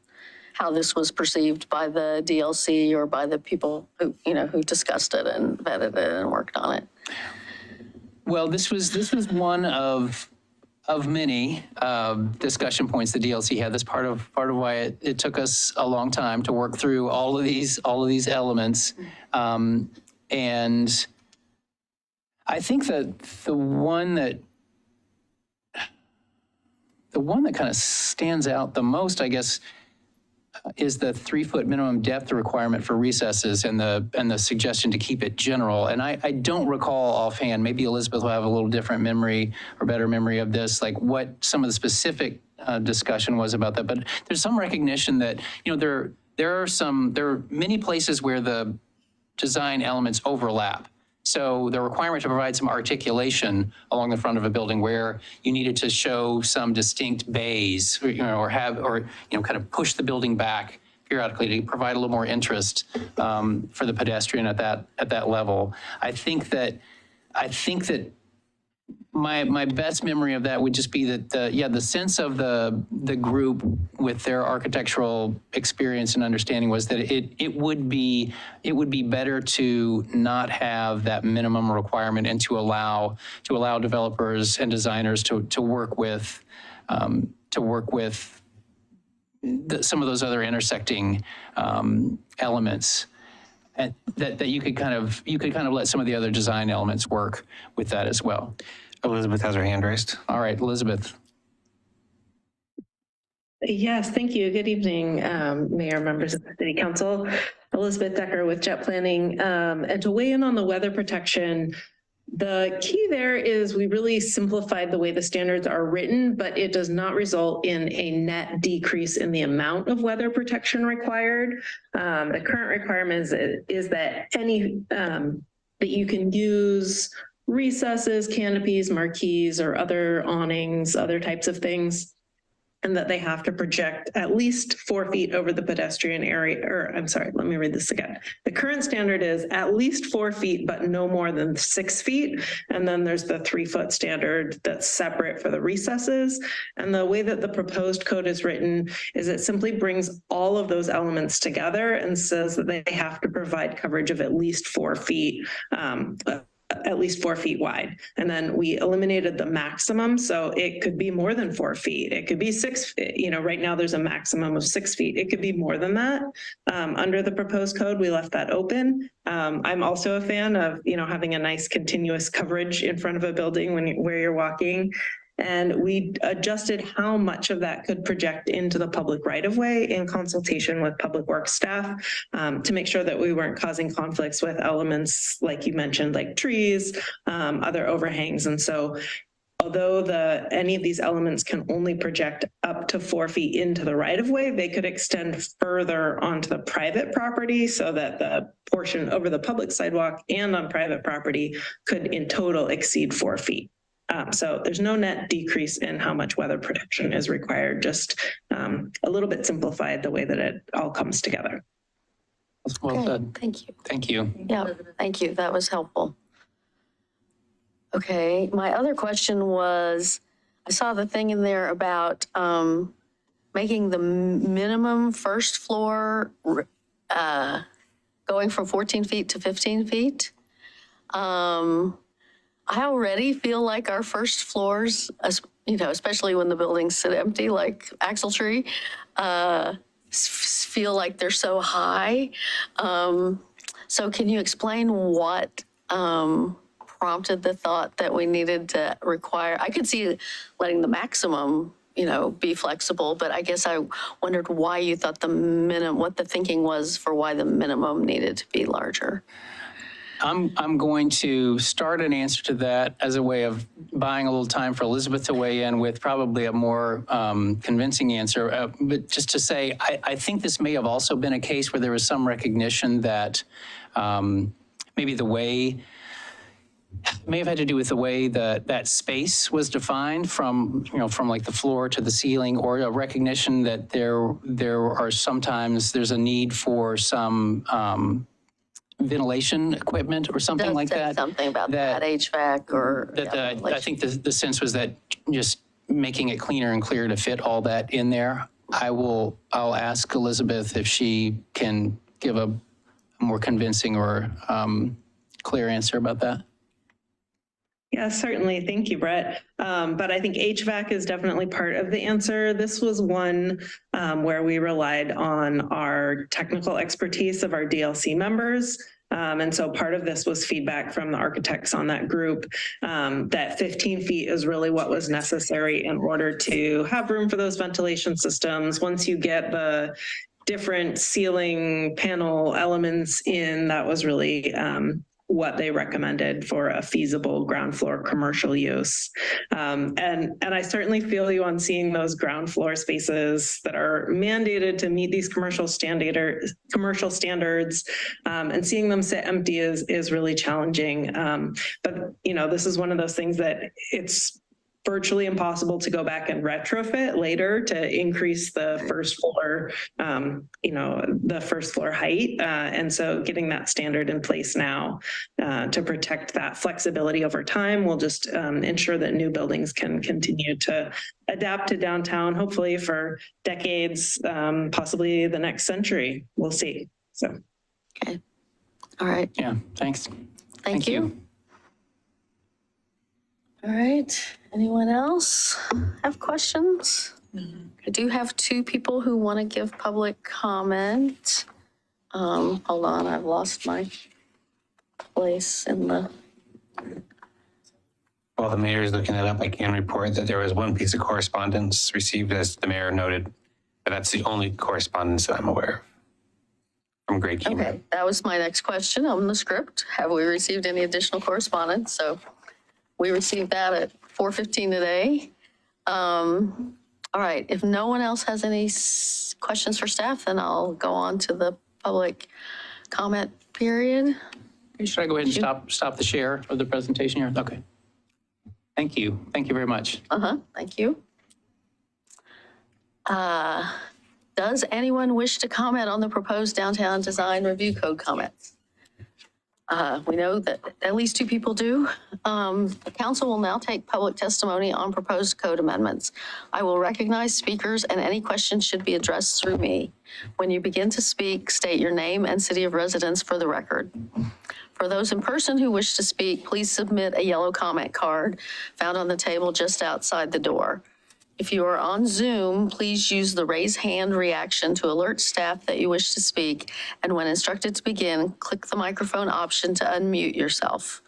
how this was perceived by the DLC or by the people who, you know, who discussed it and vetted it and worked on it. Well, this was one of many discussion points the DLC had. That's part of why it took us a long time to work through all of these elements. And I think that the one that kind of stands out the most, I guess, is the 3-foot minimum depth requirement for recesses and the suggestion to keep it general. And I don't recall offhand, maybe Elizabeth will have a little different memory or better memory of this, like what some of the specific discussion was about that. But there's some recognition that, you know, there are many places where the design elements overlap. So the requirement to provide some articulation along the front of a building where you needed to show some distinct bays, or kind of push the building back periodically to provide a little more interest for the pedestrian at that level. I think that my best memory of that would just be that the sense of the group with their architectural experience and understanding was that it would be better to not have that minimum requirement and to allow developers and designers to work with some of those other intersecting elements. And that you could kind of let some of the other design elements work with that as well. Elizabeth has her hand raised. All right, Elizabeth. Yes, thank you. Good evening, Mayor, members of the City Council. Elizabeth Decker with Jet Planning. And to weigh in on the weather protection, the key there is we really simplified the way the standards are written, but it does not result in a net decrease in the amount of weather protection required. The current requirement is that that you can use recesses, canopies, marquees, or other awnings, other types of things, and that they have to project at least 4 feet over the pedestrian area, or I'm sorry, let me read this again. The current standard is at least 4 feet, but no more than 6 feet. And then there's the 3-foot standard that's separate for the recesses. And the way that the proposed code is written is it simply brings all of those elements together and says that they have to provide coverage of at least 4 feet, at least 4 feet wide. And then we eliminated the maximum. So it could be more than 4 feet. It could be 6 feet. Right now there's a maximum of 6 feet. It could be more than that. Under the proposed code, we left that open. I'm also a fan of, having a nice continuous coverage in front of a building where you're walking. And we adjusted how much of that could project into the public right-of-way in consultation with Public Works staff to make sure that we weren't causing conflicts with elements like you mentioned, like trees, other overhangs. And so although any of these elements can only project up to 4 feet into the right-of-way, they could extend further onto the private property so that the portion over the public sidewalk and on private property could in total exceed 4 feet. So there's no net decrease in how much weather protection is required, just a little bit simplified the way that it all comes together. That's well said. Thank you. Thank you. Yeah, thank you. That was helpful. Okay, my other question was, I saw the thing in there about making the minimum first floor going from 14 feet to 15 feet. I already feel like our first floors, especially when the buildings sit empty, like Axle Tree, feel like they're so high. So can you explain what prompted the thought that we needed to require? I could see letting the maximum, be flexible, but I guess I wondered why you thought what the thinking was for why the minimum needed to be larger. I'm going to start an answer to that as a way of buying a little time for Elizabeth to weigh in with probably a more convincing answer. But just to say, I think this may have also been a case where there was some recognition that maybe the way may have had to do with the way that space was defined from like the floor to the ceiling, or a recognition that there are sometimes there's a need for some ventilation equipment or something like that. Something about that HVAC or. I think the sense was that just making it cleaner and clearer to fit all that in there. I'll ask Elizabeth if she can give a more convincing or clear answer about that. Yeah, certainly. Thank you, Brett. But I think HVAC is definitely part of the answer. This was one where we relied on our technical expertise of our DLC members. And so part of this was feedback from the architects on that group that 15 feet is really what was necessary in order to have room for those ventilation systems. Once you get the different ceiling panel elements in, that was really what they recommended for a feasible ground floor commercial use. And I certainly feel you on seeing those ground floor spaces that are mandated to meet these commercial standards, and seeing them sit empty is really challenging. But you know, this is one of those things that it's virtually impossible to go back and retrofit later to increase the first floor, the first floor height. And so getting that standard in place now to protect that flexibility over time will just ensure that new buildings can continue to adapt to downtown, hopefully for decades, possibly the next century. We'll see. So. Okay. All right. Yeah, thanks. Thank you. All right. Anyone else have questions? I do have two people who want to give public comment. Hold on, I've lost my place in the. While the mayor is looking it up, I can report that there was one piece of correspondence received, as the mayor noted, but that's the only correspondence that I'm aware of from Greg Keemer. Okay, that was my next question on the script. Have we received any additional correspondence? So we received that at 4:15 today. All right, if no one else has any questions for staff, then I'll go on to the public comment period. Should I go ahead and stop the share of the presentation here? Okay. Thank you. Thank you very much. Thank you. Does anyone wish to comment on the proposed downtown design review code comments? We know that at least two people do. The council will now take public testimony on proposed code amendments. I will recognize speakers and any questions should be addressed through me. When you begin to speak, state your name and city of residence for the record. For those in person who wish to speak, please submit a yellow comment card found on the table just outside the door. If you are on Zoom, please use the raise hand reaction to alert staff that you wish to speak. And when instructed to begin, click the microphone option to unmute yourself.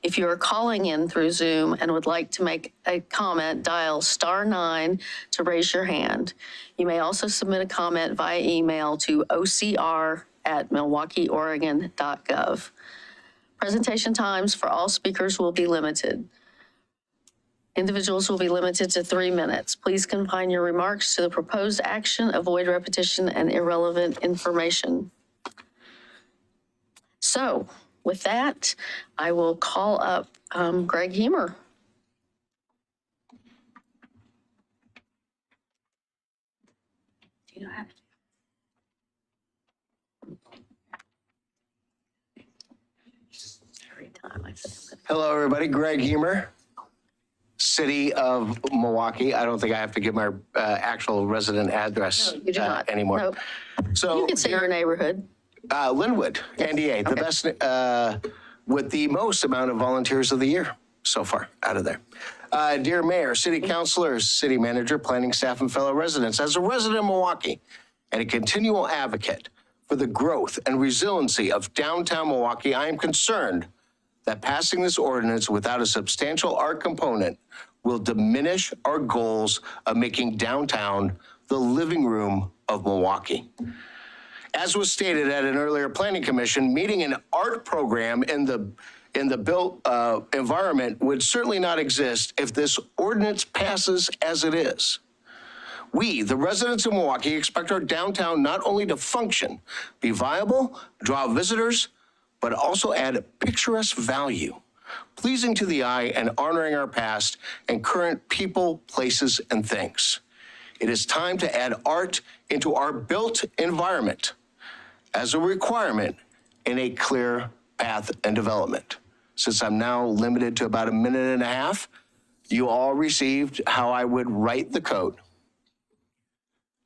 If you are calling in through Zoom and would like to make a comment, dial *9 to raise your hand. You may also submit a comment via email to ocr@milwaukieoregon.gov. Presentation times for all speakers will be limited. Individuals will be limited to 3 minutes. Please confine your remarks to the proposed action, avoid repetition and irrelevant information. So with that, I will call up Greg Heemer. Do you know how to every time I say Hello, everybody. Greg Heemer, City of Milwaukie. I don't think I have to give my actual resident address No, you do not. anymore. Nope. So You can say your neighborhood. Linwood, NDA, the best with the most amount of volunteers of the year so far out of there. Dear Mayor, City Councilors, City Manager, Planning Staff, and fellow residents, as a resident of Milwaukie and a continual advocate for the growth and resiliency of downtown Milwaukie, I am concerned that passing this ordinance without a substantial art component will diminish our goals of making downtown the living room of Milwaukie. As was stated at an earlier planning commission meeting, an art program in the built environment would certainly not exist if this ordinance passes as it is. We, the residents of Milwaukie, expect our downtown not only to function, be viable, draw visitors, but also add picturesque value, pleasing to the eye and honoring our past and current people, places, and things. It is time to add art into our built environment as a requirement in a clear path and development. Since I'm now limited to about a minute and a half, you all received how I would write the code.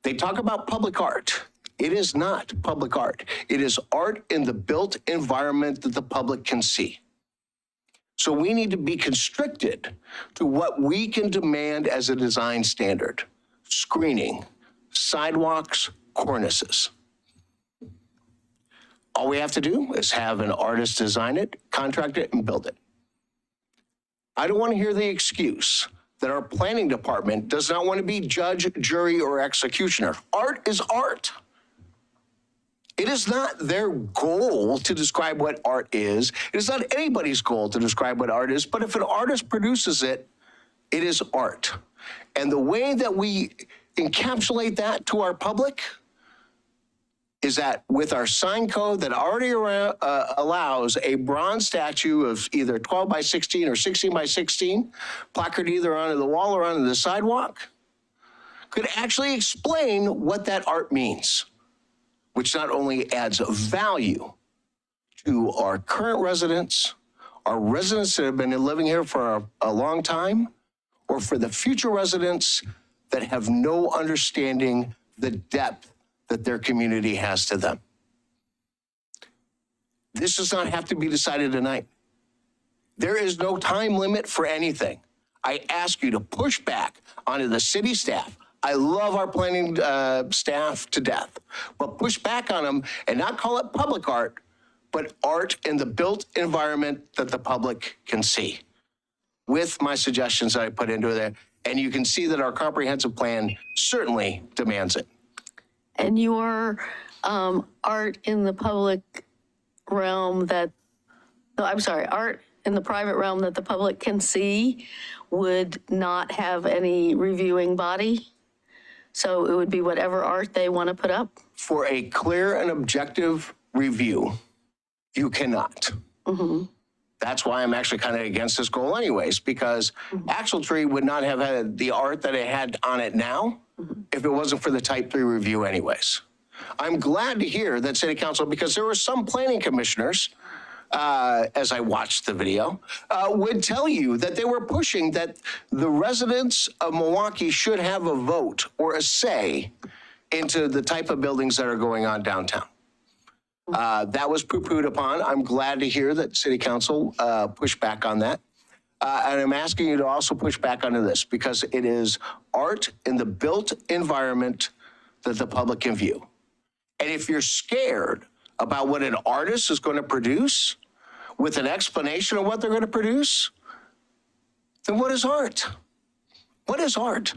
They talk about public art. It is not public art. It is art in the built environment that the public can see. So we need to be constricted to what we can demand as a design standard: screening, sidewalks, cornices. All we have to do is have an artist design it, contract it, and build it. I don't want to hear the excuse that our planning department does not want to be judge, jury, or executioner. Art is art. It is not their goal to describe what art is. It is not anybody's goal to describe what art is, but if an artist produces it, it is art. And the way that we encapsulate that to our public is that with our sign code that already allows a bronze statue of either 12 by 16 or 16 by 16, placard either onto the wall or onto the sidewalk, could actually explain what that art means, which not only adds value to our current residents, our residents that have been living here for a long time, or for the future residents that have no understanding the depth that their community has to them. This does not have to be decided tonight. There is no time limit for anything. I ask you to push back onto the city staff. I love our planning staff to death, but push back on them and not call it public art, but art in the built environment that the public can see. With my suggestions that I put into there, and you can see that our comprehensive plan certainly demands it. And your art in the public realm that, no, I'm sorry, art in the private realm that the public can see would not have any reviewing body? So it would be whatever art they want to put up? For a clear and objective review, you cannot. Mm-hmm. That's why I'm actually kind of against this goal anyways, because Axle Tree would not have had the art that it had on it now if it wasn't for the type 3 review anyways. I'm glad to hear that City Council, because there were some planning commissioners, as I watched the video, would tell you that they were pushing that the residents of Milwaukie should have a vote or a say into the type of buildings that are going on downtown. That was poo-pooed upon. I'm glad to hear that City Council pushed back on that. And I'm asking you to also push back onto this because it is art in the built environment that the public can view. And if you're scared about what an artist is going to produce with an explanation of what they're going to produce, then what is art? What is art?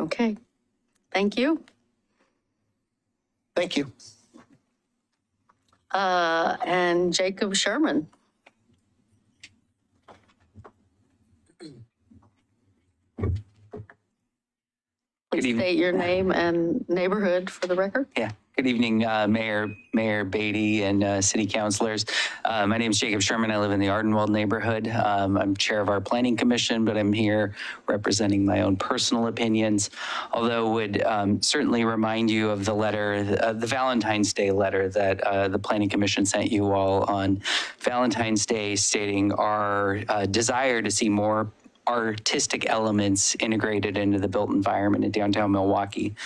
Okay. Thank you. Thank you. And Jacob Sherman. Please state your name and neighborhood for the record. Yeah. Good evening, Mayor Beatty and city councilors. My name is Jacob Sherman. I live in the Ardenwald neighborhood. I'm chair of our planning commission, but I'm here representing my own personal opinions. Although would certainly remind you of the letter, the Valentine's Day letter that the planning commission sent you all on Valentine's Day, stating our desire to see more artistic elements integrated into the built environment in downtown Milwaukie.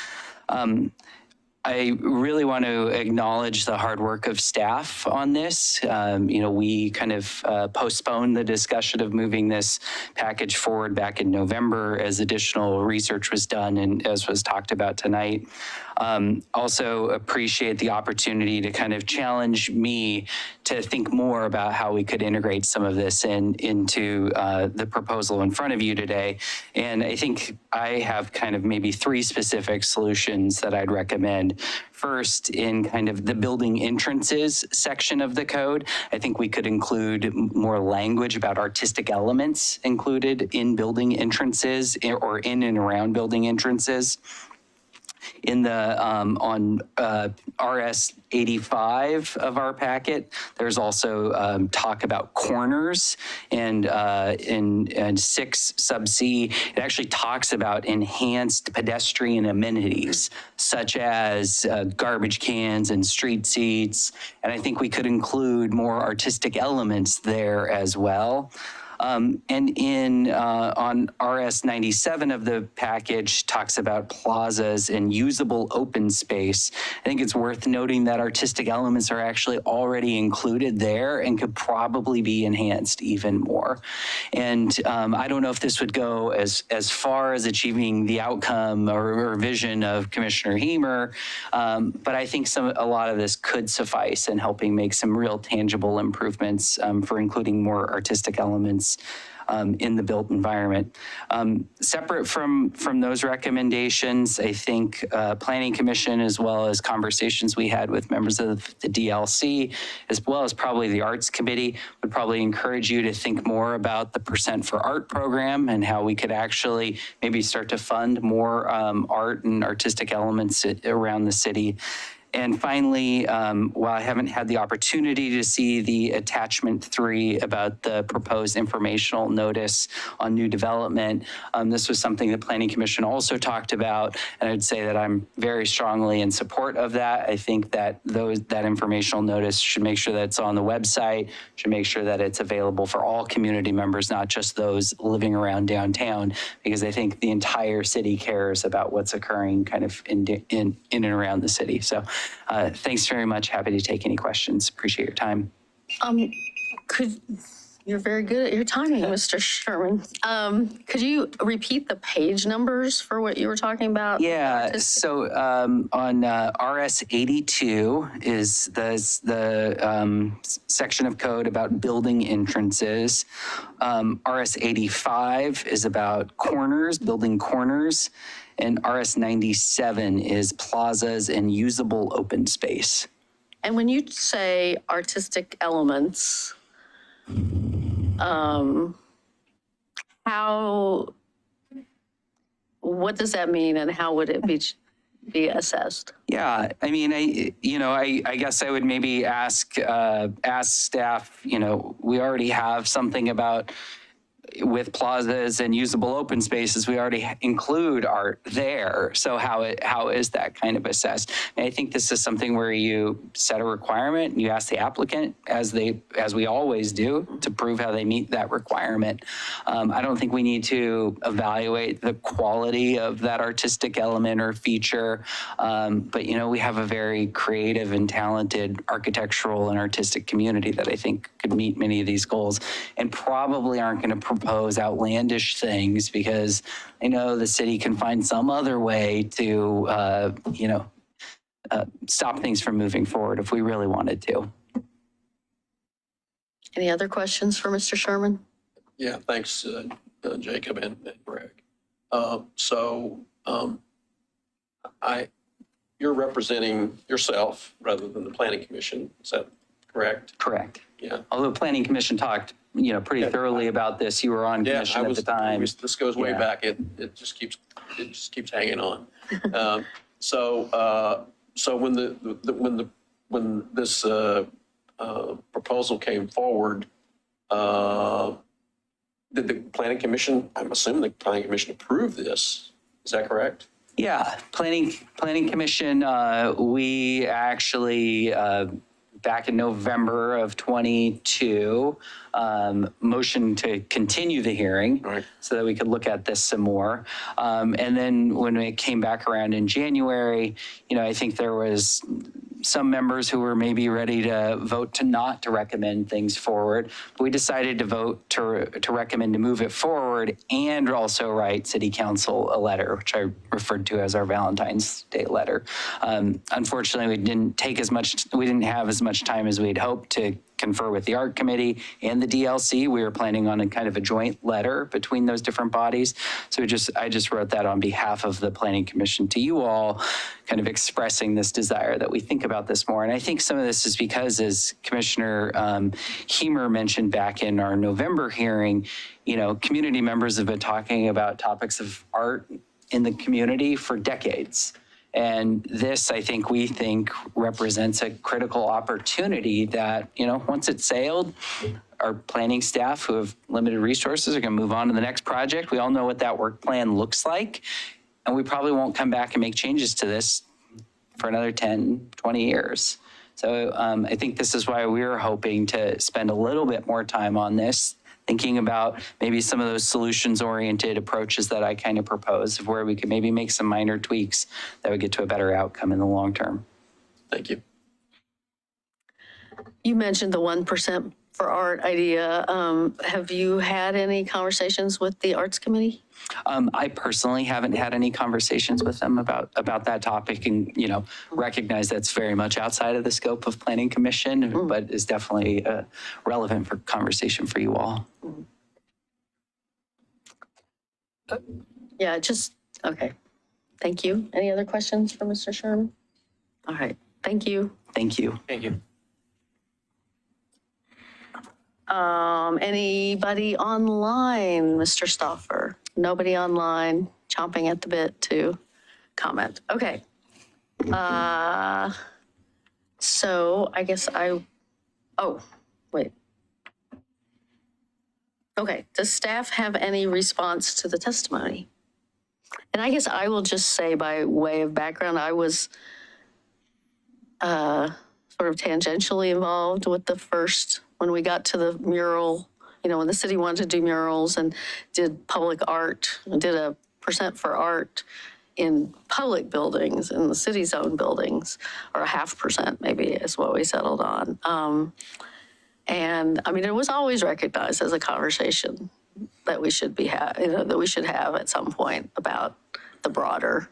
I really want to acknowledge the hard work of staff on this. We kind of postponed the discussion of moving this package forward back in November as additional research was done and as was talked about tonight. Also appreciate the opportunity to kind of challenge me to think more about how we could integrate some of this into the proposal in front of you today. And I think I have kind of maybe 3 specific solutions that I'd recommend. First, in kind of the building entrances section of the code, I think we could include more language about artistic elements included in building entrances or in and around building entrances. In the on RS 85 of our packet, there's also talk about corners, and in 6 sub C, it actually talks about enhanced pedestrian amenities such as garbage cans and street seats, and I think we could include more artistic elements there as well. And on RS 97 of the package talks about plazas and usable open space. I think it's worth noting that artistic elements are actually already included there and could probably be enhanced even more. And I don't know if this would go as far as achieving the outcome or vision of Commissioner Hemer, but I think a lot of this could suffice in helping make some real tangible improvements for including more artistic elements arts in the built environment. Separate from those recommendations, I think Planning Commission, as well as conversations we had with members of the DLC, as well as probably the Arts Committee, would probably encourage you to think more about the Percent for Art program and how we could actually maybe start to fund more art and artistic elements around the city. And finally, while I haven't had the opportunity to see the attachment 3 about the proposed informational notice on new development, this was something the Planning Commission also talked about, and I would say that I'm very strongly in support of that. I think that that informational notice should make sure that it's on the website, should make sure that it's available for all community members, not just those living around downtown, because I think the entire city cares about what's occurring kind of in and around the city. So thanks very much. Happy to take any questions. Appreciate your time. You're very good at your timing, Mr. Sherman. Could you repeat the page numbers for what you were talking about? Yeah, so on RS 82 is the section of code about building entrances. RS 85 is about corners, building corners. And RS 97 is plazas and usable open space. And when you say artistic elements, what does that mean, and how would it be assessed? Yeah, I mean, I guess I would maybe ask staff, we already have something about with plazas and usable open spaces, we already include art there. So how is that kind of assessed? And I think this is something where you set a requirement and you ask the applicant, as we always do, to prove how they meet that requirement. I don't think we need to evaluate the quality of that artistic element or feature, but we have a very creative and talented architectural and artistic community that I think could meet many of these goals, and probably aren't going to propose outlandish things, because I know the city can find some other way to, stop things from moving forward if we really wanted to. Any other questions for Mr. Sherman? Yeah, thanks, Jacob and Greg. You're representing yourself rather than the Planning Commission, is that correct? Correct. Yeah. Although Planning Commission talked, pretty thoroughly about this. You were on commission at the time. This goes way back. It just keeps hanging on. So when this proposal came forward, did the Planning Commission? I'm assuming the Planning Commission approved this. Is that correct? Yeah, Planning Commission. We actually. Back in November of 22, motion to continue the hearing so that we could look at this some more. And then when it came back around in January, I think there was some members who were maybe ready to vote not to recommend things forward. But we decided to vote to recommend to move it forward and also write City Council a letter, which I referred to as our Valentine's Day letter. Unfortunately, we didn't have as much time as we'd hoped to confer with the Art Committee and the DLC. We were planning on a kind of a joint letter between those different bodies. So I just wrote that on behalf of the Planning Commission to you all, kind of expressing this desire that we think about this more. And I think some of this is because, as Commissioner Heemer mentioned back in our November hearing, community members have been talking about topics of art in the community for decades. And this, we think represents a critical opportunity that, once it's sailed, our planning staff who have limited resources are going to move on to the next project. We all know what that work plan looks like, and we probably won't come back and make changes to this for another 10, 20 years. So I think this is why we're hoping to spend a little bit more time on this, thinking about maybe some of those solutions-oriented approaches that I kind of proposed, of where we could maybe make some minor tweaks that would get to a better outcome in the long term. Thank you. You mentioned the 1% for art idea. Have you had any conversations with the Arts Committee? I personally haven't had any conversations with them about that topic, and recognize that's very much outside of the scope of Planning Commission, but is definitely relevant for conversation for you all. Yeah, just, okay. Thank you. Any other questions for Mr. Sherman? All right, thank you. Thank you. Thank you. Anybody online, Mr. Stauffer? Nobody online, chomping at the bit to comment. Okay. So I guess oh, wait. Okay, does staff have any response to the testimony? And I guess I will just say by way of background, I was sort of tangentially involved with the first, when we got to the mural, when the city wanted to do murals and did public art, did a % for art in public buildings, in the city's own buildings, or a 0.5% maybe is what we settled on. And I mean, it was always recognized as a conversation that we should be that we should have at some point about the broader,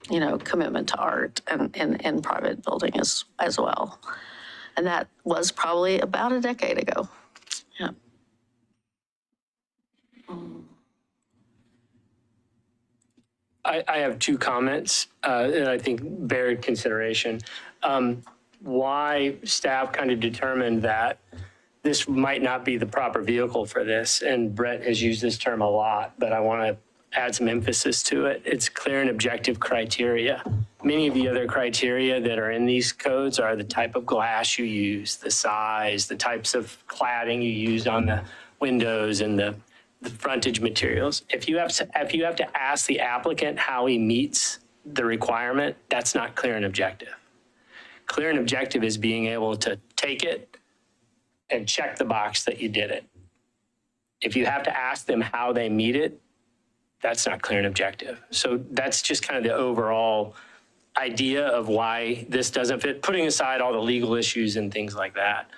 commitment to art and private building as well. And that was probably about a decade ago. Yeah. I have two comments that I think bear consideration. Why staff kind of determined that this might not be the proper vehicle for this, and Brett has used this term a lot, but I want to add some emphasis to it. It's clear and objective criteria. Many of the other criteria that are in these codes are the type of glass you use, the size, the types of cladding you use on the windows and the frontage materials. If you have to ask the applicant how he meets the requirement, that's not clear and objective. Clear and objective is being able to take it and check the box that you did it. If you have to ask them how they meet it, that's not clear and objective. So that's just kind of the overall idea of why this doesn't fit, putting aside all the legal issues and things like that.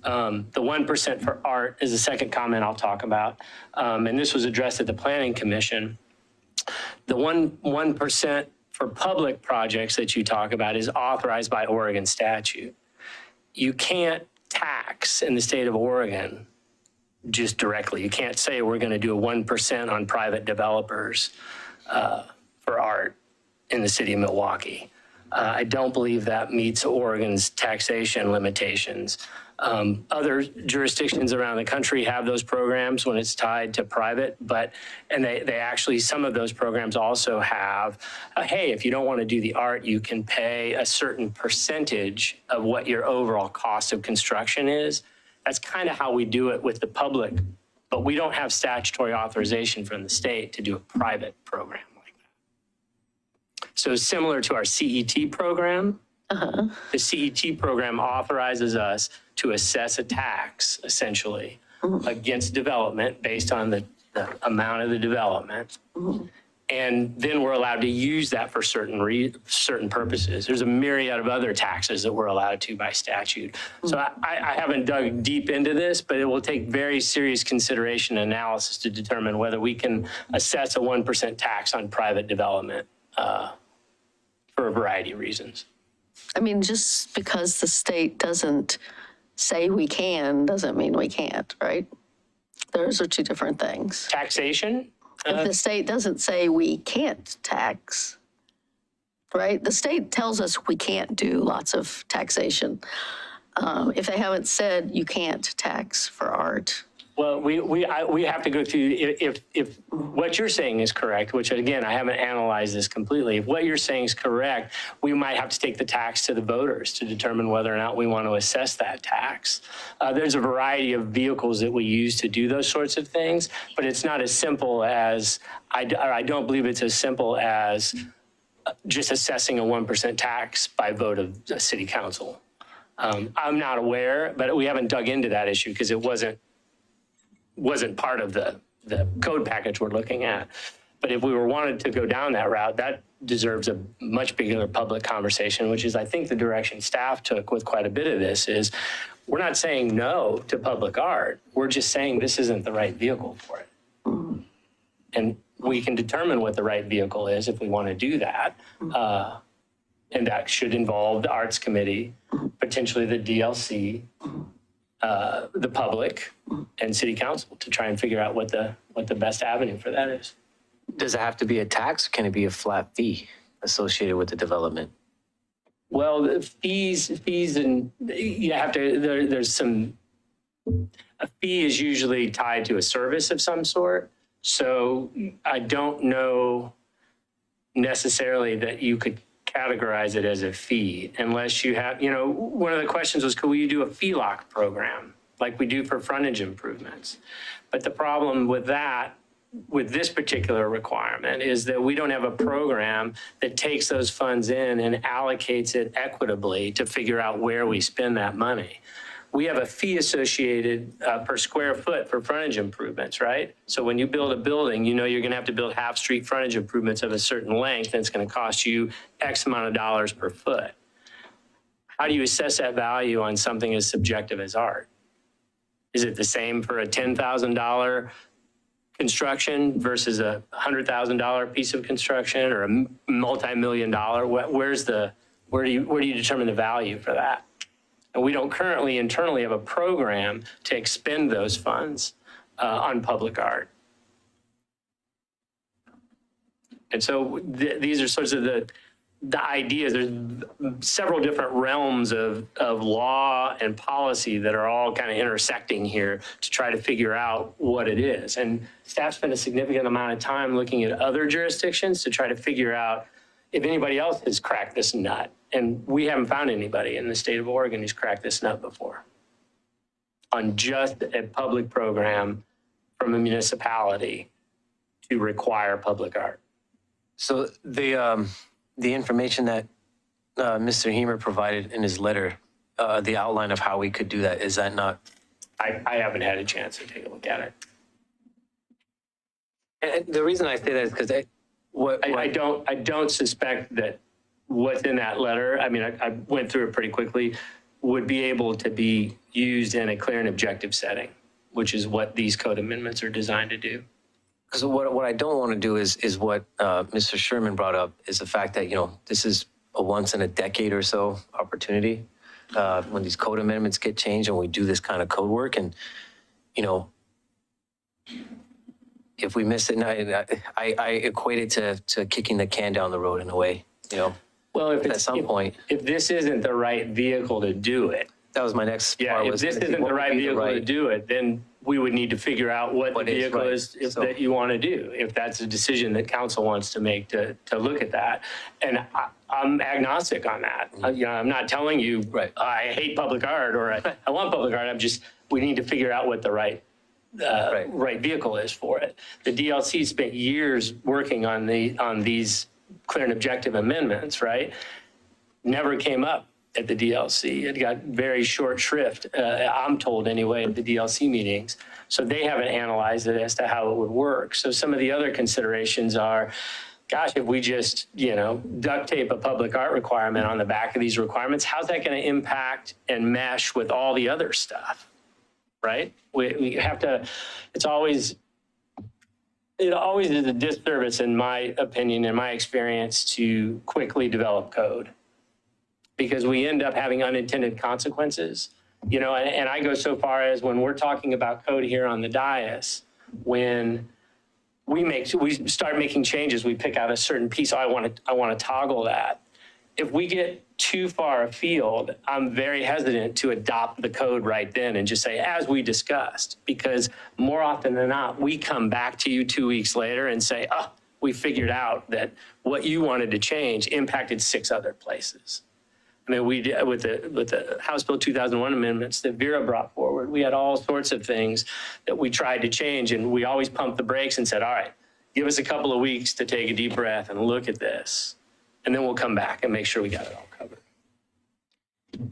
The 1% for art is the second comment I'll talk about. And this was addressed at the Planning Commission. The 1% for public projects that you talk about is authorized by Oregon statute. You can't tax in the state of Oregon just directly. You can't say we're going to do a 1% on private developers for art in the city of Milwaukie. I don't believe that meets Oregon's taxation limitations. Other jurisdictions around the country have those programs when it's tied to private, and they actually, some of those programs also have, hey, if you don't want to do the art, you can pay a certain percentage of what your overall cost of construction is. That's kind of how we do it with the public, but we don't have statutory authorization from the state to do a private program like that. So similar to our CET program, the CET program authorizes us to assess a tax, essentially, against development based on the amount of the development. And then we're allowed to use that for certain purposes. There's a myriad of other taxes that we're allowed to by statute. So I haven't dug deep into this, but it will take very serious consideration and analysis to determine whether we can assess a 1% tax on private development for a variety of reasons. I mean, just because the state doesn't say we can, doesn't mean we can't, right? Those are two different things. Taxation? If the state doesn't say we can't tax, right? The state tells us we can't do lots of taxation. If they haven't said you can't tax for art. Well, we have to go through, if what you're saying is correct, which again, I haven't analyzed this completely. If what you're saying is correct, we might have to take the tax to the voters to determine whether or not we want to assess that tax. There's a variety of vehicles that we use to do those sorts of things, but it's not as simple as, I don't believe it's as simple as just assessing a 1% tax by vote of the city council. I'm not aware, but we haven't dug into that issue because it wasn't part of the code package we're looking at. But if we were wanted to go down that route, that deserves a much bigger public conversation, which is, I think, the direction staff took with quite a bit of this is, we're not saying no to public art. We're just saying this isn't the right vehicle for it. And we can determine what the right vehicle is if we want to do that. And that should involve the Arts Committee, potentially the DLC, the public, and City Council to try and figure out what the what the best avenue for that is. Does it have to be a tax? Or can it be a flat fee associated with the development? Well, the fees and you have to, there's some, a fee is usually tied to a service of some sort. So I don't know necessarily that you could categorize it as a fee unless you have, you know, one of the questions was, could we do a fee lock program like we do for frontage improvements? But the problem with that, with this particular requirement, is that we don't have a program that takes those funds in and allocates it equitably to figure out where we spend that money. We have a fee associated per square foot for frontage improvements, right? So when you build a building, you know you're going to have to build half-street frontage improvements of a certain length, and it's going to cost you X amount of dollars per foot. How do you assess that value on something as subjective as art? Is it the same for a $10,000 construction versus a $100,000 piece of construction, or a multi-million dollar? Where do you determine the value for that? And we don't currently internally have a program to expend those funds on public art. And so these are sorts of the ideas. There's several different realms of law and policy that are all kind of intersecting here to try to figure out what it is. And staff spent a significant amount of time looking at other jurisdictions to try to figure out if anybody else has cracked this nut. And we haven't found anybody in the state of Oregon who's cracked this nut before on just a public program from a municipality to require public art. So the information that Mr. Hemer provided in his letter, the outline of how we could do that, is that not? I haven't had a chance to take a look at it. And the reason I say that is because I don't suspect that what's in that letter, I mean, I went through it pretty quickly, would be able to be used in a clear and objective setting, which is what these code amendments are designed to do. Because what I don't want to do is what Mr. Sherman brought up, is the fact that, you know, this is a once in a decade or so opportunity when these code amendments get changed and we do this kind of code work. And, you know, if we miss it, I equate it to kicking the can down the road in a way, you know. Well, at some point, if this isn't the right vehicle to do it, that was my next part. Yeah, if this isn't the right vehicle to do it, then we would need to figure out what the vehicle is that you want to do, if that's a decision that council wants to make to look at that. And I'm agnostic on that. You know, I'm not telling you I hate public art or I want public art. We need to figure out what the right vehicle is for it. The DLC spent years working on these clear and objective amendments, right? Never came up at the DLC. It got very short shrift, I'm told anyway, at the DLC meetings. So they haven't analyzed it as to how it would work. So some of the other considerations are, gosh, if we just, you know, duct tape a public art requirement on the back of these requirements, how's that going to impact and mesh with all the other stuff, right? We have to, it always is a disservice, in my opinion, in my experience, to quickly develop code, because we end up having unintended consequences, you know, and I go so far as, when we're talking about code here on the dais, when we start making changes, we pick out a certain piece, I want to toggle that. If we get too far afield, I'm very hesitant to adopt the code right then and just say, as we discussed, because more often than not, we come back to you 2 weeks later and say, oh, we figured out that what you wanted to change impacted 6 other places. I mean, we did with the House Bill 2001 amendments that Vera brought forward. We had all sorts of things that we tried to change, and we always pumped the brakes and said, all right, give us a couple of weeks to take a deep breath and look at this, and then we'll come back and make sure we got it all covered.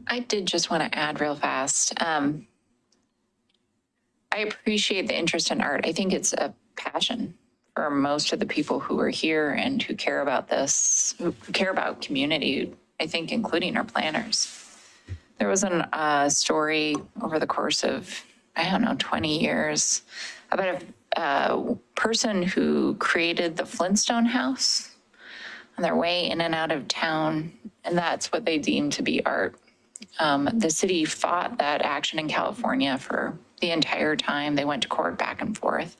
I did just want to add real fast. I appreciate the interest in art. I think it's a passion for most of the people who are here and who care about this, who care about community, I think, including our planners. There was a story over the course of, 20 years about a person who created the Flintstone house on their way in and out of town, and that's what they deemed to be art. The city fought that action in California for the entire time. They went to court back and forth.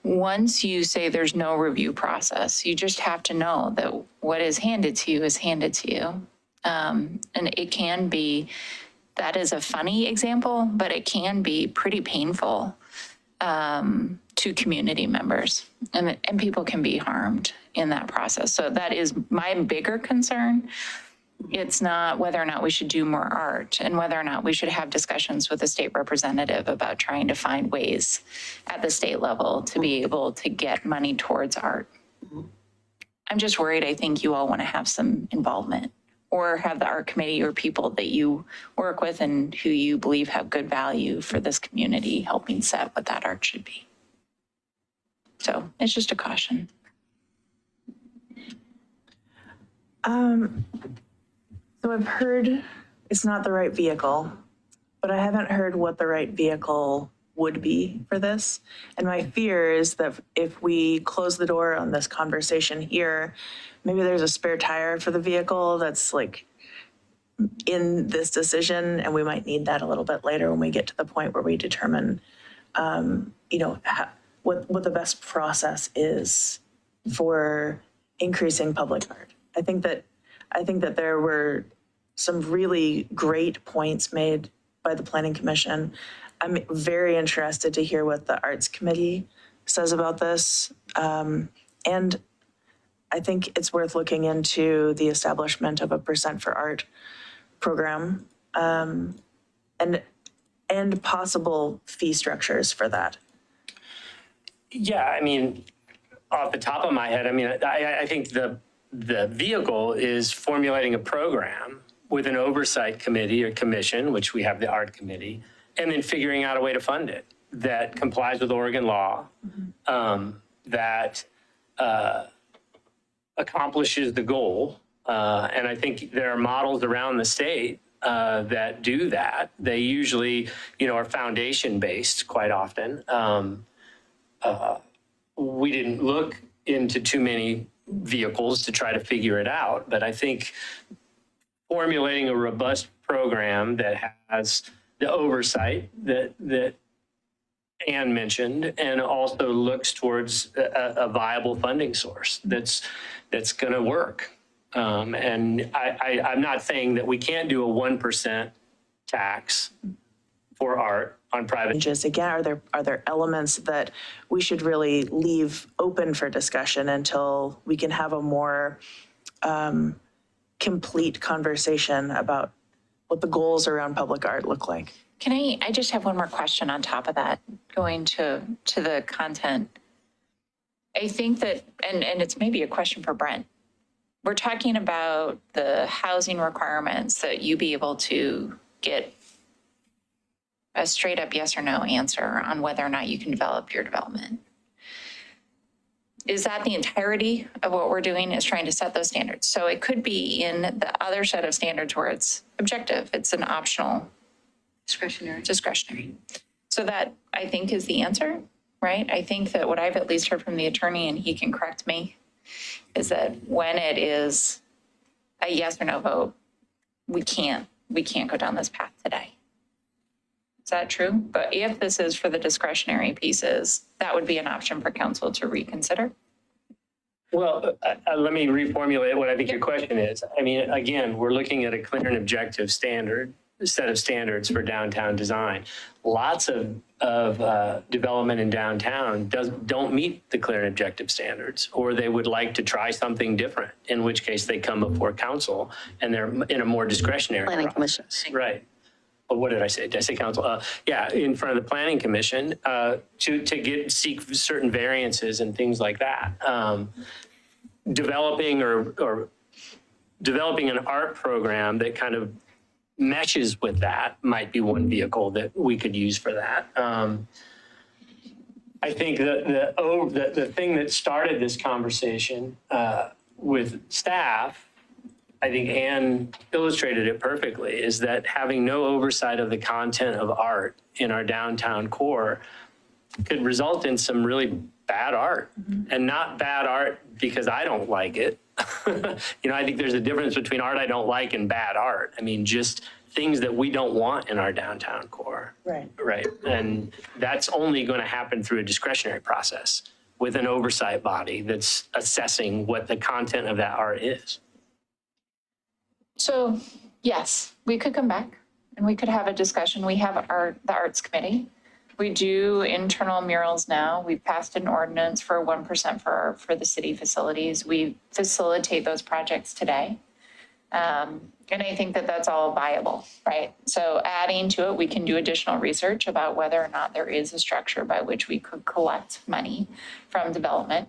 once you say there's no review process, you just have to know that what is handed to you is handed to you. And it can be, that is a funny example, but it can be pretty painful to community members, and people can be harmed in that process. So that is my bigger concern. It's not whether or not we should do more art and whether or not we should have discussions with the state representative about trying to find ways at the state level to be able to get money towards art. I'm just worried. I think you all want to have some involvement or have the art committee or people that you work with and who you believe have good value for this community helping set what that art should be. So it's just a caution. So I've heard it's not the right vehicle, but I haven't heard what the right vehicle would be for this. And my fear is that if we close the door on this conversation here, maybe there's a spare tire for the vehicle that's like in this decision, and we might need that a little bit later when we get to the point where we determine, what the best process is for increasing public art. I think that there were some really great points made by the Planning Commission. I'm very interested to hear what the Arts Committee says about this. And I think it's worth looking into the establishment of a % for art program and possible fee structures for that. Yeah, I mean, off the top of my head, I mean, I think the vehicle is formulating a program with an oversight committee or commission, which we have the art committee, and then figuring out a way to fund it that complies with Oregon law, that accomplishes the goal. And I think there are models around the state that do that. They usually, are foundation-based quite often. We didn't look into too many vehicles to try to figure it out, but I think formulating a robust program that has the oversight that Ann mentioned, and also looks towards a viable funding source that's going to work. And I'm not saying that we can't do a 1% tax for art on private. Again, are there elements that we should really leave open for discussion until we can have a more complete conversation about what the goals around public art look like? I just have one more question on top of that, going to the content. I think that, and it's maybe a question for Brent. We're talking about the housing requirements that you be able to get a straight up yes or no answer on whether or not you can develop your development. Is that the entirety of what we're doing, is trying to set those standards? So it could be in the other set of standards where it's objective, it's an optional. Discretionary. So that, I think, is the answer, right? I think that what I've at least heard from the attorney, and he can correct me, is that when it is a yes or no vote, we can't go down this path today. Is that true? But if this is for the discretionary pieces, that would be an option for council to reconsider. Well, let me reformulate what I think your question is. I mean, again, we're looking at a clear and objective set of standards for downtown design. Lots of development in downtown don't meet the clear and objective standards, or they would like to try something different, in which case they come before council and they're in a more discretionary Planning process. Right. But what did I say? Did I say council? Yeah, in front of the planning commission to seek certain variances and things like that. Developing an art program that kind of meshes with that might be one vehicle that we could use for that. I think the thing that started this conversation with staff, I think Ann illustrated it perfectly, is that having no oversight of the content of art in our downtown core could result in some really bad art, and not bad art because I don't like it. I think there's a difference between art I don't like and bad art. I mean, just things that we don't want in our downtown core. Right. Right. And that's only going to happen through a discretionary process. with an oversight body that's assessing what the content of that art is. So yes, we could come back and we could have a discussion. We have the arts committee. We do internal murals now. We've passed an ordinance for 1% for the city facilities. We facilitate those projects today. And I think that that's all viable, right? So adding to it, we can do additional research about whether or not there is a structure by which we could collect money from development.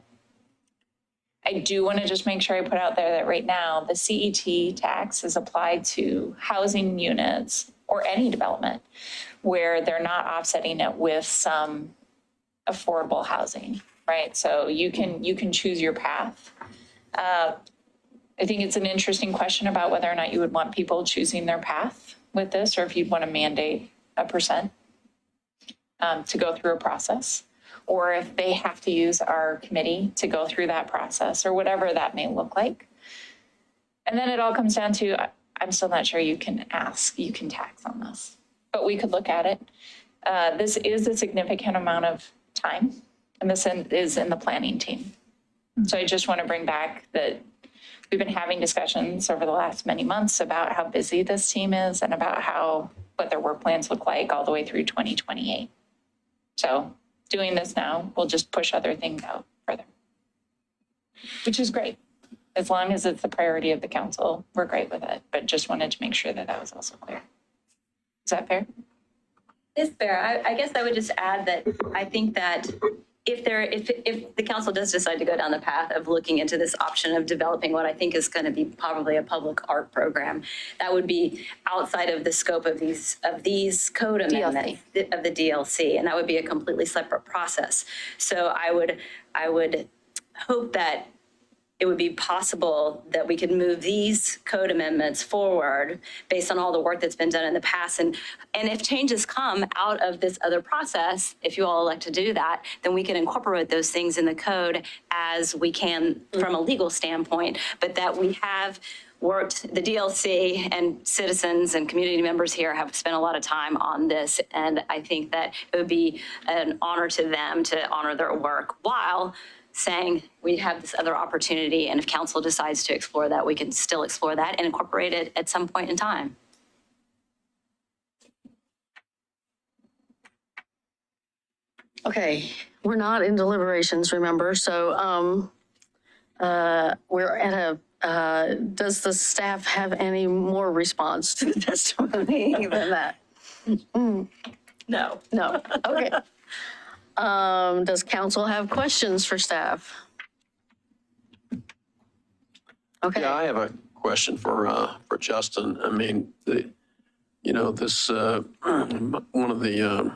I do want to just make sure I put out there that right now, the CET tax is applied to housing units or any development where they're not offsetting it with some affordable housing, right? So you can choose your path. I think it's an interesting question about whether or not you would want people choosing their path with this, or if you'd want to mandate a percent to go through a process, or if they have to use our committee to go through that process, or whatever that may look like. And then it all comes down to, I'm still not sure you can tax on this, but we could look at it. This is a significant amount of time, and this is in the planning team. So I just want to bring back that we've been having discussions over the last many months about how busy this team is and about what their work plans look like all the way through 2028. So doing this now will just push other things out further, which is great. As long as it's the priority of the council, we're great with it, but just wanted to make sure that that was also clear. Is that fair? It's fair. I guess I would just add that I think that if the council does decide to go down the path of looking into this option of developing what I think is going to be probably a public art program, that would be outside of the scope of these code amendments of the DLC, and that would be a completely separate process. So I would hope that it would be possible that we could move these code amendments forward based on all the work that's been done in the past. And if changes come out of this other process, if you all elect to do that, then we can incorporate those things in the code as we can from a legal standpoint, but that we have worked, the DLC and citizens and community members here have spent a lot of time on this. And I think that it would be an honor to them to honor their work while saying we have this other opportunity, and if council decides to explore that, we can still explore that and incorporate it at some point in time. Okay, we're not in deliberations, remember, so we're at does the staff have any more response to the testimony than that? No. No, okay. Does council have questions for staff? Okay. Yeah, I have a question for Justin. I mean, this one of the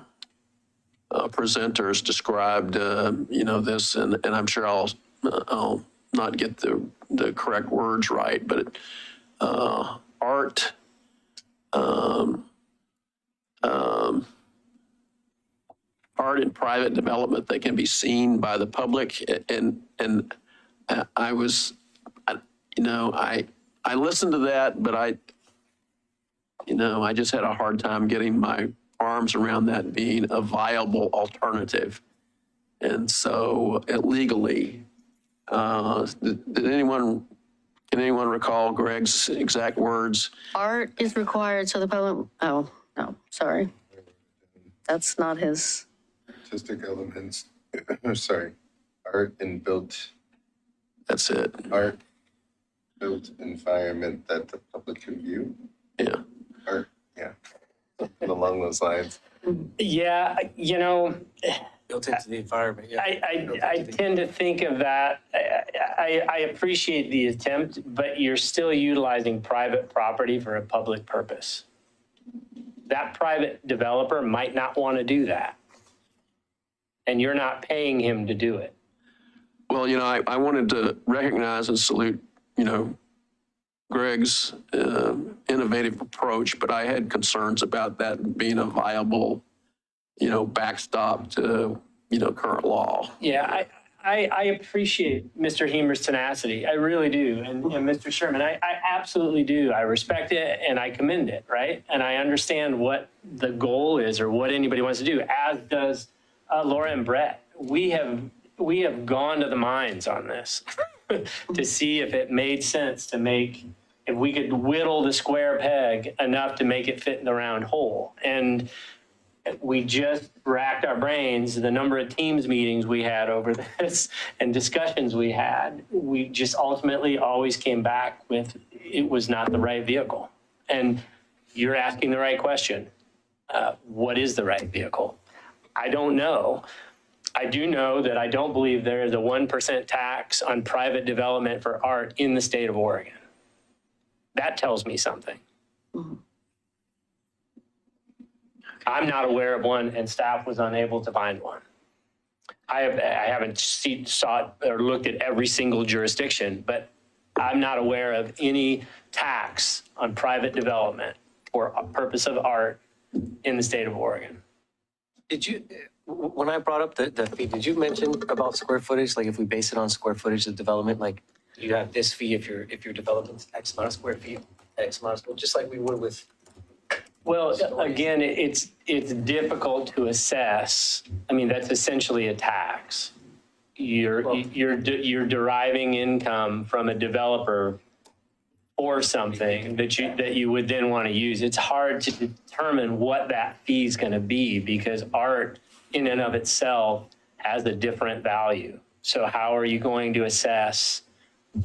presenters described this, and I'm sure I'll not get the correct words right, but art. Art in private development that can be seen by the public, and I listened to that, but I just had a hard time getting my arms around that being a viable alternative. And so legally, can anyone recall Greg's exact words? Art is required so the public, oh, no, sorry. That's not his. Artistic elements, sorry, art and built. That's it. Art, built environment that the public can view. Yeah. Art, yeah, something along those lines. Yeah, Built into the environment, yeah. I tend to think of that, I appreciate the attempt, but you're still utilizing private property for a public purpose. That private developer might not want to do that. And you're not paying him to do it. Well, I wanted to recognize and salute, Greg's innovative approach, but I had concerns about that being a viable, backstop to, current law. Yeah, I appreciate Mr. Hemer's tenacity. I really do. And Mr. Sherman, I absolutely do. I respect it and I commend it, right? And I understand what the goal is or what anybody wants to do, as does Laura and Brett. We have we have gone to the mines on this to see if it made sense to make, if we could whittle the square peg enough to make it fit in the round hole. And we just racked our brains, the number of Teams meetings we had over this and discussions we had. We just ultimately always came back with, it was not the right vehicle. And you're asking the right question. What is the right vehicle? I don't know. I do know that I don't believe there is a 1% tax on private development for art in the state of Oregon. That tells me something. I'm not aware of one, and staff was unable to find one. I haven't sought or looked at every single jurisdiction, but I'm not aware of any tax on private development for a purpose of art in the state of Oregon. Did you, when I brought up the fee, did you mention about square footage? Like if we base it on square footage of development, like you have this fee if you're developing X amount of square feet, X amount of square, just like we would with. Well, again, it's difficult to assess. I mean, that's essentially a tax. You're deriving income from a developer or something that you would then want to use. It's hard to determine what that fee is going to be because art in and of itself has a different value. So how are you going to assess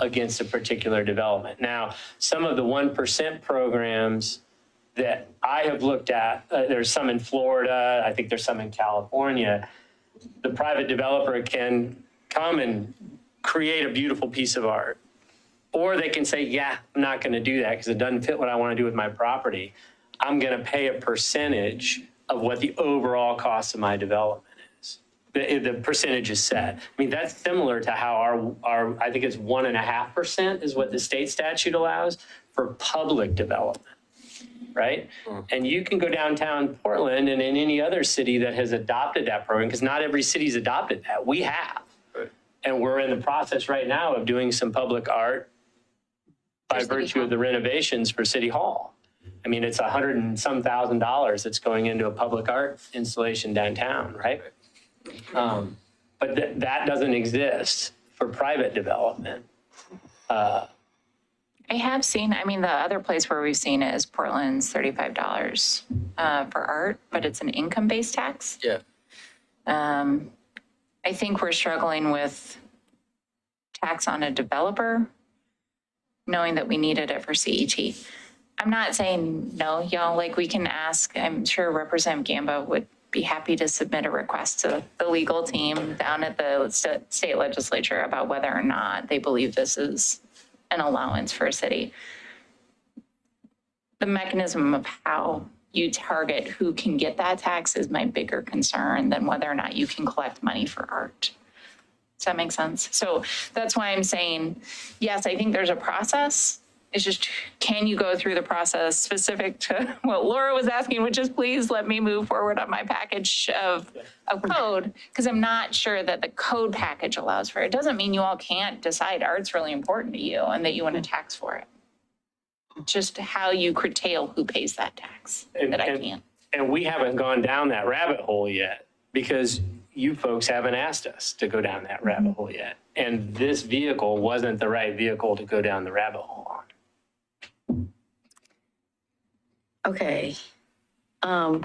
against a particular development? Now, some of the 1% programs that I have looked at, there's some in Florida, I think there's some in California. The private developer can come and create a beautiful piece of art. Or they can say, yeah, I'm not going to do that because it doesn't fit what I want to do with my property. I'm going to pay a percentage of what the overall cost of my development is. The percentage is set. I mean, that's similar to how our I think it's 1.5% is what the state statute allows for public development, right? And you can go downtown Portland and in any other city that has adopted that program, because not every city's adopted that. We have. Right. And we're in the process right now of doing some public art by virtue of the renovations for City Hall. I mean, it's $100,000 and some that's going into a public art installation downtown, right? But that doesn't exist for private development. I have seen, I mean, the other place where we've seen it is Portland's $35 for art, but it's an income-based tax. Yeah. I think we're struggling with tax on a developer, knowing that we needed it for CET. I'm not saying no, y'all, like we can ask, I'm sure Representative Gamba would be happy to submit a request to the legal team down at the state legislature about whether or not they believe this is an allowance for a city. The mechanism of how you target who can get that tax is my bigger concern than whether or not you can collect money for art. Does that make sense? So that's why I'm saying, yes, I think there's a process. It's just, can you go through the process specific to what Laura was asking, which is please let me move forward on my package of code, because I'm not sure that the code package allows for it. It doesn't mean you all can't decide art's really important to you and that you want to tax for it. Just how you curtail who pays that tax that I can't. And we haven't gone down that rabbit hole yet because you folks haven't asked us to go down that rabbit hole yet. And this vehicle wasn't the right vehicle to go down the rabbit hole on. Okay. I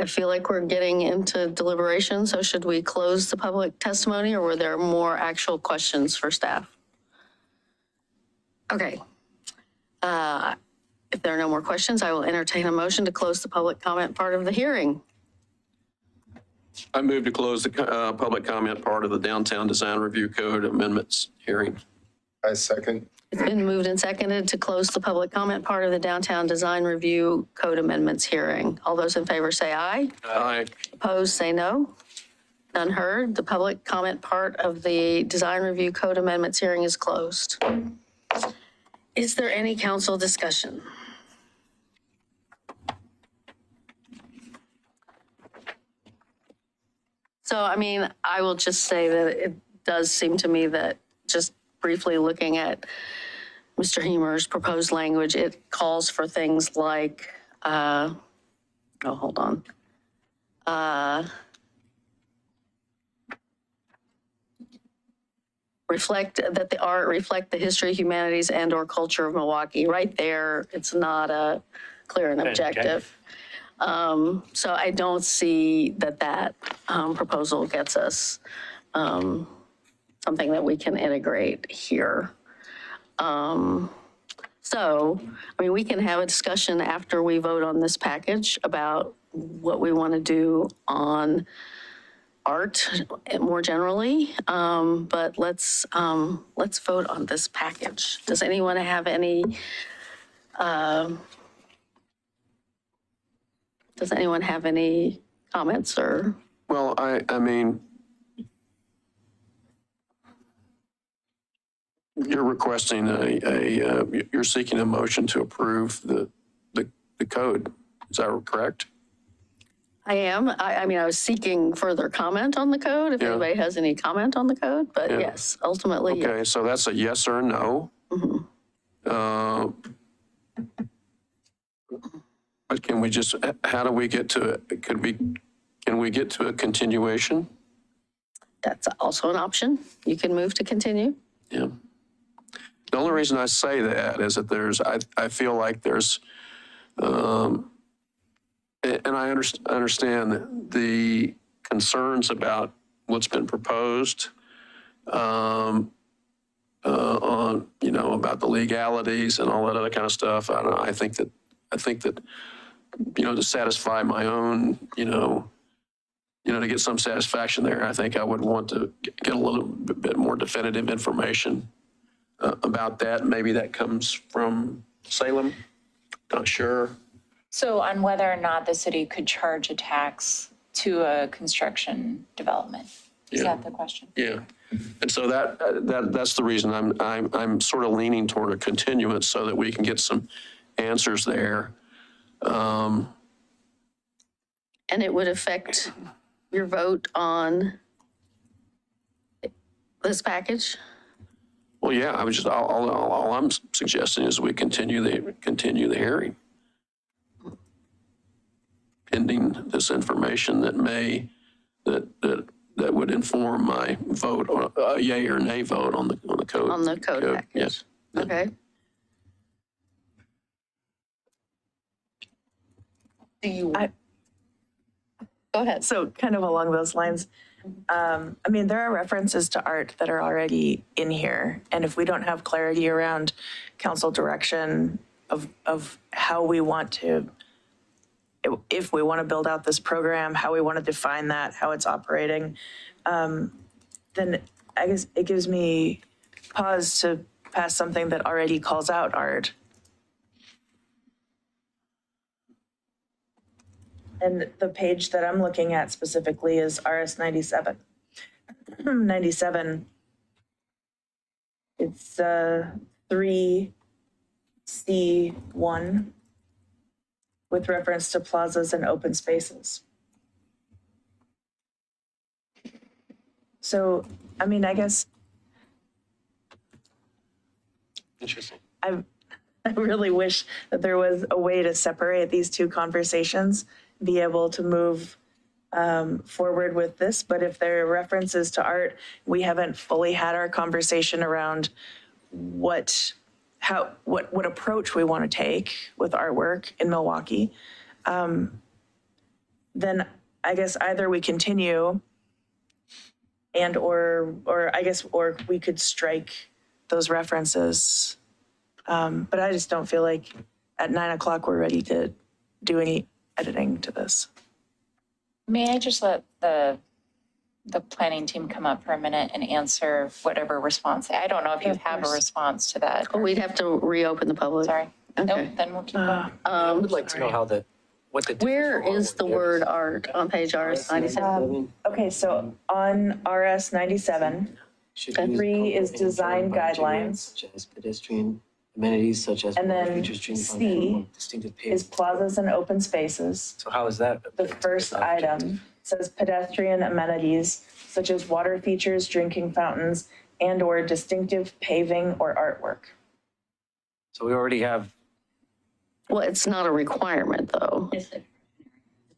feel like we're getting into deliberation, so should we close the public testimony or were there more actual questions for staff? Okay. If there are no more questions, I will entertain a motion to close the public comment part of the hearing. I move to close the public comment part of the Downtown Design Review Code Amendments hearing. I second. It's been moved and seconded to close the public comment part of the Downtown Design Review Code Amendments hearing. All those in favor say aye. Aye. Opposed, say no. None heard. The public comment part of the Design Review Code Amendments hearing is closed. Is there any council discussion? So, I mean, I will just say that it does seem to me that just briefly looking at Mr. Hemer's proposed language, it calls for things like, hold on. reflect that the art reflect the history, humanities, and/or culture of Milwaukee. Right there, it's not a clear and objective. So I don't see that proposal gets us something that we can integrate here. So, I mean, we can have a discussion after we vote on this package about what we want to do on art more generally, but let's vote on this package. Does anyone have any comments or? Well, I mean, you're requesting you're seeking a motion to approve the code. Is that correct? I am. I mean, I was seeking further comment on the code, if anybody has any comment on the code, but yes, ultimately, yes. Okay, so that's a yes or a no. But can we just, how do we get to it? Can we get to a continuation? That's also an option. You can move to continue. Yeah. The only reason I say that is that I feel like there's, and I understand the concerns about what's been proposed on, about the legalities and all that other kind of stuff. I don't know. I think that, to satisfy my own, to get some satisfaction there, I think I would want to get a little bit more definitive information about that. Maybe that comes from Salem. Not sure. So on whether or not the city could charge a tax to a construction development? Is that the question? Yeah. And so that's the reason I'm sort of leaning toward a continuance so that we can get some answers there. And it would affect your vote on this package? Well, yeah, I was just, all I'm suggesting is we continue the hearing. Pending this information that would inform my vote, or a yay or nay vote on the code. On the code package? Yes. Okay. Go ahead. So kind of along those lines, I mean, there are references to art that are already in here. And if we don't have clarity around council direction of how we want to, if we want to build out this program, how we want to define that, how it's operating, then I guess it gives me pause to pass something that already calls out art. And the page that I'm looking at specifically is RS 97. 97, it's 3C1 with reference to plazas and open spaces. So, I mean, I guess Interesting. I really wish that there was a way to separate these two conversations, be able to move forward with this. But if there are references to art, we haven't fully had our conversation around what approach we want to take with artwork in Milwaukee. Then I guess either we continue and or we could strike those references. But I just don't feel like at 9 o'clock we're ready to do any editing to this. May I just let the planning team come up for a minute and answer whatever response? I don't know if you have a response to that. Oh, we'd have to reopen the public. Sorry. Okay. Nope, then we'll keep going. I would like to know what the Where is the word art on page RS 97? Okay, so on RS 97, 3 is design guidelines. Such as pedestrian amenities such as And then features stream C distinctive is plazas and open spaces. So how is that? The first item says pedestrian amenities such as water features, drinking fountains, and or distinctive paving or artwork. So we already have. Well, it's not a requirement, though. It's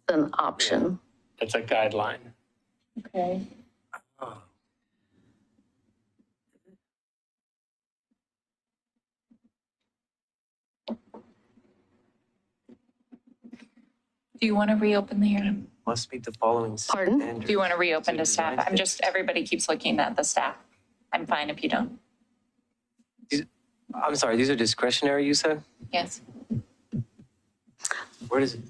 an option. It's a guideline. Okay. Do you want to reopen the hearing? Must meet the following. Pardon? Do you want to reopen to staff? I'm just, everybody keeps looking at the staff. I'm fine if you don't. I'm sorry, these are discretionary, you said? Yes. Where does it?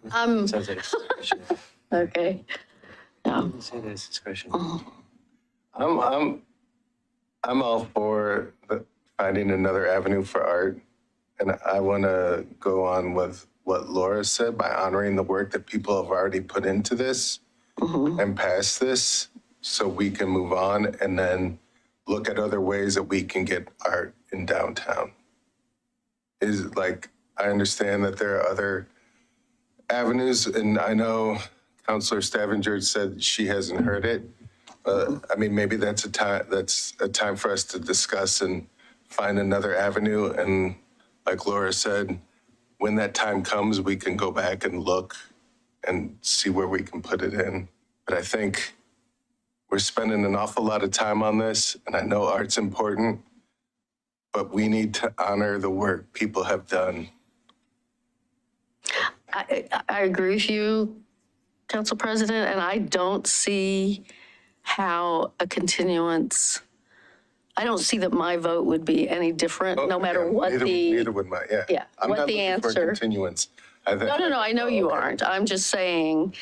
It says that it's discretionary. Okay. Yeah. It says that it's discretionary. I'm all for finding another avenue for art. And I want to go on with what Laura said by honoring the work that people have already put into this and pass this so we can move on and then look at other ways that we can get art in downtown. Is like, I understand that there are other avenues, and I know Councilor Stavenger said she hasn't heard it. I mean, maybe that's a time for us to discuss and find another avenue. And like Laura said, when that time comes, we can go back and look and see where we can put it in. But I think we're spending an awful lot of time on this, and I know art's important, but we need to honor the work people have done. I agree with you, Council President, and I don't see how a continuance, I don't see that my vote would be any different, no matter what Neither would mine, yeah. Yeah, I'm what not the looking for a answer. continuance. No, I know you aren't. I'm just saying,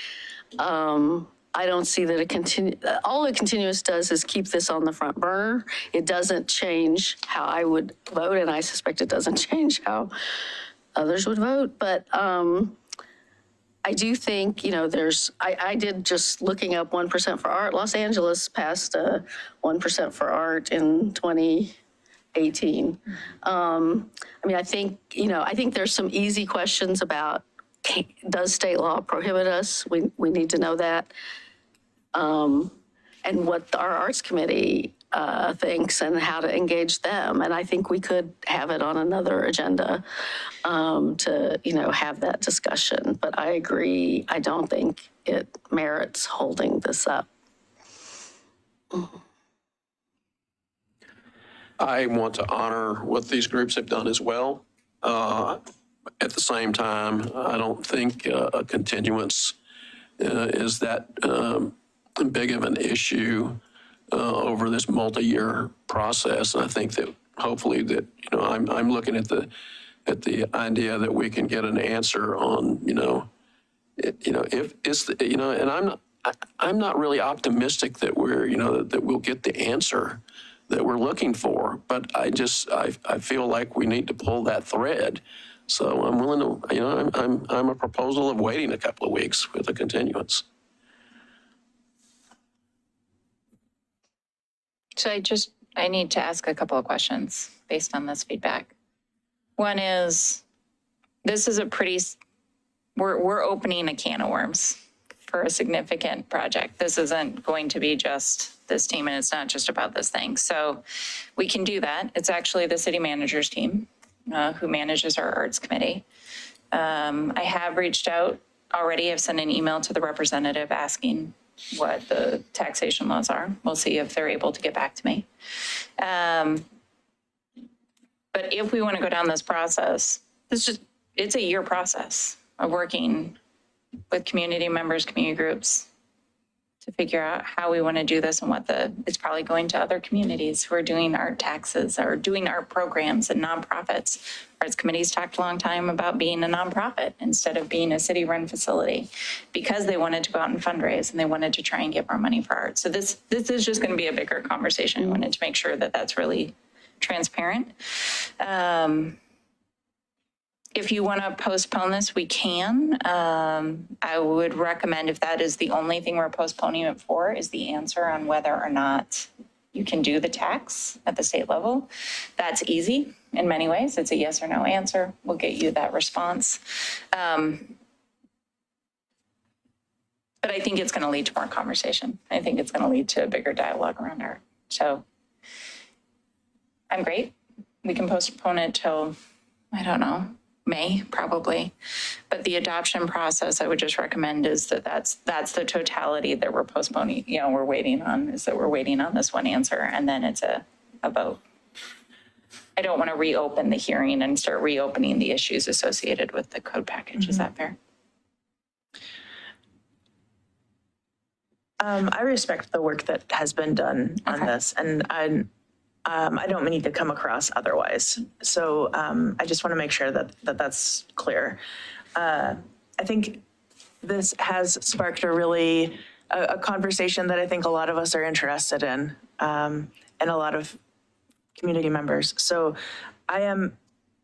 I don't see that all a continuous does is keep this on the front burner. It doesn't change how I would vote, and I suspect it doesn't change how others would vote. But I do think, I did just looking up 1% for art. Los Angeles passed 1% for art in 2018. I think there's some easy questions about, does state law prohibit us? We need to know that. And what our arts committee thinks and how to engage them. And I think we could have it on another agenda to, have that discussion. But I agree, I don't think it merits holding this up. I want to honor what these groups have done as well. At the same time, I don't think a continuance is that big of an issue over this multi-year process. And I think that hopefully that, I'm looking at the idea that we can get an answer on, if it's, and I'm not really optimistic that that we'll get the answer that we're looking for, but I feel like we need to pull that thread. So I'm willing to, I'm a proposal of waiting a couple of weeks with a continuance. So I need to ask a couple of questions based on this feedback. One is, this is we're opening a can of worms for a significant project. This isn't going to be just this team, and it's not just about this thing. So we can do that. It's actually the city manager's team who manages our arts committee. I have reached out already. I've sent an email to the representative asking what the taxation laws are. We'll see if they're able to get back to me. But if we want to go down this process, it's a year process of working with community members, community groups to figure out how we want to do this and it's probably going to other communities who are doing art taxes or doing art programs and nonprofits. Arts committees talked a long time about being a nonprofit instead of being a city-run facility because they wanted to go out and fundraise and they wanted to try and get more money for art. So this is just going to be a bigger conversation. I wanted to make sure that that's really transparent. If you want to postpone this, we can. I would recommend, if that is the only thing we're postponing it for, is the answer on whether or not you can do the tax at the state level. That's easy in many ways. It's a yes or no answer. We'll get you that response. But I think it's going to lead to more conversation. I think it's going to lead to a bigger dialogue around art. So I'm great. We can postpone it till, I don't know, May, probably. But the adoption process, I would just recommend is that's the totality that we're postponing, we're waiting on, is that we're waiting on this one answer, and then it's a vote. I don't want to reopen the hearing and start reopening the issues associated with the code package. Is that fair? I respect the work that has been done on this, and I don't need to come across otherwise. So I just want to make sure that that's clear. I think this has sparked a conversation that I think a lot of us are interested in, and a lot of community members. So I am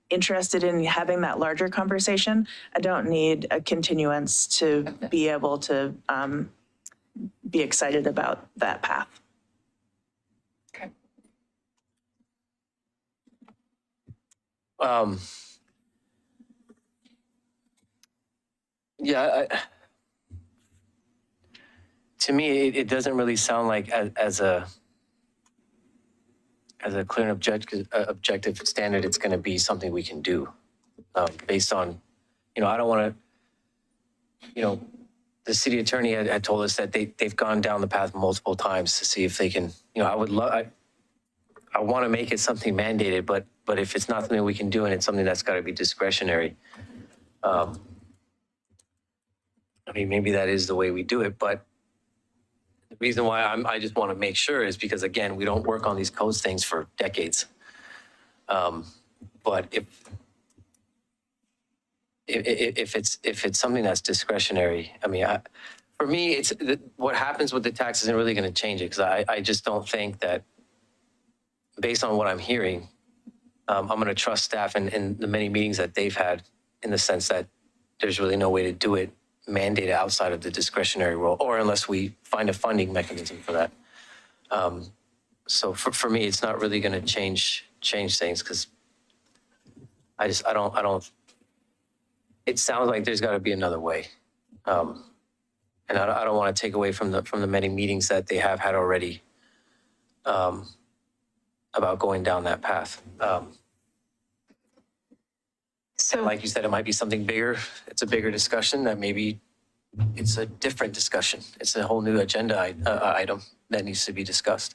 interested in having that larger conversation. I don't need a continuance to be able to be excited about that path. Okay. To me, it doesn't really sound like as a clear and objective standard, it's going to be something we can do based on, I don't want to, the city attorney had told us that they've gone down the path multiple times to see if they can, I want to make it something mandated, but if it's not something we can do and it's something that's got to be discretionary, maybe that is the way we do it, but the reason why I just want to make sure is because, again, we don't work on these codes things for decades. But if it's something that's discretionary, for me, it's what happens with the tax isn't really going to change it, because I just don't think that, based on what I'm hearing, I'm going to trust staff in the many meetings that they've had, in the sense that there's really no way to do it mandated outside of the discretionary role, or unless we find a funding mechanism for that. So for me, it's not really going to change things, because I don't. It sounds like there's got to be another way, and I don't want to take away from the many meetings that they have had already about going down that path. So, like you said, it might be something bigger. It's a bigger discussion that maybe it's a different discussion. It's a whole new agenda item that needs to be discussed.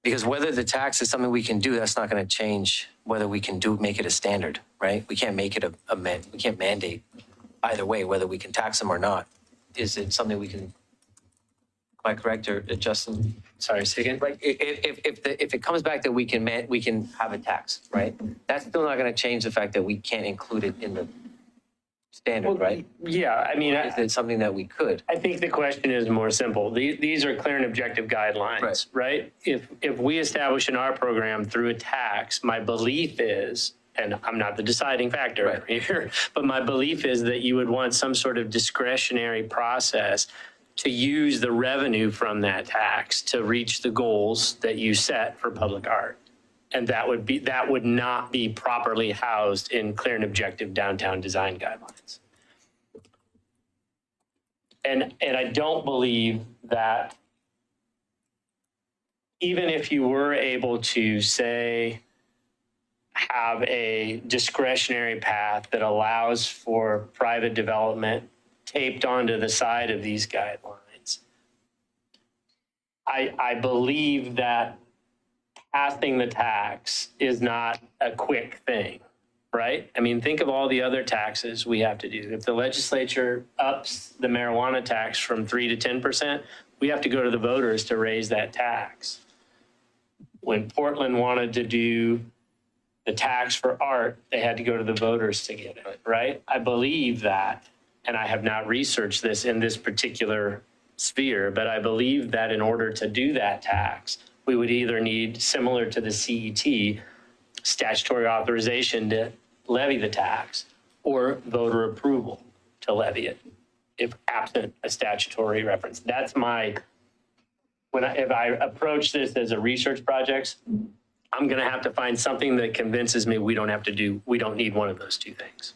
Because whether the tax is something we can do, that's not going to change whether we can make it a standard, right? We can't make it we can't mandate either way, whether we can tax them or not. Is it something we can? Am I correct, or Justin? Sorry, say again. Like if it comes back that we can have a tax, right? That's still not going to change the fact that we can't include it in the standard, right? Yeah, Is it something that we could? I think the question is more simple. These are clear and objective guidelines, right? If we establish in our program through a tax, my belief is, and I'm not the deciding factor here, but my belief is that you would want some sort of discretionary process to use the revenue from that tax to reach the goals that you set for public art. And that would not be properly housed in clear and objective downtown design guidelines. And I don't believe that even if you were able to, say, have a discretionary path that allows for private development taped onto the side of these guidelines, I believe that passing the tax is not a quick thing, right? Think of all the other taxes we have to do. If the legislature ups the marijuana tax from 3 to 10%, we have to go to the voters to raise that tax. When Portland wanted to do the tax for art, they had to go to the voters to get it, right? I believe that, and I have not researched this in this particular sphere, but I believe that in order to do that tax, we would either need, similar to the CET, statutory authorization to levy the tax, or voter approval to levy it, if absent a statutory reference. That's my, if I approach this as a research project, I'm going to have to find something that convinces me we don't need one of those two things.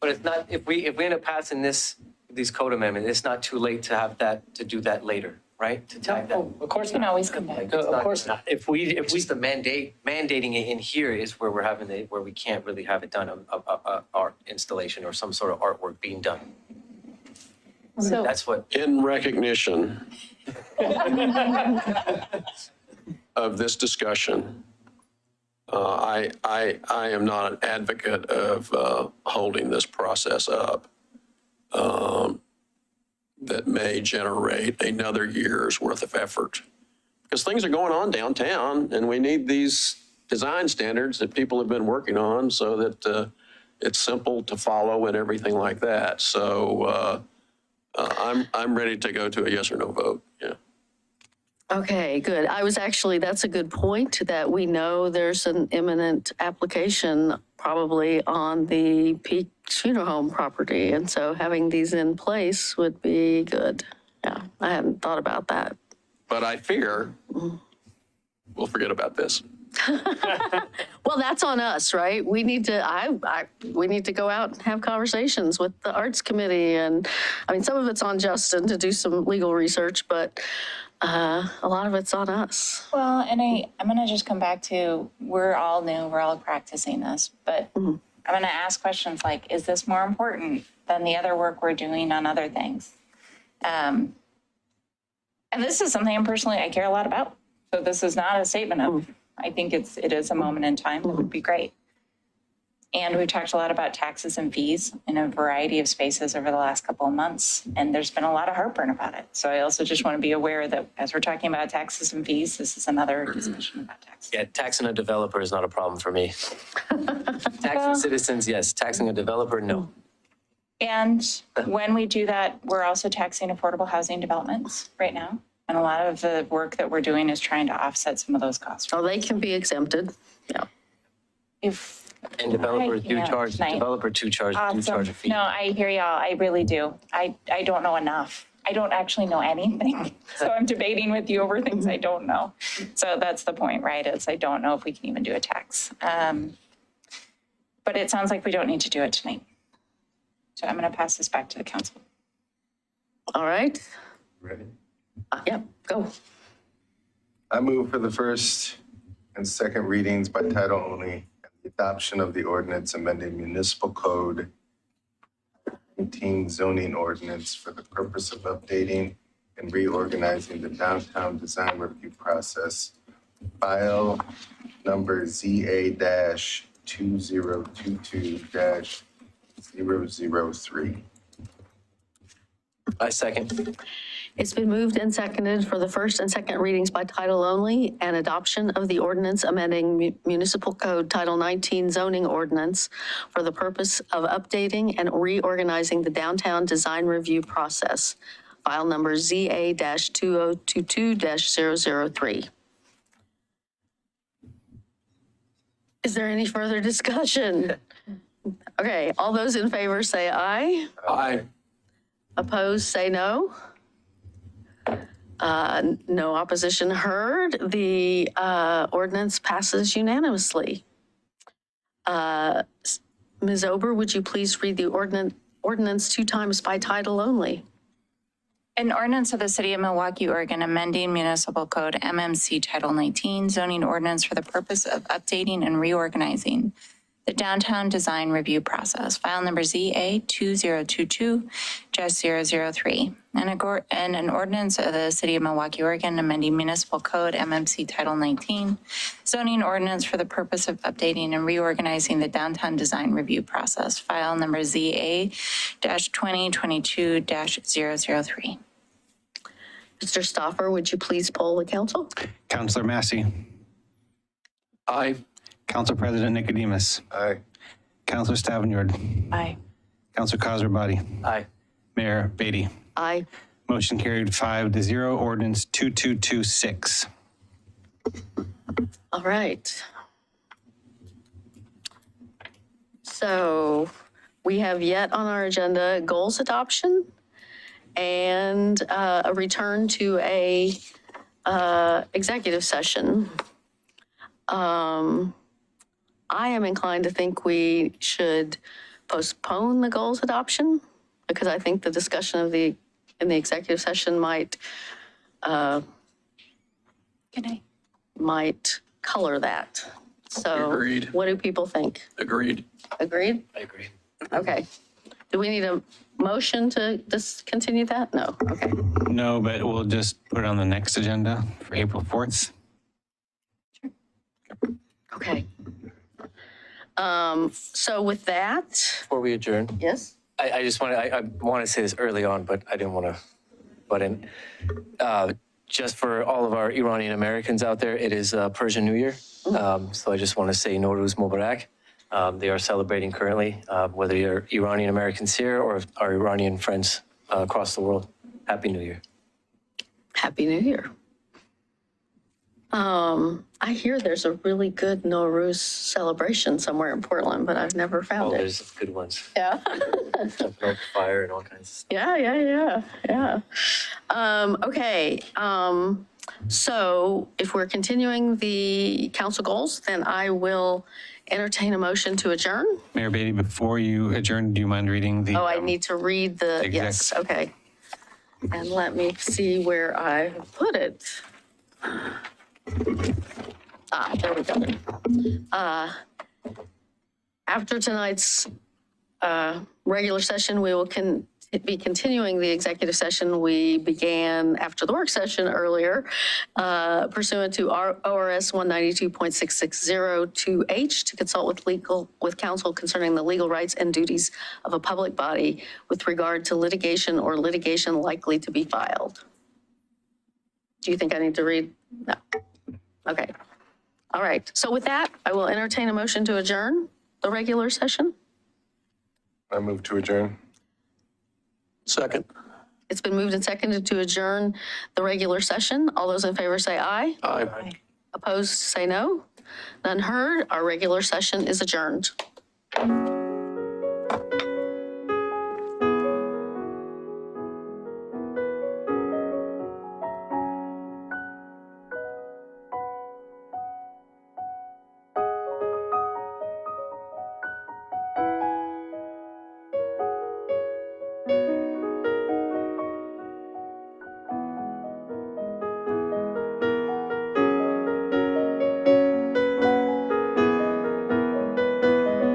But it's not, if we end up passing these code amendments, it's not too late to do that later. right? To tackle. Of course You can not. always come back. Of course not. If we, It's just the mandating it in here is where we're having where we can't really have it done, a art installation or some sort of artwork being done. So That's what, In recognition of this discussion, I am not an advocate of holding this process up that may generate another year's worth of effort. Because things are going on downtown, and we need these design standards that people have been working on so that it's simple to follow and everything like that. So I'm ready to go to a yes or no vote, yeah. Okay, good. That's a good point, that we know there's an imminent application probably on the Peak Funeral Home property. And so having these in place would be good. Yeah, I hadn't thought about that. But I fear we'll forget about this. Well, that's on us, right? We need to, we need to go out and have conversations with the Arts Committee. And I mean, some of it's on Justin to do some legal research, but a lot of it's on us. Well, and I'm going to just come back to, we're all new, we're all practicing this, but I'm going to ask questions like, is this more important than the other work we're doing on other things? And this is something I care a lot about. So this is not a statement of, I think it is a moment in time that would be great. And we've talked a lot about taxes and fees in a variety of spaces over the last couple of months, and there's been a lot of heartburn about it. So I also just want to be aware that as we're talking about taxes and fees, this is another discussion about taxes. yeah, taxing a developer is not a problem for me. Taxing citizens, yes. Taxing a developer, no. And when we do that, we're also taxing affordable housing developments right now. And a lot of the work that we're doing is trying to offset some of those costs. Oh, they can be exempted. Yeah. And developers do Yeah, charge, tonight. developer do charge a fee. No, I hear y'all. I really do. I don't know enough. I don't actually know anything. So I'm debating with you over things I don't know. So that's the point, right? Is I don't know if we can even do a tax. But it sounds like we don't need to do it tonight. So I'm going to pass this back to the council. All right. Ready? Yep, go. I move for the first and second readings by title only, and the adoption of the ordinance amending municipal code 19 zoning ordinance for the purpose of updating and reorganizing the downtown design review process, file number ZA-2022-003. I second. It's been moved and seconded for the first and second readings by title only and adoption of the ordinance amending Municipal Code Title 19 zoning ordinance for the purpose of updating and reorganizing the downtown design review process. File number ZA-2022-003. Is there any further discussion? Okay, all those in favor say aye. Aye. Opposed, say no. No opposition heard. The ordinance passes unanimously. Ms. Ober, would you please read the ordinance 2 times by title only? An ordinance of the City of Milwaukie, Oregon, amending Municipal Code MMC Title 19 zoning ordinance for the purpose of updating and reorganizing the downtown design review process, file number ZA-2022-003, and an ordinance of the City of Milwaukie, Oregon, amending Municipal Code MMC Title 19 zoning ordinance for the purpose of updating and reorganizing the downtown design review process, file number ZA-2022-003. Mr. Stoffer, would you please poll the council? Councilor Massey. Aye. Council President Nicodemus. Aye. Councilor Stavanyard. Aye. Councilor Cosrabati. Aye. Mayor Beatty. Aye. Motion carried 5-0. Ordinance 2226. All right. So we have yet on our agenda goals adoption and a return to a executive session. I am inclined to think we should postpone the goals adoption because I think the discussion in the executive session might might color that. So Agreed. what do people think? Agreed. Agreed? I agree. Okay. Do we need a motion to discontinue that? No, okay. No, but we'll just put it on the next agenda for April 4th. Okay. So with that, Before we adjourn, yes? I just want to, I want to say this early on, but I didn't want to butt in. Just for all of our Iranian Americans out there, it is Persian New Year. So I just want to say Nowruz Mubarak. They are celebrating currently, whether you're Iranian Americans here or our Iranian friends across the world. Happy New Year. Happy New Year. I hear there's a really good Nowruz celebration somewhere in Portland, but I've never found Oh, it. there's good ones. Yeah. Jumping over fire and all kinds of stuff. Yeah. Okay. So if we're continuing the council goals, then I will entertain a motion to adjourn. Mayor Beatty, before you adjourn, do you mind reading the? Oh, I need to read the, exec. yes, okay. And let me see where I put it. There we go. After tonight's regular session, we will be continuing the executive session we began after the work session earlier pursuant to ORS 192.6602H to consult with counsel concerning the legal rights and duties of a public body with regard to litigation or litigation likely to be filed. Do you think I need to read? No. Okay. All right. So with that, I will entertain a motion to adjourn the regular session. I move to adjourn. Second. It's been moved and seconded to adjourn the regular session. All those in favor say aye. Aye. Opposed, say no. None heard. Our regular session is adjourned.